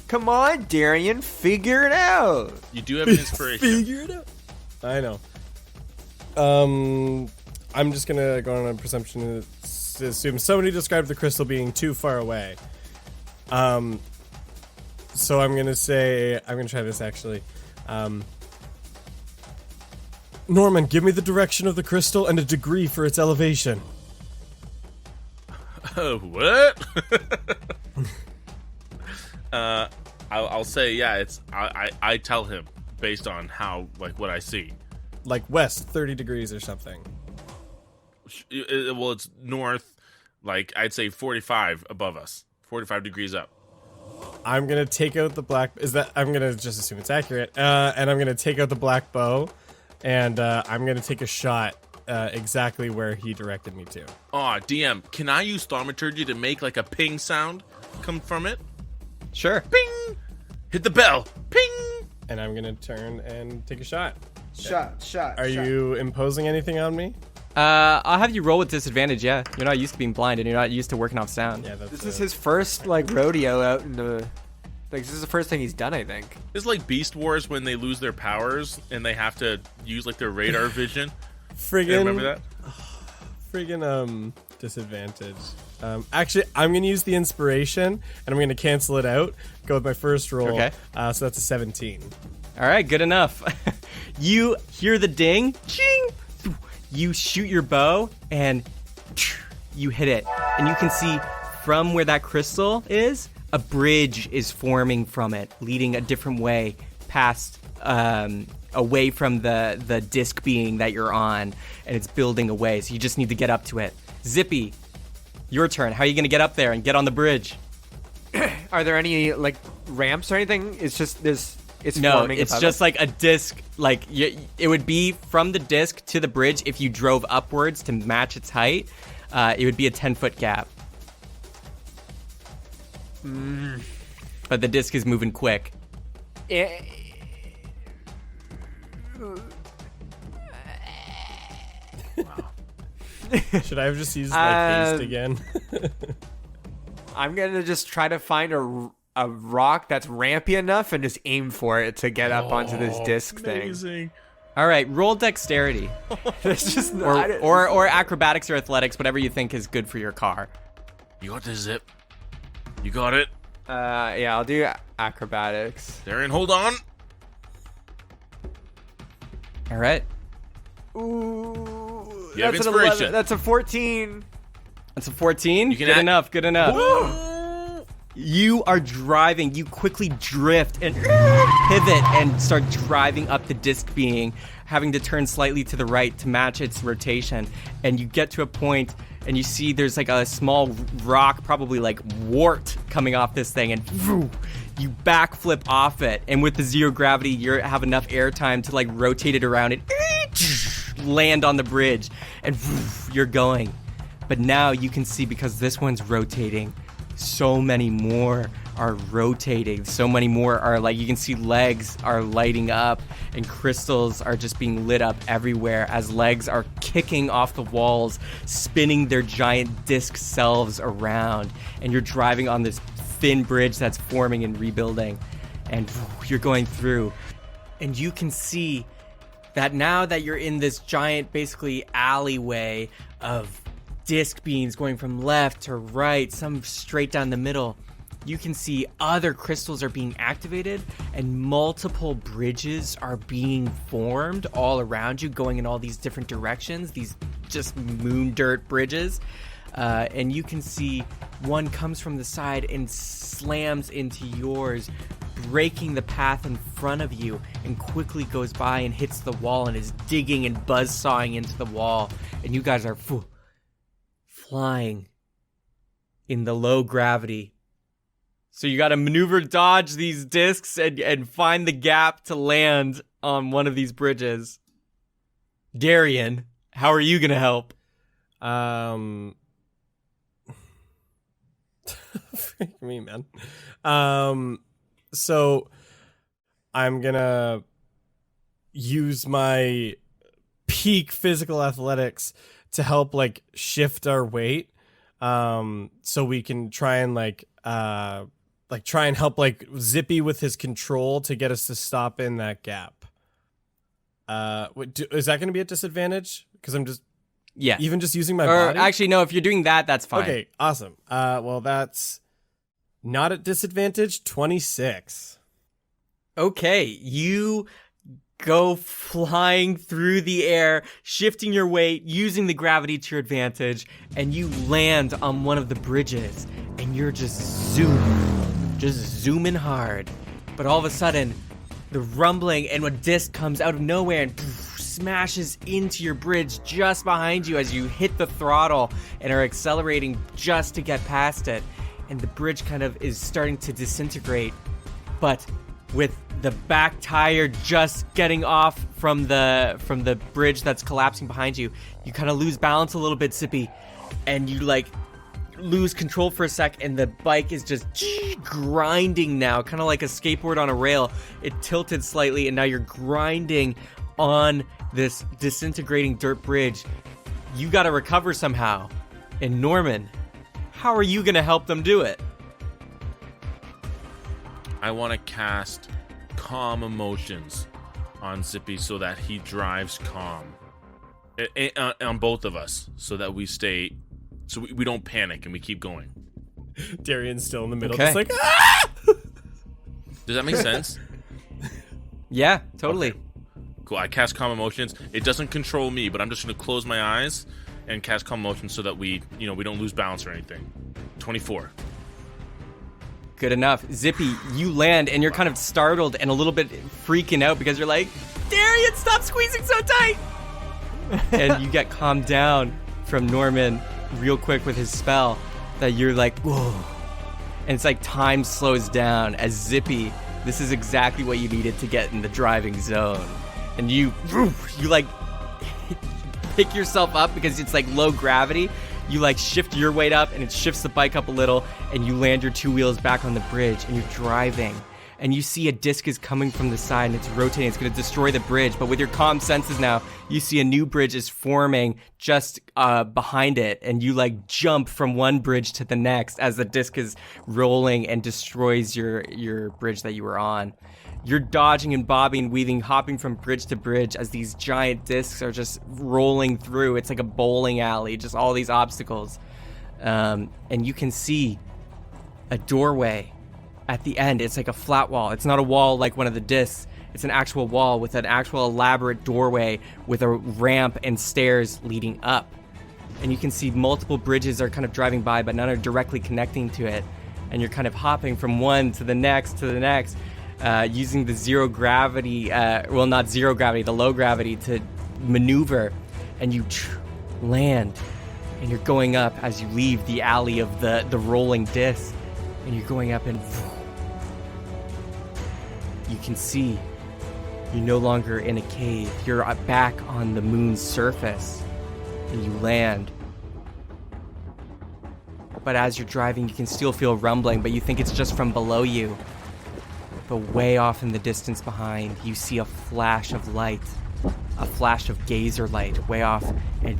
Come on, Darian, figure it out. You do have an inspiration. Figure it out. I know. I'm just gonna go on a presumption to assume somebody described the crystal being too far away. So I'm gonna try this actually. Norman, give me the direction of the crystal and a degree for its elevation. What? I'll say, yeah, it's I tell him based on how, like, what I see. Like west, 30 degrees or something. Well, it's north, like, I'd say 45 above us. 45 degrees up. I'm gonna take out the black. I'm gonna just assume it's accurate, and I'm gonna take out the black bow, and I'm gonna take a shot exactly where he directed me to. Aw, DM, can I use thaumaturgy to make like a ping sound come from it? Sure. Ping! Hit the bell. Ping! And I'm gonna turn and take a shot. Shot. Are you imposing anything on me? I'll have you roll with disadvantage, yeah. You're not used to being blind and you're not used to working off sound. Yeah, This is his first, like, rodeo out in the... Like, this is the first thing he's done, I think. It's like Beast Wars when they lose their powers and they have to use, like, their radar vision. friggin'. You remember that? Friggin' disadvantage. Actually, I'm gonna use the inspiration and I'm gonna cancel it out. Go with my first roll. Okay. So that's a 17. All right, good enough. You hear the ding, ching. You shoot your bow and you hit it. And you can see from where that crystal is, a bridge is forming from it, leading a different way past, away from the disc being that you're on, and it's building away. So you just need to get up to it. Zippy, your turn. How are you going to get up there and get on the bridge? Are there any, like, ramps or anything? It's just this... No, forming it's above just it? like a disc. Like it would be from the disc to the bridge if you drove upwards to match its height. It would be a 10-foot gap. But the disc is moving quick. Should I have just used like haste again? I'm gonna just try to find a rock that's rampy enough and just aim for it to get up onto this disc thing. All right, roll dexterity, It's just or acrobatics or athletics, whatever you think is good for your car. You got this, Zip. You got it. Yeah, I'll do acrobatics. Darren, hold on. All right, Ooh, You have that's an inspiration. 11. That's a 14. that's a 14. You can Good act- enough. Good enough. You are driving. You quickly drift and pivot and start driving up the disc being, having to turn slightly to the right to match its rotation. And you get to a point and you see there's like a small rock, probably like wart, coming off this thing, and you backflip off it. And with the zero gravity, you have enough airtime to like rotate it around and land on the bridge, and you're going. But now you can see, because this one's rotating, so many more are rotating. So many more are, like, you can see legs are lighting up and crystals are just being lit up everywhere as legs are kicking off the walls, spinning their giant disc selves around. And you're driving on this thin bridge that's forming and rebuilding. And you're going through. And you can see that now that you're in this giant, basically, alleyway of disc beams going from left to right, some straight down the middle, you can see other crystals are being activated and multiple bridges are being formed all around you, going in all these different directions, these just moon dirt bridges. And you can see one comes from the side and slams into yours, breaking the path in front of you, and quickly goes by and hits the wall and is digging and buzzsawing into the wall. And you guys are flying in the low gravity. So you got to maneuver, dodge these discs, and find the gap to land on one of these bridges. Darian, how are you going to help? Freak me, man. So I'm gonna use my peak physical athletics to help shift our weight, so we can try and help Zippy with his control to get us to stop in that gap. Is that going to be a disadvantage? Because I'm just just using my body. Actually, no. If you're doing that, that's fine. Okay, awesome. Well, that's not at disadvantage. 26. Okay, you go flying through the air, shifting your weight, using the gravity to your advantage, and you land on one of the bridges, and you're just zooming hard. But all of a sudden, the rumbling and a disc comes out of nowhere and smashes into your bridge just behind you as you hit the throttle and are accelerating just to get past it. And the bridge kind of is starting to disintegrate, but with the back tire just getting off from the bridge that's collapsing behind you, you kind of lose balance a little bit, Zippy, and you lose control for a sec, and the bike is just grinding now, kind of like a skateboard on a rail. It tilted slightly, and now you're grinding on this disintegrating dirt bridge. You got to recover somehow. And Norman, how are you going to help them do it? I want to cast calm emotions on Zippy so that he drives calm on both of us, so that we stay, so we don't panic and we keep going. Darian's still in the middle, Okay. just ah! Does that make sense? Yeah, totally. Okay. Cool. I cast calm emotions. It doesn't control me, but I'm just going to close my eyes and cast calm emotions so that we don't lose balance or anything. 24. Good enough. Zippy, you land and you're kind of startled and a little bit freaking out because you're like, Darian, stop squeezing so tight! And you get calmed down from Norman real quick with his spell that you're like, whoa. And it's like time slows down as Zippy, this is exactly what you needed to get in the driving zone. And you pick yourself up because it's low gravity. You shift your weight up and it shifts the bike up a little, and you land your two wheels back on the bridge and you're driving. And you see a disc is coming from the side and it's rotating. It's going to destroy the bridge. But with your calm senses now, you see a new bridge is forming just behind it. And you jump from one bridge to the next as the disc is rolling and destroys your bridge that you were on. You're dodging and bobbing, weaving, hopping from bridge to bridge as these giant discs are just rolling through. It's like a bowling alley, just all these obstacles. And you can see a doorway at the end. It's like a flat wall. It's not a wall like one of the discs. It's an actual wall with an actual elaborate doorway with a ramp and stairs leading up. And you can see multiple bridges are kind of driving by, but none are directly connecting to it. And you're kind of hopping from one to the next, using the zero gravity, not zero gravity, the low gravity to maneuver, and you land, and you're going up as you leave the alley of the rolling disc, and you're going up, and you can see you're no longer in a cave. You're back on the moon's surface, and you land. But as you're driving, you can still feel rumbling, but you think it's just from below you. But way off in the distance behind, you see a flash of light, a flash of gazer light way off, and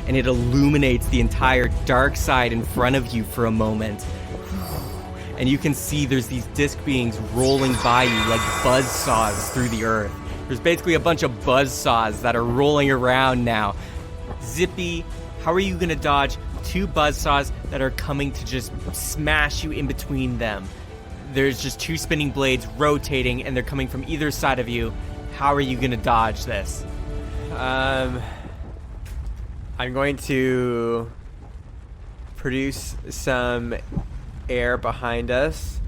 it illuminates the entire dark side in front of you for a moment. and you can see there's these disc beings rolling by you like buzz saws through the earth. There's basically a bunch of buzz saws that are rolling around now. Zippy, how are you going to dodge 2 buzz saws that are coming to just smash you in between them? There's just 2 spinning blades rotating, and they're coming from either side of you. How are you going to dodge this? I'm going to produce some air behind us.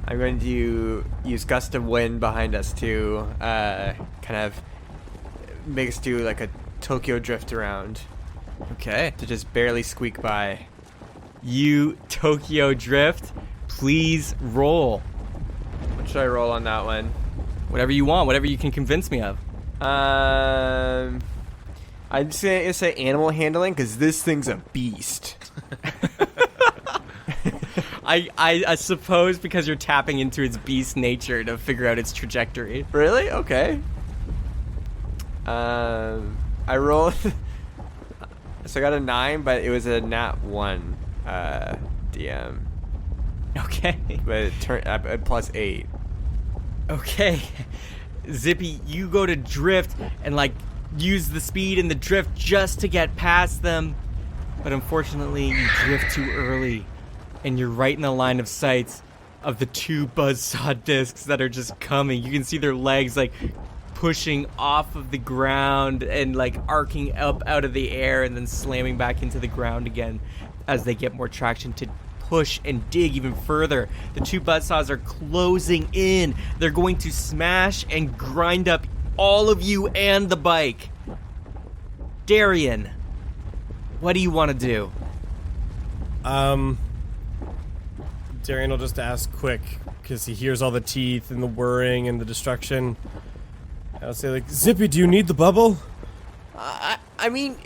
I'm going to use gust of wind behind us to kind of make us do like a Tokyo drift around Okay. to just barely squeak by. You Tokyo drift. Please roll. What should I roll on that one? Whatever you want, whatever you can convince me of. I'm just gonna say animal handling because this thing's a beast. I suppose because you're tapping into its beast nature to figure out its trajectory. Really? Okay. I rolled. So I got a 9, but it was a nat 1 DM. Okay. But it turned plus 8. Okay. Zippy, you go to drift and like use the speed in the drift just to get past them. But unfortunately, you drift too early. And you're right in the line of sight of the 2 buzzsaw discs that are just coming. You can see their legs like pushing off of the ground and like arcing up out of the air and then slamming back into the ground again as they get more traction to push and dig even further. The 2 buzzsaws are closing in. They're going to smash and grind up all of you and the bike. Darian, what do you want to do? Darian will just ask quick because he hears all the teeth and the whirring and the destruction. I'll say like, Zippy, do you need the bubble? I mean,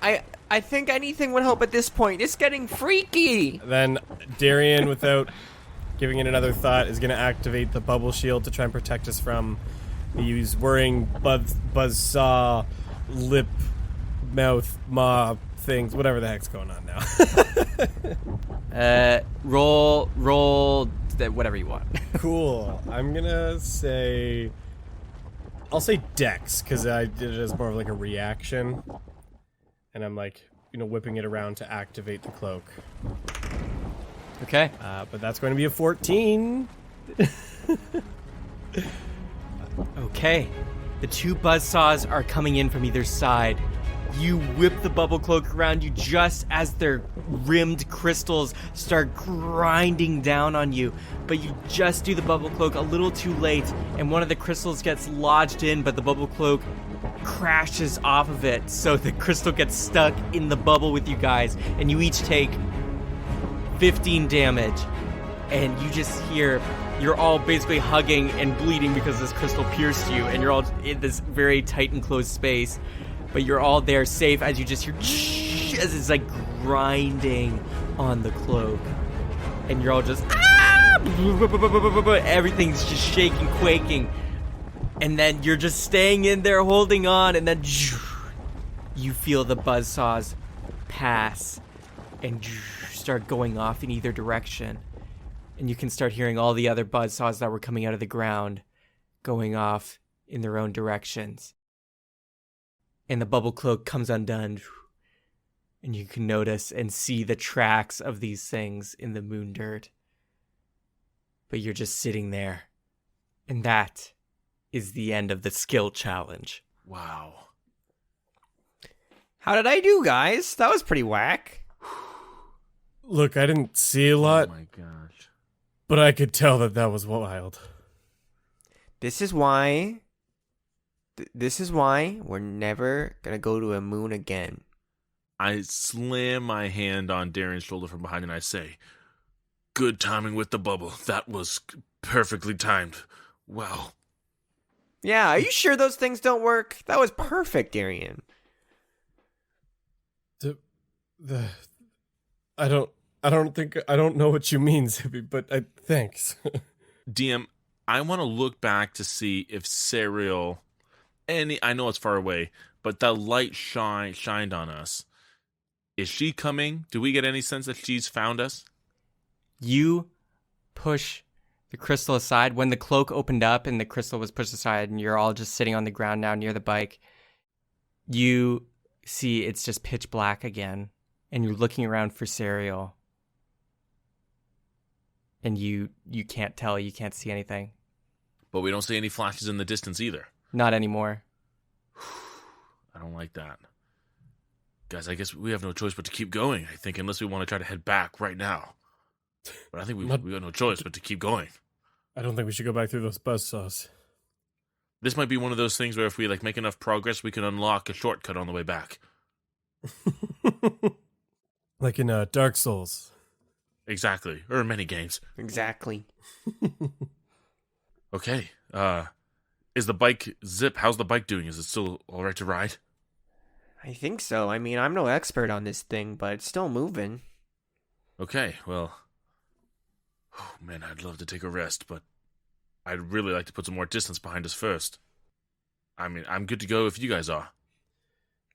I think anything would help at this point. It's getting freaky. Then Darian, without giving it another thought, is going to activate the bubble shield to try and protect us from these whirring buzzsaw, lip, mouth, maw things, whatever the heck's going on now. Roll, whatever you want. Cool. I'm gonna say, I'll say Dex because I did it as more of like a reaction, and I'm like, whipping it around to activate the cloak. Okay. But that's going to be a 14. Okay. The 2 buzzsaws are coming in from either side. You whip the bubble cloak around you just as their rimmed crystals start grinding down on you. But you just do the bubble cloak a little too late, and one of the crystals gets lodged in, but the bubble cloak crashes off of it. So the crystal gets stuck in the bubble with you guys, and you each take 15 damage. And you just hear, you're all basically hugging and bleeding because this crystal pierced you, and you're all in this very tight enclosed space. But you're all there safe as you just hear as it's like grinding on the cloak. And you're all just everything's just shaking, quaking. And then you're just staying in there holding on, and then you feel the buzzsaws pass and start going off in either direction. And you can start hearing all the other buzzsaws that were coming out of the ground going off in their own directions. And the bubble cloak comes undone, and you can notice and see the tracks of these things in the moon dirt. But you're just sitting there. And that is the end of the skill challenge. Wow. How did I do, guys? That was pretty whack. Look, I didn't see a lot, Oh my gosh. but I could tell that was wild. This is why we're never gonna go to a moon again. I slam my hand on Darren's shoulder from behind and I say, "Good timing with the bubble. That was perfectly timed. Wow." Yeah, are you sure those things don't work? That was perfect, Darian. I don't know what you mean, Zippy, but thanks. DM, I want to look back to see if Serial, I know it's far away, but that light shined on us. Is she coming? Do we get any sense that she's found us? You push the crystal aside, when the cloak opened up and the crystal was pushed aside and you're all just sitting on the ground now near the bike, you see it's just pitch black again, and you're looking around for Serial, and you can't tell, you can't see anything. But we don't see any flashes in the distance either. Not anymore. I don't like that. Guys, I guess we have no choice but to keep going, I think, unless we want to try to head back right now. But I think we got no choice but to keep going. I don't think we should go back through those buzzsaws. This might be one of those things where if we make enough progress, we can unlock a shortcut on the way back. Like in Dark Souls. Exactly. Or many games. Exactly. Okay. Is the bike Zip? How's the bike doing? Is it still all right to ride? I think so. I mean, I'm no expert on this thing, but it's still moving. Okay, well. Oh, man, I'd love to take a rest, but I'd really like to put some more distance behind us first. I mean, I'm good to go if you guys are.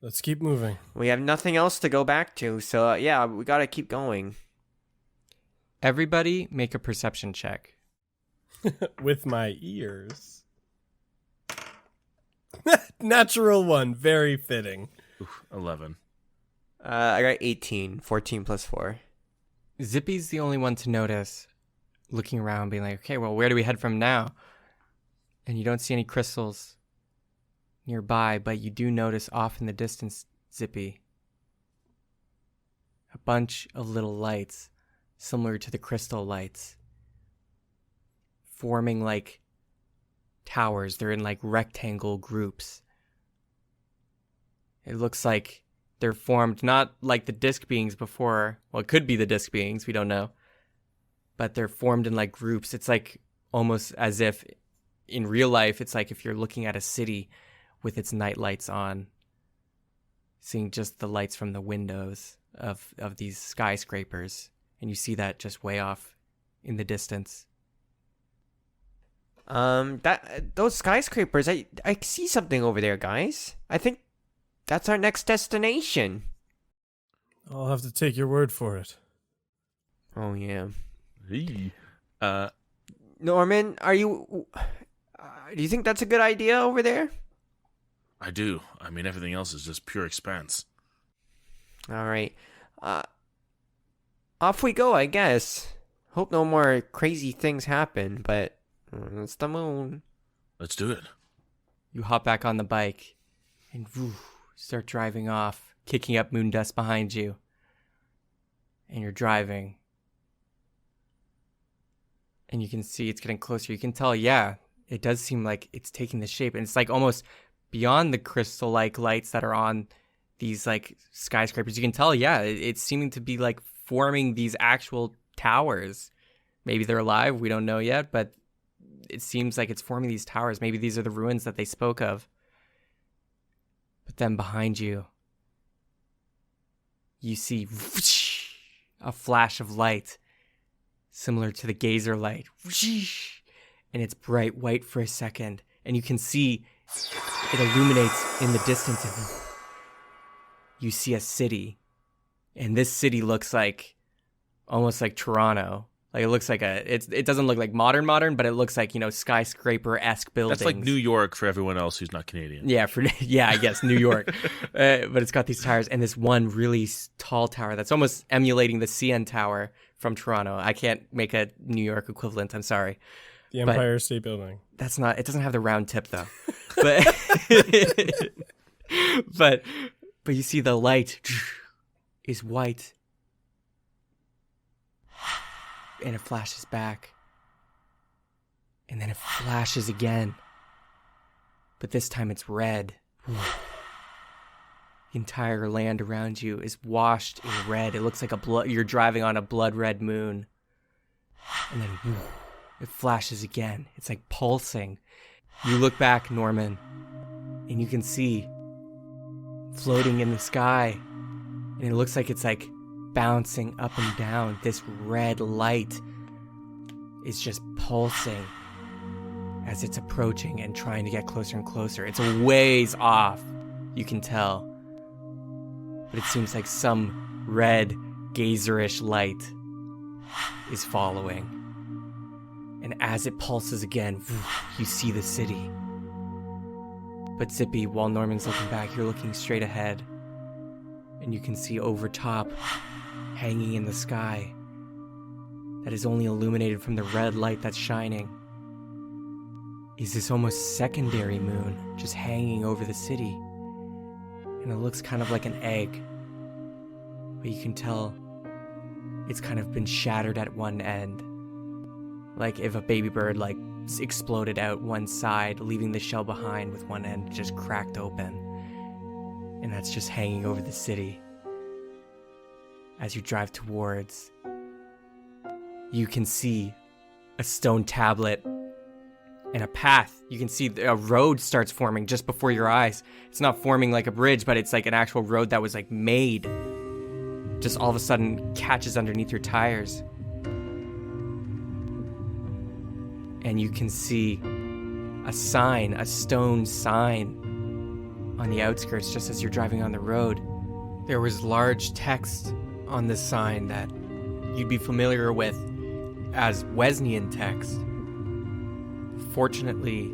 Let's keep moving. We have nothing else to go back to, so yeah, we gotta keep going. Everybody make a perception check. With my ears. Natural one. Very fitting. Oof, 11. I got 18. 14 plus 4. Zippy's the only one to notice, looking around, being like, okay, well, where do we head from now? And you don't see any crystals nearby, but you do notice off in the distance, Zippy, a bunch of little lights, similar to the crystal lights, forming like towers. They're in like rectangle groups. It looks like they're formed not like the disc beings before. Well, it could be the disc beings, we don't know. But they're formed in like groups. It's like almost as if in real life, it's like if you're looking at a city with its night lights on, seeing just the lights from the windows of these skyscrapers. And you see that just way off in the distance. Those skyscrapers, I see something over there, guys. I think that's our next destination. I'll have to take your word for it. Oh yeah. Hey. Norman, do you think that's a good idea over there? I do. I mean, everything else is just pure expense. All right. Off we go, I guess. Hope no more crazy things happen, but it's the moon. Let's do it. You hop back on the bike and start driving off, kicking up moon dust behind you. And you're driving. And you can see it's getting closer. You can tell, yeah, it does seem like it's taking the shape. And it's like almost beyond the crystal-like lights that are on these like skyscrapers. You can tell, yeah, it's seeming to be like forming these actual towers. Maybe they're alive. We don't know yet, but it seems like it's forming these towers. Maybe these are the ruins that they spoke of. But then behind you, you see a flash of light similar to the gazer light. And it's bright white for a second. And you can see it illuminates in the distance. And you see a city. And this city looks like almost like Toronto. Like it looks like it doesn't look like modern, but it looks like, skyscraper-esque buildings. That's like New York for everyone else who's not Canadian. Yeah, I guess New York. But it's got these towers and this one really tall tower that's almost emulating the CN Tower from Toronto. I can't make a New York equivalent. I'm sorry. The Empire State Building. That's not. It doesn't have the round tip though. But but you see the light is white. And it flashes back. And then it flashes again. But this time it's red. The entire land around you is washed in red. It looks like you're driving on a blood red moon. And then it flashes again. It's like pulsing. You look back, Norman, and you can see floating in the sky. And it looks like it's like bouncing up and down. This red light is just pulsing as it's approaching and trying to get closer and closer. It's a ways off, you can tell. But it seems like some red, gazerish light is following. And as it pulses again, you see the city. But Zippy, while Norman's looking back, you're looking straight ahead. And you can see over top, hanging in the sky, that is only illuminated from the red light that's shining, is this almost secondary moon just hanging over the city. And it looks kind of like an egg, but you can tell it's kind of been shattered at one end. Like if a baby bird exploded out one side, leaving the shell behind with one end just cracked open. And that's just hanging over the city. As you drive towards, you can see a stone tablet and a path. You can see a road starts forming just before your eyes. It's not forming like a bridge, but it's like an actual road that was like made. Just all of a sudden catches underneath your tires. And you can see a sign, a stone sign on the outskirts just as you're driving on the road. There was large text on this sign that you'd be familiar with as Wesnian text. Fortunately,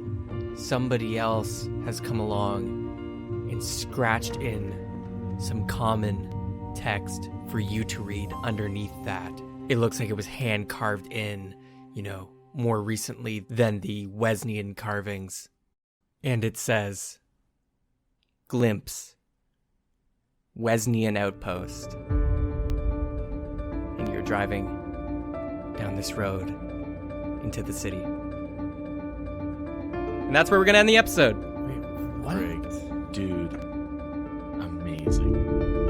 somebody else has come along and scratched in some common text for you to read underneath that. It looks like it was hand carved in, more recently than the Wesnian carvings. And it says, Glimpse, Wesnian Outpost. And you're driving down this road into the city. And that's where we're going to end the episode. Wait, what? Greg, dude, amazing.